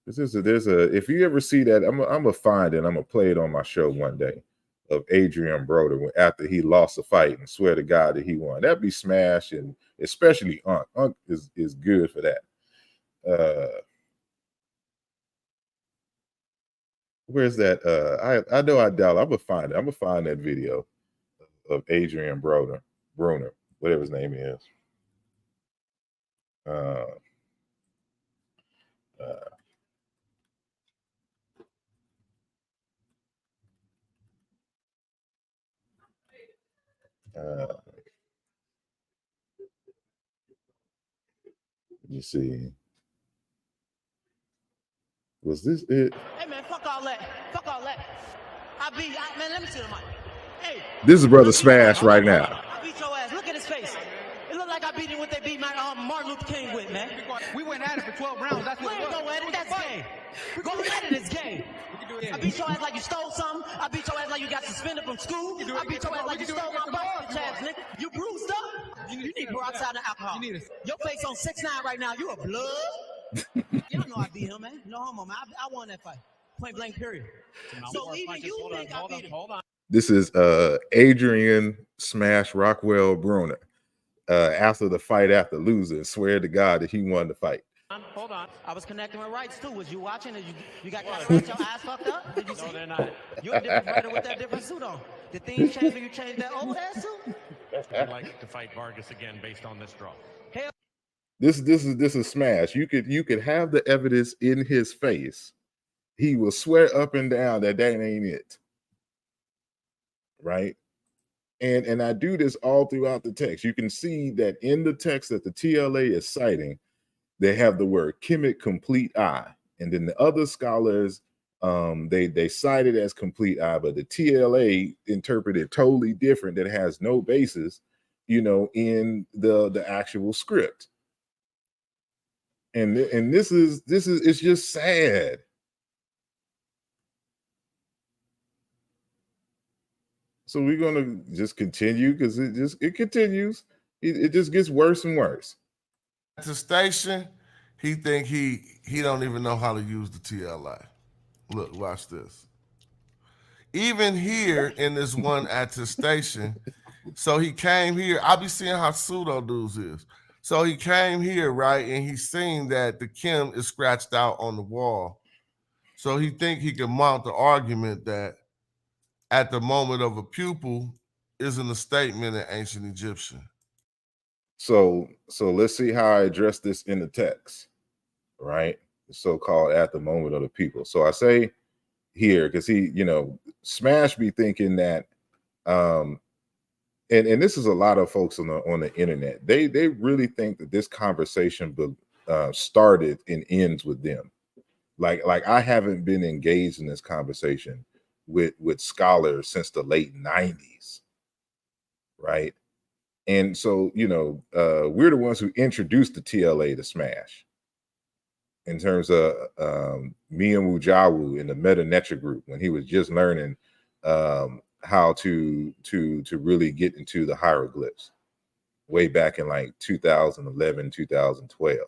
If you ever see that, I'm gonna find it. I'm gonna play it on my show one day, of Adrian Broder after he lost a fight and swear to God that he won. That'd be smash, and especially Unc. Unc is good for that. Where's that? I know I doubt. I'm gonna find it. I'm gonna find that video of Adrian Bruner, whatever his name is. You see, was this it? Hey man, fuck all that. Fuck all that. Man, let me see the mic. Hey, this is Brother Smash right now. I beat your ass. Look at his face. It looked like I beat him what they beat Martin Luther King with, man. We went at it for 12 rounds. That's what it was. Go at it. That's game. Go at it. It's game. I beat your ass like you stole something. I beat your ass like you got suspended from school. I beat your ass like you stole my ball, nigga. You bruised up. You need peroxide and alcohol. Your face on 6'9" right now. You a blood. You don't know I beat him, man. No homo, man. I won that fight. Point blank, period. So even you think I beat him. This is Adrian Smash Rockwell Bruner. After the fight, after losing, swear to God that he won the fight. Hold on. I was connecting with rights too. Was you watching? You got your eyes fucked up? Did you see? No, they're not. You're a different fighter with that different suit on. Did things change when you changed that old ass suit? I'd like to fight Vargas again based on this draw. Hell. This is Smash. You could have the evidence in his face. He will swear up and down that ain't it. Right? And I do this all throughout the text. You can see that in the text that the TLA is citing, they have the word Kemet complete eye. And then the other scholars, they cite it as complete eye, but the TLA interpreted totally different, that has no basis, in the actual script. And this is it's just sad. So we're gonna just continue because it continues. It just gets worse and worse. At the station, he think he don't even know how to use the TLA. Look, watch this. Even here in this one attestation, so he came here. I be seeing how pseudo dudes is. So he came here, right, and he's seeing that the Kim is scratched out on the wall. So he think he can mount the argument that at the moment of a pupil isn't a statement in ancient Egyptian. So let's see how I address this in the text, right? The so-called at the moment of the people. So I say here, because he, Smash be thinking that, and this is a lot of folks on the internet. They really think that this conversation started and ends with them. Like I haven't been engaged in this conversation with scholars since the late 90s, right? And so, we're the ones who introduced the TLA to Smash in terms of me and Ujamaa in the Meta Netra group when he was just learning how to really get into the hieroglyphs way back in like 2011, 2012.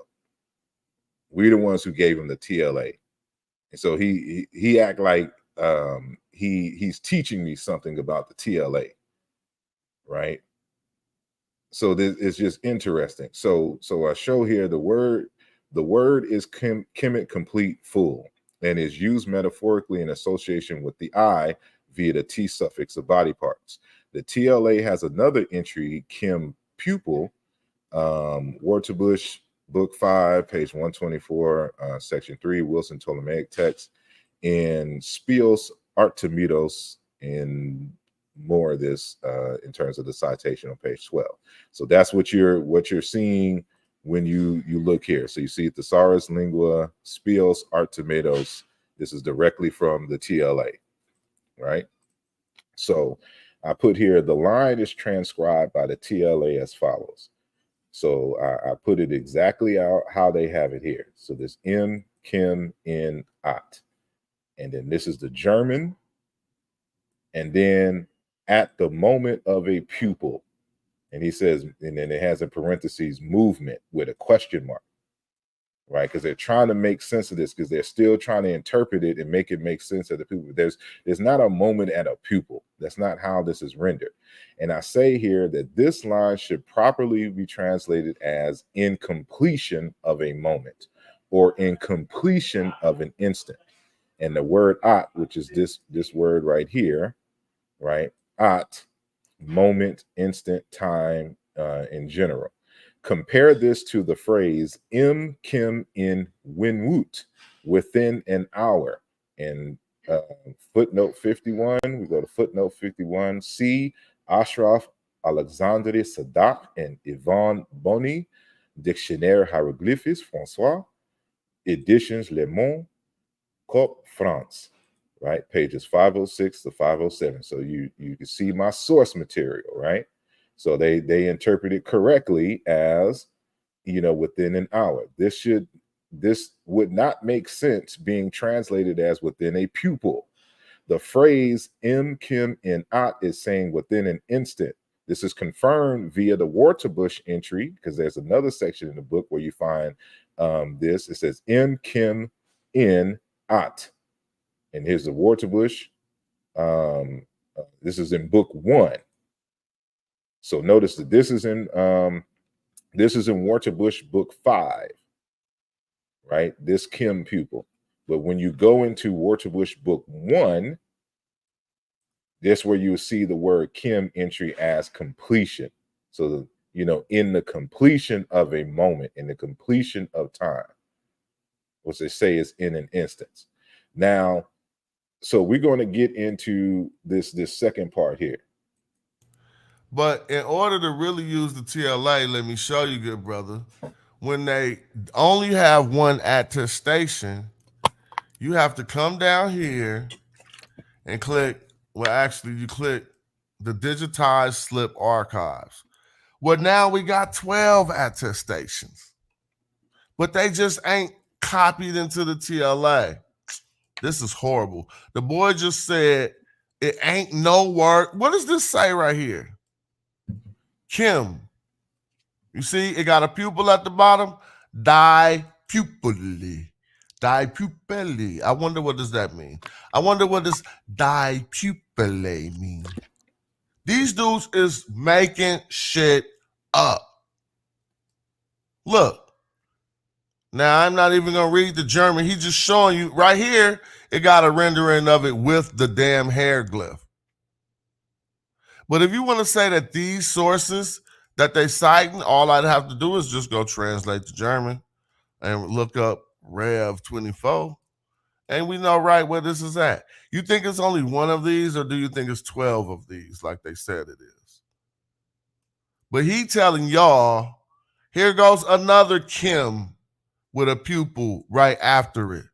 We're the ones who gave him the TLA. And so he act like he's teaching me something about the TLA, right? So this is just interesting. So I show here the word is Kemet complete full and is used metaphorically in association with the eye via the T suffix of body parts. The TLA has another entry, Kim pupil, Wartabush, Book 5, page 124, Section 3, Wilson Ptolemaic text, in Spios Artemidos, in more of this in terms of the citation on page 12. So that's what you're seeing when you look here. So you see Thesaurus Lingua, Spios Artemidos. This is directly from the TLA, right? So I put here, the line is transcribed by the TLA as follows. So I put it exactly out how they have it here. So this M, Kim, N, At. And then this is the German. And then at the moment of a pupil. And he says, and then it has in parentheses, movement with a question mark, right? Because they're trying to make sense of this, because they're still trying to interpret it and make it make sense of the pupil. There's not a moment at a pupil. That's not how this is rendered. And I say here that this line should properly be translated as in completion of a moment, or in completion of an instant. And the word at, which is this word right here, right? At, moment, instant, time, in general. Compare this to the phrase im kim in winwoot, within an hour. And footnote 51, we go to footnote 51. See Ashraf Alexandre Sadak and Yvonne Boni, Dictionnaire Hieroglyphes François, Editions Le Monde, Cop France, right? Pages 506 to 507. So you can see my source material, right? So they interpret it correctly as, within an hour. This would not make sense being translated as within a pupil. The phrase im kim in at is saying within an instant. This is confirmed via the Waterbush entry, because there's another section in the book where you find this. It says im kim in at. And here's the Waterbush. This is in book 1. So notice that this is in Waterbush book 5, right? This Kim pupil. But when you go into Waterbush book 1, that's where you see the word Kim entry as completion. So, in the completion of a moment, in the completion of time, what they say is in an instance. Now, so we're going to get into this second part here. But in order to really use the TLA, let me show you, good brother. When they only have one attestation, you have to come down here and click, you click the digitized slip archives. Well, now we got 12 attestations, but they just ain't copied into the TLA. This is horrible. The boy just said it ain't no word. What does this say right here? Kim. You see, it got a pupil at the bottom. Dipupilly. Dipupilly. I wonder what does that mean. I wonder what does dipupilly mean. These dudes is making shit up. Look. Now, I'm not even going to read the German. He's just showing you right here. It got a rendering of it with the damn hieroglyph. But if you want to say that these sources that they citing, all I'd have to do is just go translate to German and look up Rev 24. And we know right where this is at. You think it's only one of these, or do you think it's 12 of these like they said it is? But he telling y'all, here goes another Kim with a pupil right after it.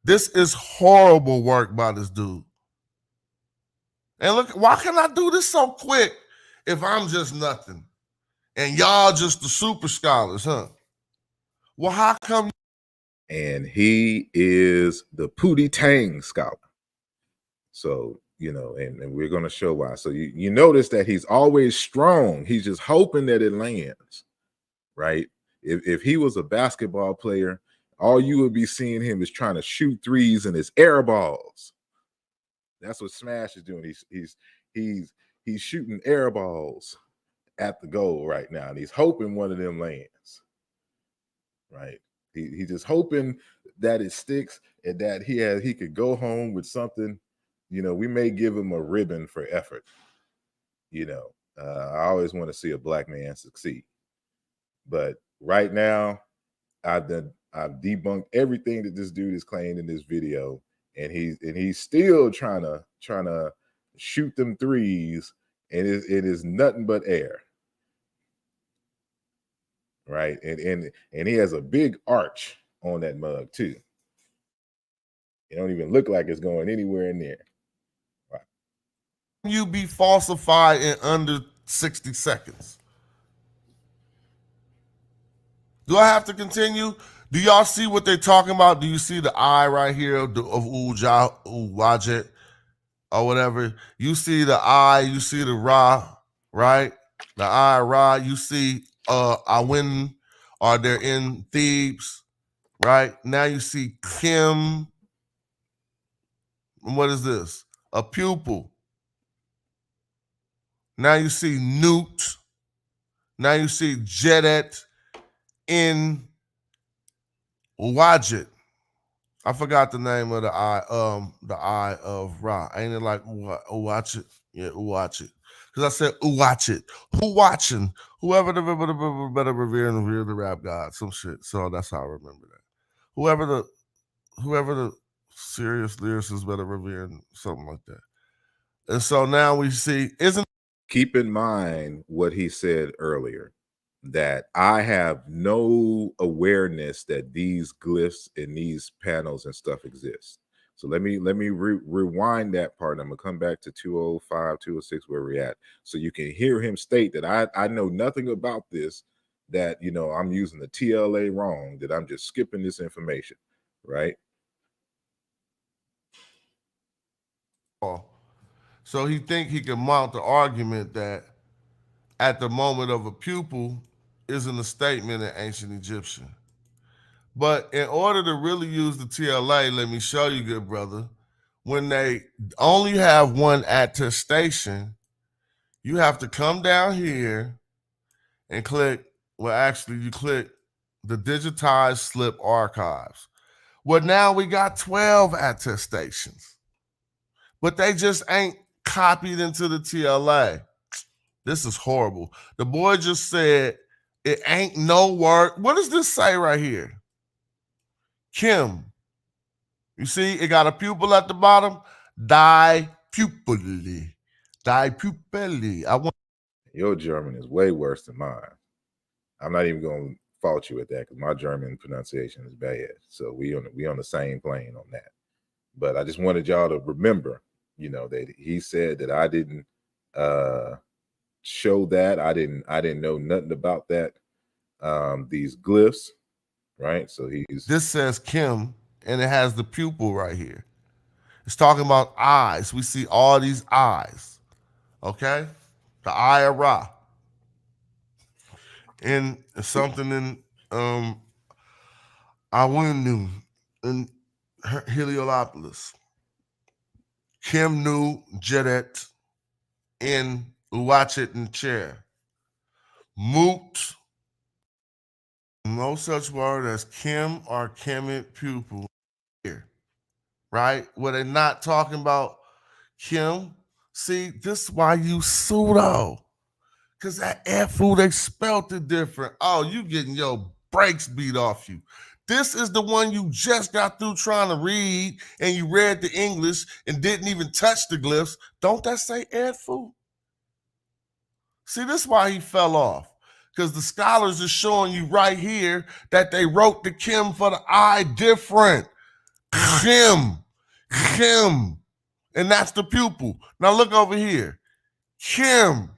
This is horrible work by this dude. And look, why can I do this so quick if I'm just nothing? And y'all just the super scholars, huh? Well, how come? And he is the Pootie-Tang scholar. So, and we're going to show why. So you notice that he's always strong. He's just hoping that it lands, right? If he was a basketball player, all you would be seeing him is trying to shoot threes and his air balls. That's what Smash is doing. He's shooting air balls at the goal right now, and he's hoping one of them lands. Right? He's just hoping that it sticks and that he could go home with something. We may give him a ribbon for effort. I always want to see a black man succeed, but right now, I've debunked everything that this dude is claiming in this video, and he's still trying to shoot them threes, and it is nothing but air, right? And he has a big arch on that mug too. It don't even look like it's going anywhere in there. Right. You be falsified in under 60 seconds. Do I have to continue? Do y'all see what they're talking about? Do you see the I right here of Umoja or whatever? You see the I, you see the Ra, right? The I, Ra, you see I win, or they're in Thebes, right? Now you see Kim. And what is this? A pupil. Now you see Newt. Now you see Jedet in Watch it. I forgot the name of the eye of Ra. Ain't it like watch it? Yeah, watch it. Because I said watch it. Who watching? Whoever the better revere and revere the rap god. Some shit. So that's how I remember that. Whoever the serious lyricist better revere and something like that. And so now we see, Keep in mind what he said earlier, that I have no awareness that these glyphs and these panels and stuff exist. So let me rewind that part. I'm gonna come back to 205, 206 where we're at, so you can hear him state that I know nothing about this, that I'm using the TLA wrong, that I'm just skipping this information, right? So he think he can mount the argument that at the moment of a pupil isn't a statement in ancient Egyptian. But in order to really use the TLA, let me show you, good brother, when they only have one attestation, you have to come down here and click, you click the digitized slip archives. Well, now we got 12 attestations, but they just ain't copied into the TLA. This is horrible. The boy just said it ain't no word. What does this say right here? Kim. You see, it got a pupil at the bottom. Die pupilly. Die pupilly. Your German is way worse than mine. I'm not even going to fault you at that, because my German pronunciation is bad. So we on the same plane on that. But I just wanted y'all to remember, that he said that I didn't show that. I didn't know nothing about that. These glyphs, right? So this says Kim, and it has the pupil right here. It's talking about eyes. We see all these eyes. Okay? The eye of Ra. And something in Awinu in Heliopolis. Kim Nu Jedet in Uwachet and Chair. Moot. No such word as Kim or Kemet pupil here. Right? Where they're not talking about Kim. See, this is why you pseudo. Because that F-U, they spelt it different. Oh, you getting your brakes beat off you. This is the one you just got through trying to read, and you read the English and didn't even touch the glyphs. Don't that say F-U? See, this is why he fell off. Because the scholars are showing you right here that they wrote the Kim for the I different. Kim. And that's the pupil. Now look over here. Kim.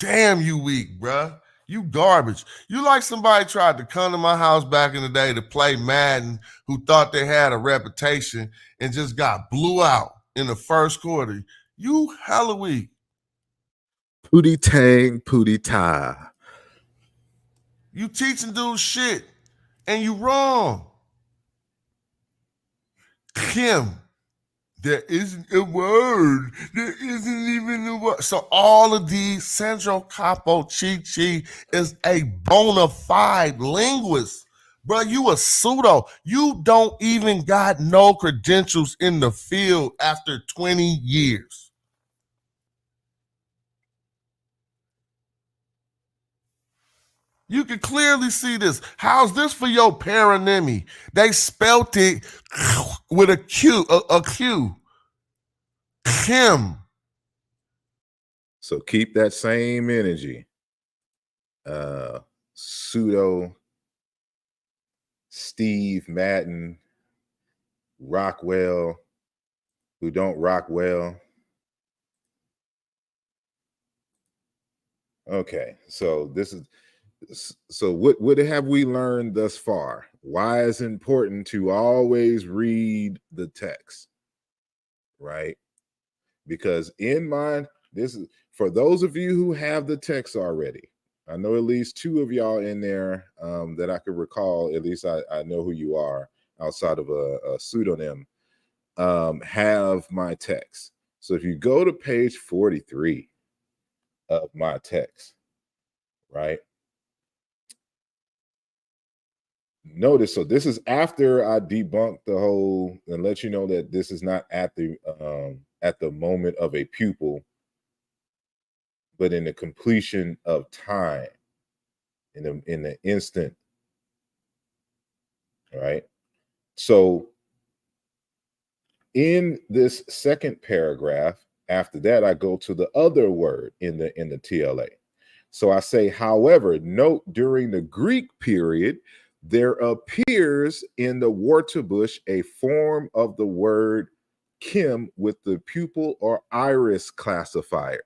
Damn, you weak, bruh. You garbage. You like somebody tried to come to my house back in the day to play Madden, who thought they had a reputation and just got blew out in the first quarter. You hella weak. Pootie-Tang, Pootie-Tang. You teaching dudes shit, and you wrong. Kim. There isn't a word. There isn't even a word. So all of these, Sandro Capo Chi is a bona fide linguist. Bro, you a pseudo. You don't even got no credentials in the field after 20 years. You can clearly see this. How's this for your paronymy? They spelt it with a Q, a Q. Kim. So keep that same energy. Pseudo Steve Madden, Rockwell, who don't rock well. Okay, so what have we learned thus far? Why it's important to always read the text, right? Because this is for those of you who have the text already. I know at least two of y'all in there that I could recall. At least I know who you are outside of a pseudonym. Have my text. So if you go to page 43 of my text, right? notice, so this is after I debunked the whole and let you know that this is not at the moment of a pupil, but in the completion of time, in the instant. All right. So in this second paragraph, after that, I go to the other word in the TLA. So I say, however, note during the Greek period, there appears in the Wartabush a form of the word kim with the pupil or iris classifier.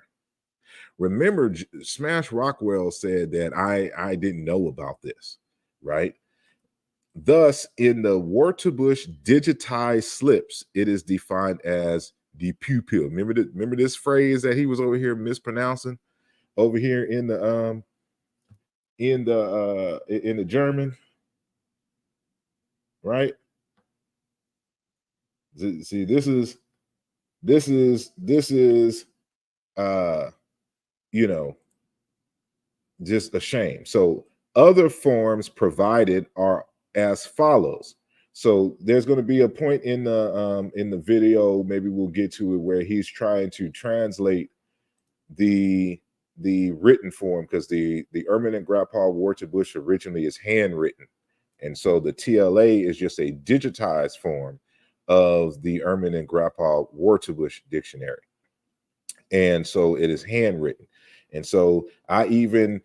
Remember, Smash Rockwell said that I didn't know about this, right? Thus, in the Wartabush digitized slips, it is defined as the pupil. Remember this phrase that he was over here mispronouncing over here in the German, right? See, this is just a shame. So other forms provided are as follows. So there's going to be a point in the video, maybe we'll get to it, where he's trying to translate the written form, because the Ermin and Grandpa Wartabush originally is handwritten, and so the TLA is just a digitized form of the Ermin and Grandpa Wartabush dictionary, and so it is handwritten. And so I even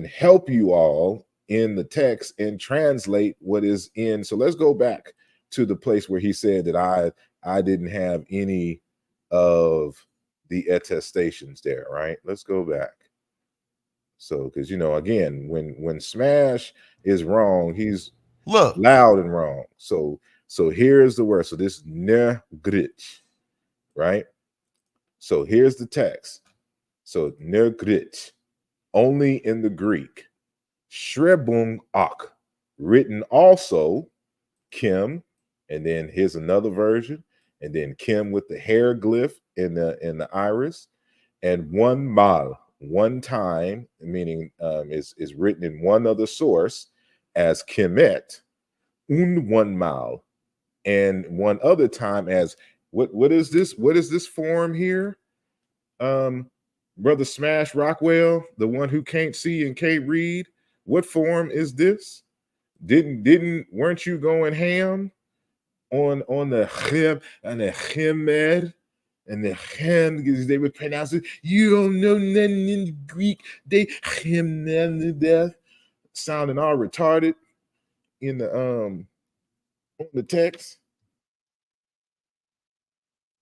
help you all in the text and translate what is in. So let's go back to the place where he said that I didn't have any of the attestations there, right? Let's go back. So, because again, when Smash is wrong, he's loud and wrong. So here's the word. So this negrich, right? So here's the text. So negrich, only in the Greek. Shrebung ak, written also kim, and then here's another version, and then kim with the hieroglyph in the iris, and one mal, one time, meaning is written in one other source as kimet, one mal, and one other time as what is this? What is this form here? Brother Smash Rockwell, the one who can't see and can't read, what form is this? Weren't you going ham on the chem and the chemed and the chem, because they would pronounce it? You don't know nothing in Greek. They chem sounding all retarded in the on the text.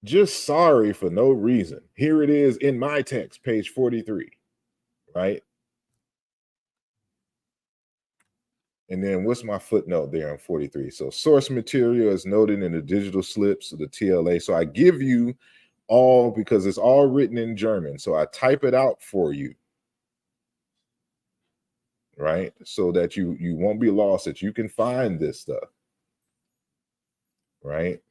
Just sorry for no reason. Here it is in my text, page 43, right? And then what's my footnote there on 43? So source material is noted in the digital slips of the TLA. So I give you all, because it's all written in German. So I type it out for you, right? So that you won't be lost, that you can find this stuff, right?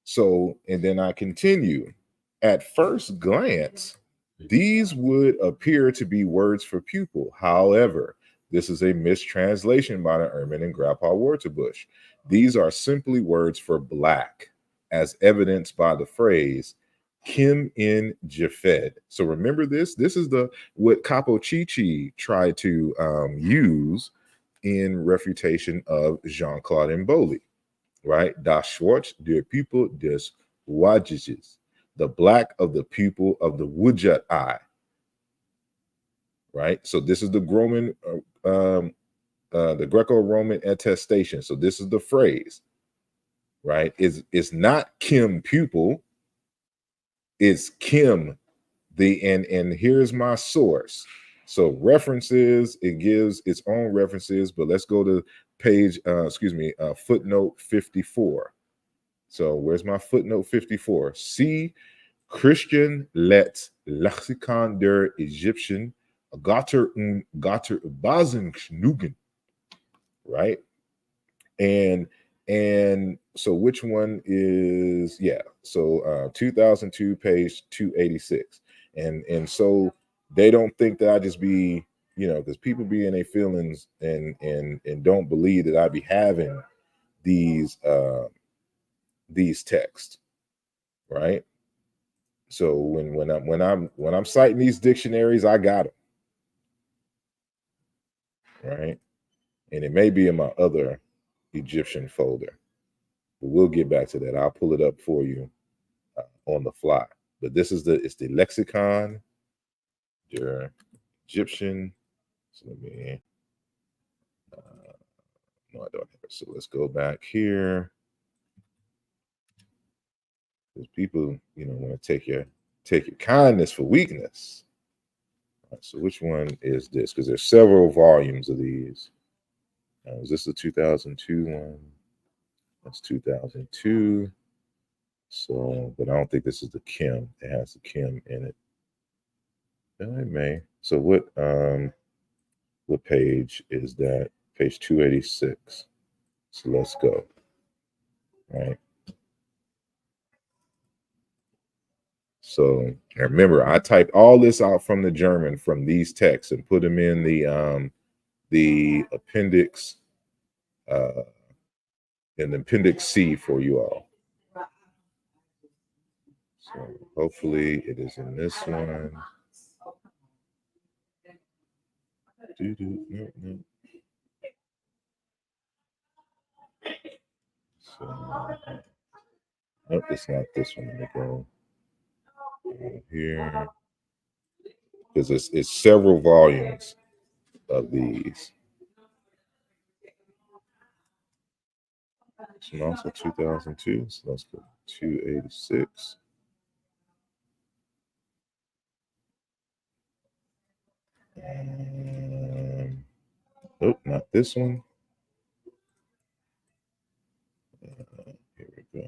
So, and then I continue. At first glance, these would appear to be words for pupil. However, this is a mistranslation by the Ermin and Grandpa Wartabush. These are simply words for black, as evidenced by the phrase Kim in Jafed. So remember this. This is what Capo Chichi tried to use in refutation of Jean-Claude Mboli, right? Das Schwarz der People des Wajiges, the black of the pupil of the Wujat eye, right? So this is the Greco-Roman attestation. So this is the phrase, right? It's not Kim pupil, it's Kim and here's my source. So references, it gives its own references, but let's go to page, footnote 54. So where's my footnote 54? See Christian let Lexikon der Egyptian Gatter Basenschnugen, right? And so which one is, so 2002, page 286. And so they don't think that I just be you know, because people be in their feelings and don't believe that I be having these texts, right? So when I'm citing these dictionaries, I got them, right? And it may be in my other Egyptian folder, but we'll get back to that. I'll pull it up for you on the fly. But this is it's the lexicon, the Egyptian. So let me. No, I don't have it. So let's go back here. Because people, you know, want to take your kindness for weakness. All right, so which one is this? Because there's several volumes of these. Is this the 2002 one? That's 2002. So, but I don't think this is the Kim. It has the Kim in it. Yeah, it may. So what page is that? Page 286. So let's go. All right. So remember, I typed all this out from the German from these texts and put them in the appendix, in appendix C for you all. So hopefully it is in this one. No. So, nope, it's not this one. Let me go here, because it's several volumes of these. It's also 2002. So let's go 286. Nope, not this one. Here we go.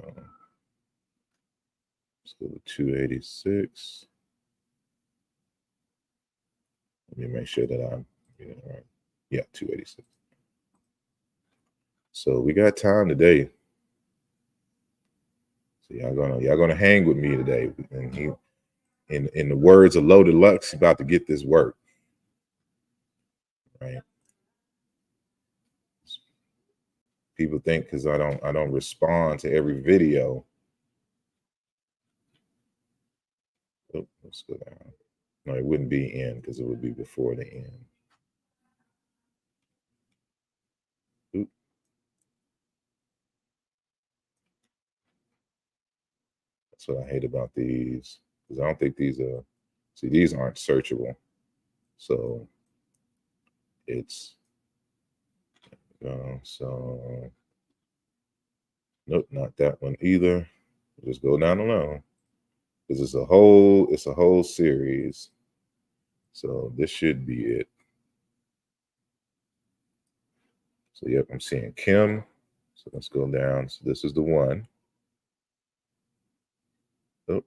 Let's go to 286. Let me make sure that I'm getting it right. Yeah, 286. So we got time today. So y'all gonna hang with me today. And he, in the words of Loaded Lux, about to get this work. Right. People think because I don't respond to every video. Oh, let's go down. No, it wouldn't be in because it would be before the end. Oop. That's what I hate about these, because I don't think these are. See, these aren't searchable. So it's so nope, not that one either. Just go down alone. Because it's a whole series. So this should be it. So yep, I'm seeing Kim. So let's go down. So this is the one. Oh.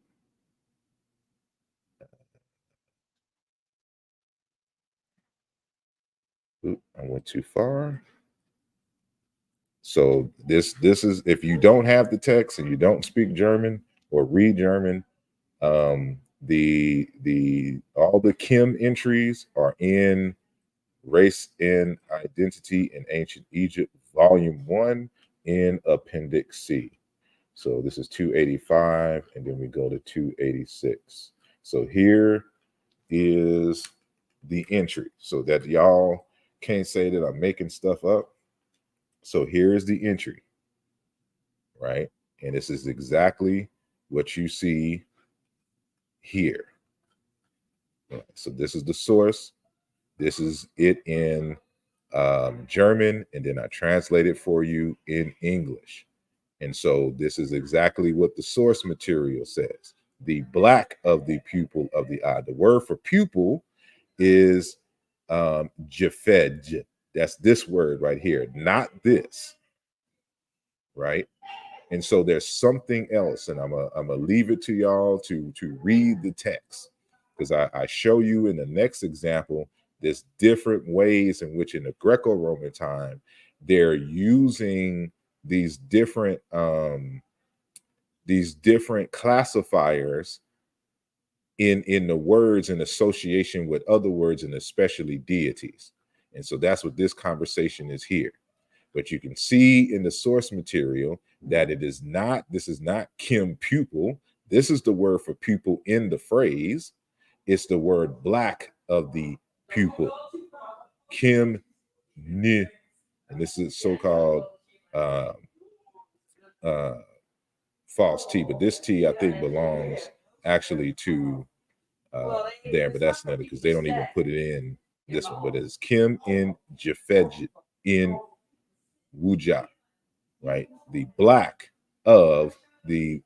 Oop, I went too far. So this is, if you don't have the text and you don't speak German or read German, the all the Kim entries are in Race and Identity in Ancient Egypt, Volume 1 in Appendix C. So this is 285, and then we go to 286. So here is the entry, so that y'all can't say that I'm making stuff up. So here is the entry, right? And this is exactly what you see here. Right. So this is the source. This is it in German, and then I translate it for you in English. And so this is exactly what the source material says. The black of the pupil of the eye. The word for pupil is jefed. That's this word right here, not this, right? And so there's something else, and I'm gonna leave it to y'all to read the text, because I show you in the next example there's different ways in which in the Greco-Roman time they're using these different classifiers in the words in association with other words and especially deities. And so that's what this conversation is here. But you can see in the source material that this is not Kim pupil. This is the word for pupil in the phrase. It's the word black of the pupil. Kim ni. And this is so-called false T, but this T I think belongs actually to there, but that's another because they don't even put it in this one, but it's Kim in Jafej in Umoja, right? The black of the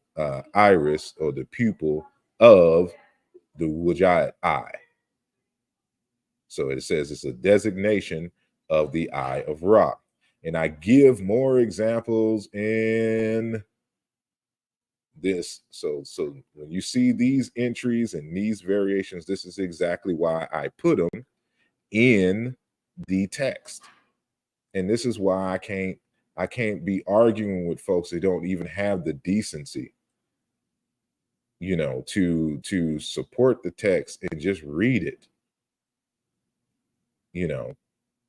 iris or the pupil of the Umoja eye. So it says it's a designation of the eye of Ra. And I give more examples in this. So when you see these entries and these variations, this is exactly why I put them in the text. And this is why I can't be arguing with folks that don't even have the decency, to support the text and just read it,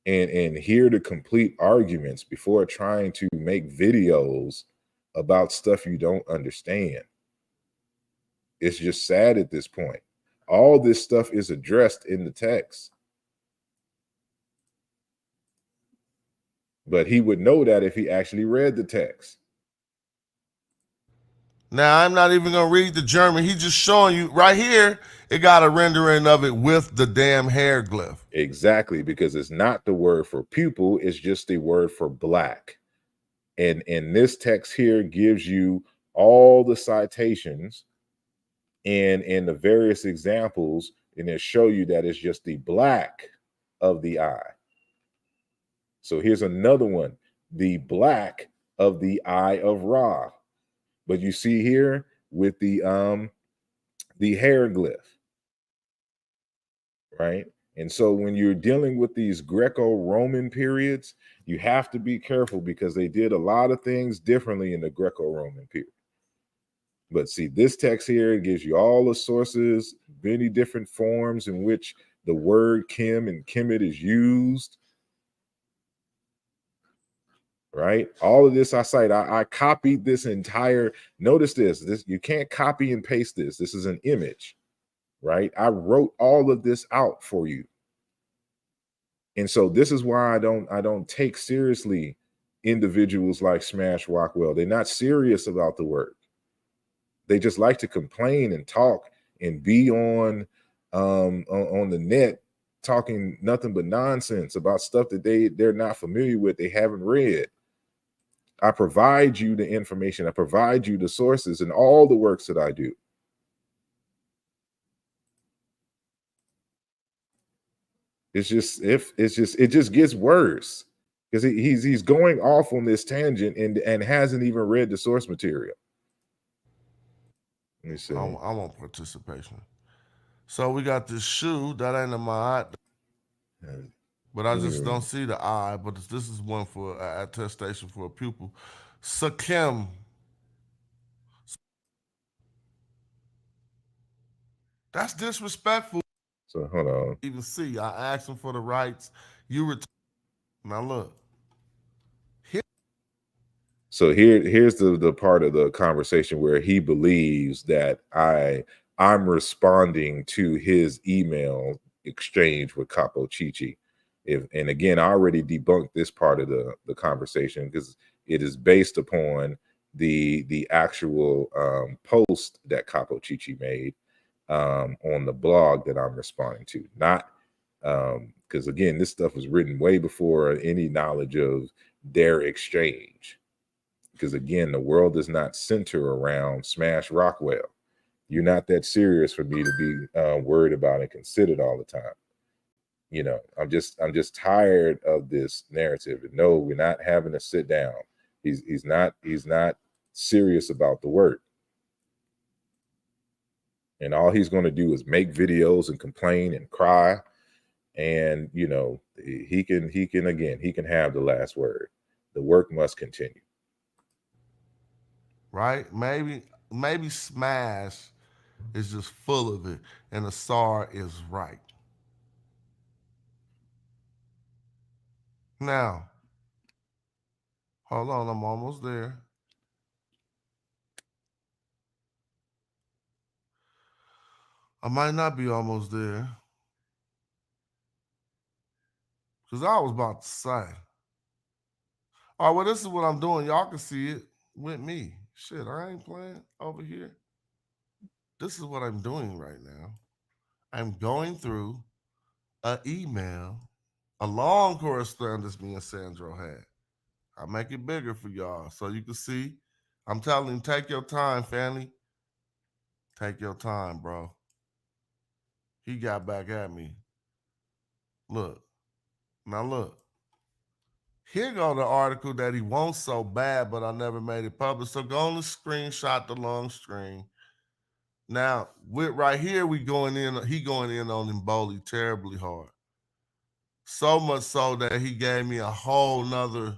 and hear the complete arguments before trying to make videos about stuff you don't understand. It's just sad at this point. All this stuff is addressed in the text. But he would know that if he actually read the text. Now, I'm not even going to read the German. He's just showing you right here, it got a rendering of it with the damn hieroglyph. Exactly, because it's not the word for pupil, it's just the word for black. And this text here gives you all the citations and the various examples, and it show you that it's just the black of the eye. So here's another one, the black of the eye of Ra. But you see here with the hieroglyph, right? And so when you're dealing with these Greco-Roman periods, you have to be careful because they did a lot of things differently in the Greco-Roman period. But see, this text here gives you all the sources, many different forms in which the word Kim and Kemet is used. Right? All of this I cite. I copied this entire, notice this, you can't copy and paste this. This is an image, right? I wrote all of this out for you. And so this is why I don't take seriously individuals like Smash Rockwell. They're not serious about the work. They just like to complain and talk and be on the net talking nothing but nonsense about stuff that they're not familiar with, they haven't read. I provide you the information. I provide you the sources and all the works that I do. It just gets worse because he's going off on this tangent and hasn't even read the source material. Let me see. I want participation. So we got this shoe that ain't in my eye, but I just don't see the eye. But this is one for attestation for a pupil. Sakim. That's disrespectful. So hold on. Even see, I asked him for the rights. Now look. So here's the part of the conversation where he believes that I'm responding to his email exchange with Capo Chichi. And again, I already debunked this part of the conversation because it is based upon the actual post that Capo Chichi made on the blog that I'm responding to. Not because again, this stuff was written way before any knowledge of their exchange. Because again, the world does not center around Smash Rockwell. You're not that serious for me to be worried about and considered all the time. I'm just tired of this narrative. No, we're not having to sit down. He's not serious about the work. And all he's going to do is make videos and complain and cry. And he can have the last word. The work must continue. Right? Maybe Smash It's just full of it. And Asar is right. Now, hold on, I'm almost there. I might not be almost there. Because I was about to say. All right, well, this is what I'm doing. Y'all can see it with me. Shit, I ain't playing over here. This is what I'm doing right now. I'm going through an email, a long correspondence me and Sandro had. I'll make it bigger for y'all so you can see. I'm telling you, take your time, family. Take your time, bro. He got back at me. Look. Now look. Here go the article that he wants so bad, but I never made it public. So go on the screenshot the long string. Now, with right here, we going in, he going in on Mboli terribly hard. So much so that he gave me a whole nother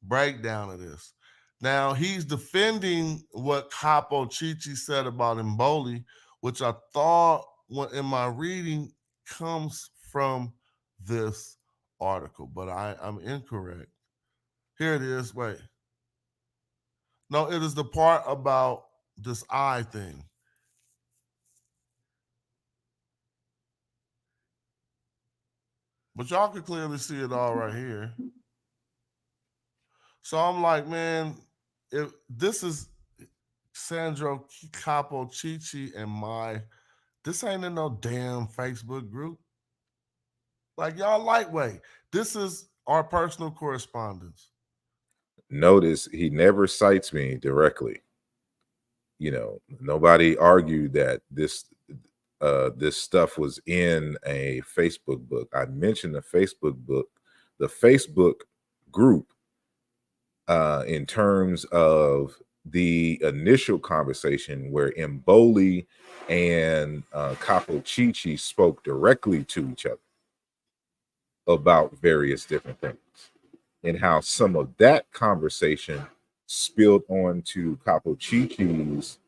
breakdown of this. Now, he's defending what Capo Chichi said about Mboli, which I thought in my reading comes from this article, but I'm incorrect. Here it is. Wait. No, it is the part about this eye thing. But y'all can clearly see it all right here. So I'm like, man, if this is Sandro Capo Chichi and this ain't in no damn Facebook group. Like, y'all lightweight. This is our personal correspondence. Notice he never cites me directly. You know, nobody argued that this stuff was in a Facebook book. I mentioned the Facebook book, the Facebook group, in terms of the initial conversation where Mboli and Capo Chichi spoke directly to each other about various different things, and how some of that conversation spilled onto Capo Chichi's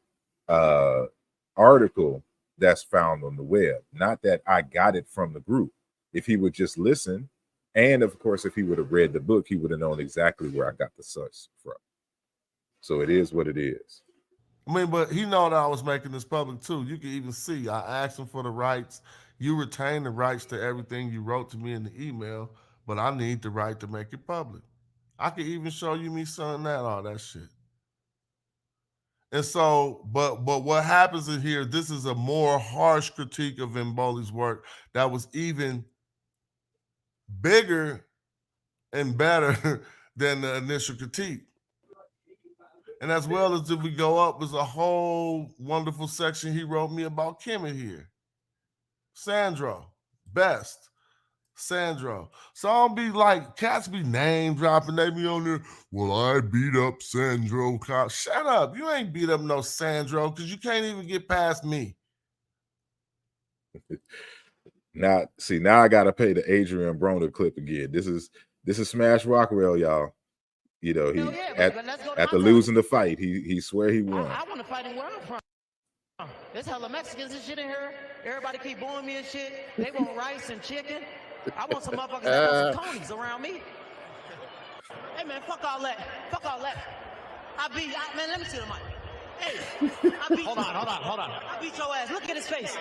article that's found on the web. Not that I got it from the group. If he would just listen, and of course, if he would have read the book, he would have known exactly where I got the source from. So it is what it is. I mean, but he know that I was making this public too. You can even see I asked him for the rights. You retain the rights to everything you wrote to me in the email, but I need the right to make it public. I could even show you me signing that, all that shit. And so, but what happens in here, this is a more harsh critique of Mboli's work that was even bigger and better than the initial critique. And as well as if we go up, there's a whole wonderful section he wrote me about Kimmy here. Sandro, best. Sandro. So I don't be like, cats be name dropping, they be on there, well, I beat up Sandro. Shut up. You ain't beat up no Sandro because you can't even get past me. Now I gotta pay the Adrian Broner clip again. This is Smash Rockwell, y'all. You know, he after losing the fight, he swear he won. I want to fight him where I'm from. There's hella Mexicans and shit in here. Everybody keep booing me and shit. They want rice and chicken. I want some motherfuckers that want some conies around me. Hey man, fuck all that. Fuck all that. Man, let me see the mic. Hey, I beat Hold on. I beat your ass. Look at his face.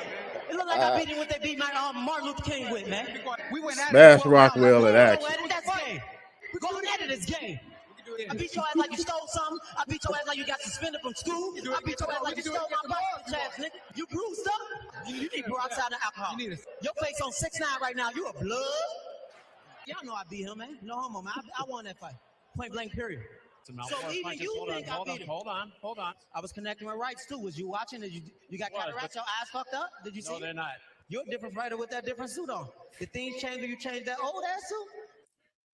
It look like I beat him what they beat my Martin Luther King with, man. We went at Smash Rockwell in action. That's gay. Going at it is gay. I beat your ass like you stole something. I beat your ass like you got suspended from school. I beat your ass like you stole my ball, nigga. You bruised up. You need peroxide and alcohol. Your face on 6'9" right now. You a blood. Y'all know I beat him, man. No homo, man. I won that fight. Point blank, period. So even you think I beat him. Hold on. I was connecting with rights too. Was you watching? Did you got cataracts? Your eyes fucked up? Did you see? No, they're not. You're a different fighter with that different suit on. Did things change when you changed that old ass suit?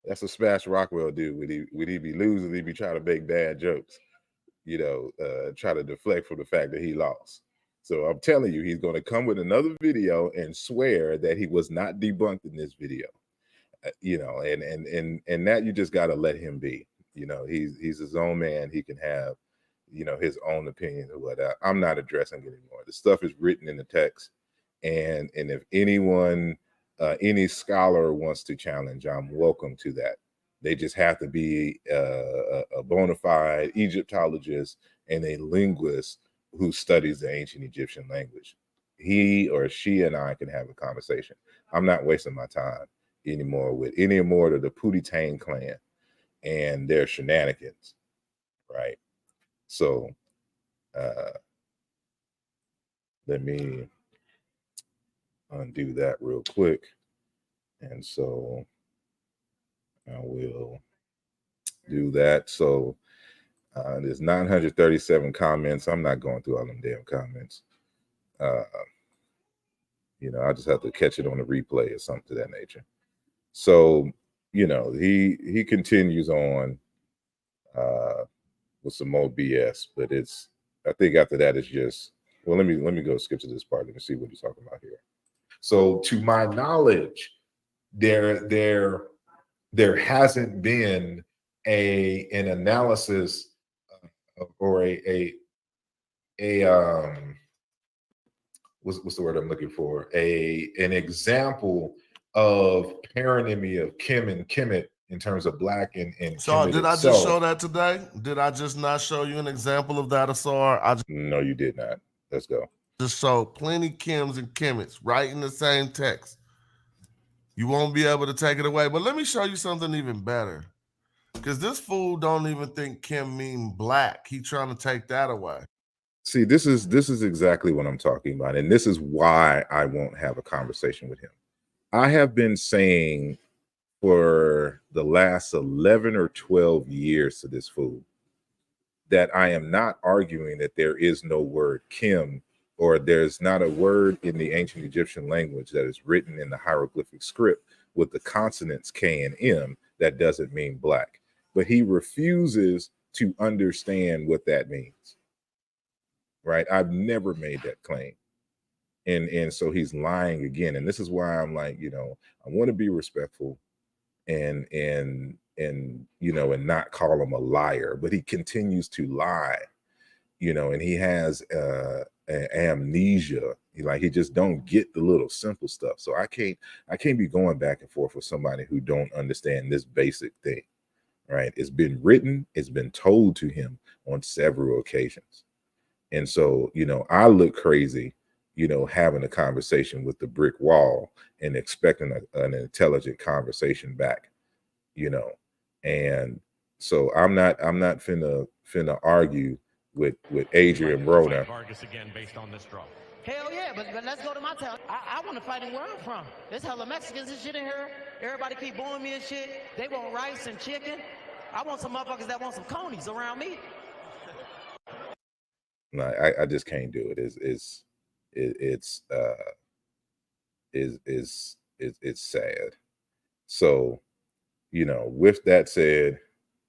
That's what Smash Rockwell do when he be losing, he be trying to make bad jokes, you know, try to deflect from the fact that he lost. So I'm telling you, he's going to come with another video and swear that he was not debunked in this video, you know, and that you just got to let him be. You know, he's his own man. He can have his own opinion or whatnot. I'm not addressing it anymore. The stuff is written in the text, and if anyone, any scholar wants to challenge, I'm welcome to that. They just have to be a bona fide Egyptologist and a linguist who studies the ancient Egyptian language. He or she and I can have a conversation. I'm not wasting my time anymore with any more of the Pootie-Tang clan and their shenanigans, right? So let me undo that real quick. And so I will do that. So there's 937 comments. I'm not going through all them damn comments. I just have to catch it on the replay or something to that nature. So, he continues on with some more BS, but I think after that it's just, well, let me go skip to this part. Let me see what he's talking about here. So to my knowledge, there hasn't been an analysis or a what's the word I'm looking for? An example of paronymy of Kim and Kemet in terms of black and So Kemet did I itself. just show that today? Did I just not show you an example of that, Asar? No, you did not. Let's go. Just show plenty Kims and Kemets right in the same text. You won't be able to take it away. But let me show you something even better. Because this fool don't even think Kim mean black. He trying to take that away. See, this is exactly what I'm talking about. And this is why I won't have a conversation with him. I have been saying for the last 11 or 12 years to this fool that I am not arguing that there is no word Kim, or there's not a word in the ancient Egyptian language that is written in the hieroglyphic script with the consonants K and M that doesn't mean black. But he refuses to understand what that means. Right? I've never made that claim. And so he's lying again. And this is why I'm like, I want to be respectful and not call him a liar, but he continues to lie, and he has amnesia. He just don't get the little simple stuff. So I can't be going back and forth with somebody who don't understand this basic thing, right? It's been written, it's been told to him on several occasions. And so, I look crazy, having a conversation with the brick wall and expecting an intelligent conversation back, and so I'm not finna argue with Adrian Broner. Vargas again based on this draw. Hell yeah, but let's go to my town. I want to fight in where I'm from. There's hella Mexicans and shit in here. Everybody keep booing me and shit. They want rice and chicken. I want some motherfuckers that want some conies around me. No, I just can't do it. It's sad. So, with that said,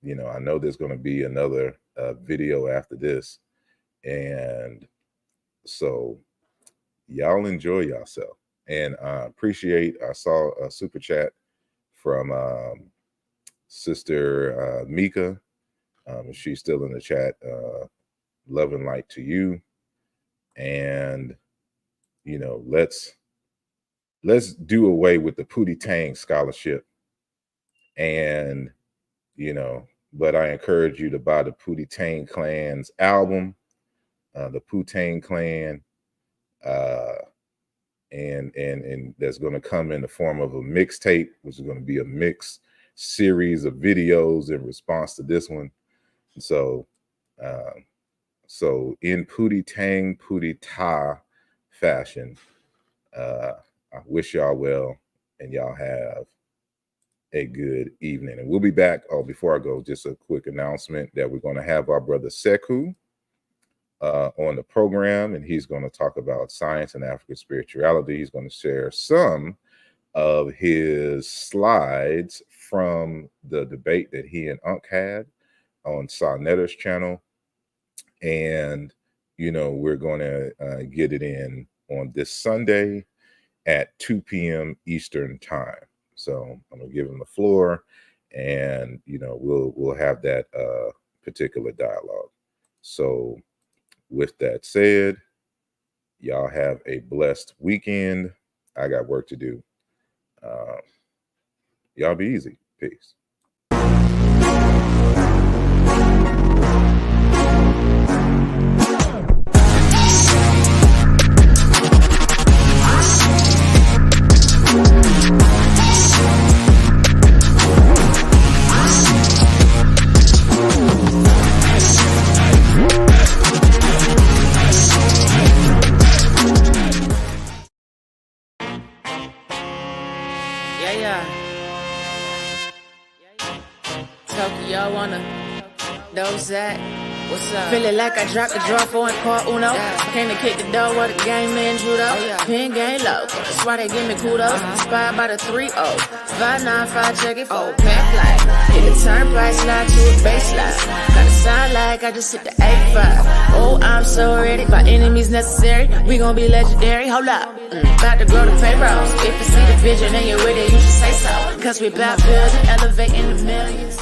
I know there's going to be another video after this, and so y'all enjoy yourself. And I appreciate. I saw a super chat from Sister Mika. She's still in the chat. Love and light to you. And let's do away with the Pootie-Tang scholarship. And but I encourage you to buy the Pootie-Tang Clan's album, the Pootie-Tang Clan, and that's going to come in the form of a mixtape, which is going to be a mixed series of videos in response to this one. So in Pootie-Tang, Pootie-Ta fashion, I wish y'all well, and y'all have a good evening. And we'll be back. Oh, before I go, just a quick announcement that we're going to have our brother Sekou on the program, and he's going to talk about science and African spirituality. He's going to share some of his slides from the debate that he and Unc had on Sarnetta's channel. And, we're going to get it in on this Sunday at 2 p.m. Eastern time. So I'm going to give him the floor, and, we'll have that particular dialogue. So with that said, y'all have a blessed weekend. I got work to do. Y'all be easy. Peace. Tokyo wanna those that what's up? Feeling like I dropped the draw for in part uno. Came to kick the door with the game man judo. Pin game low, that's why they give me kudos. Inspired by the 3-0, 595 check it for pack flight. Hit the turnpike, slide to a baseline. Gotta sound like I just hit the 8-5. Oh, I'm so ready, by enemies necessary. We gon' be legendary. Hold up, about to grow the payrolls. If you see the vision and you're with it, you should say so. Cause we about building, elevating the millions.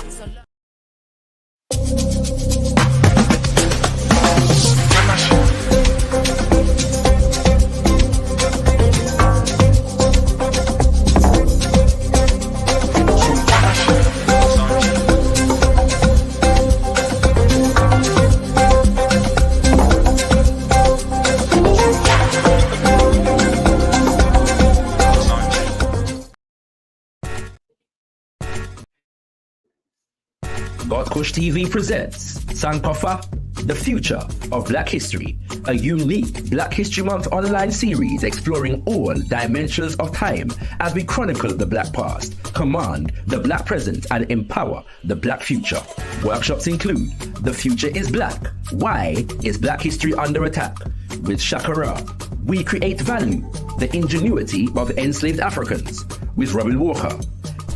Kush TV presents Sankofa, The Future of Black History, a unique Black History Month online series exploring all dimensions of time as we chronicle the Black past, command the Black present, and empower the Black future. Workshops include The Future is Black, Why is Black History Under Attack? With Shakara, We Create Value, The Ingenuity of Enslaved Africans, with Robin Walker,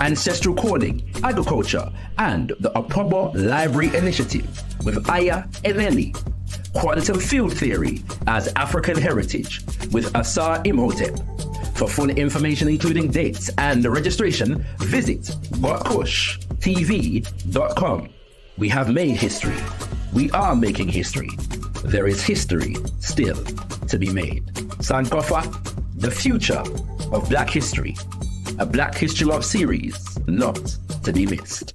Ancestral Calling, Agriculture, and the Opobo Library Initiative with Aya Eneli. Quantum Field Theory as African Heritage with Asarimhotep. For full information including dates and registration, visit gotkushtv.com. We have made history. We are making history. There is history still to be made. Sankofa, The Future of Black History. A Black History Love series not to be missed.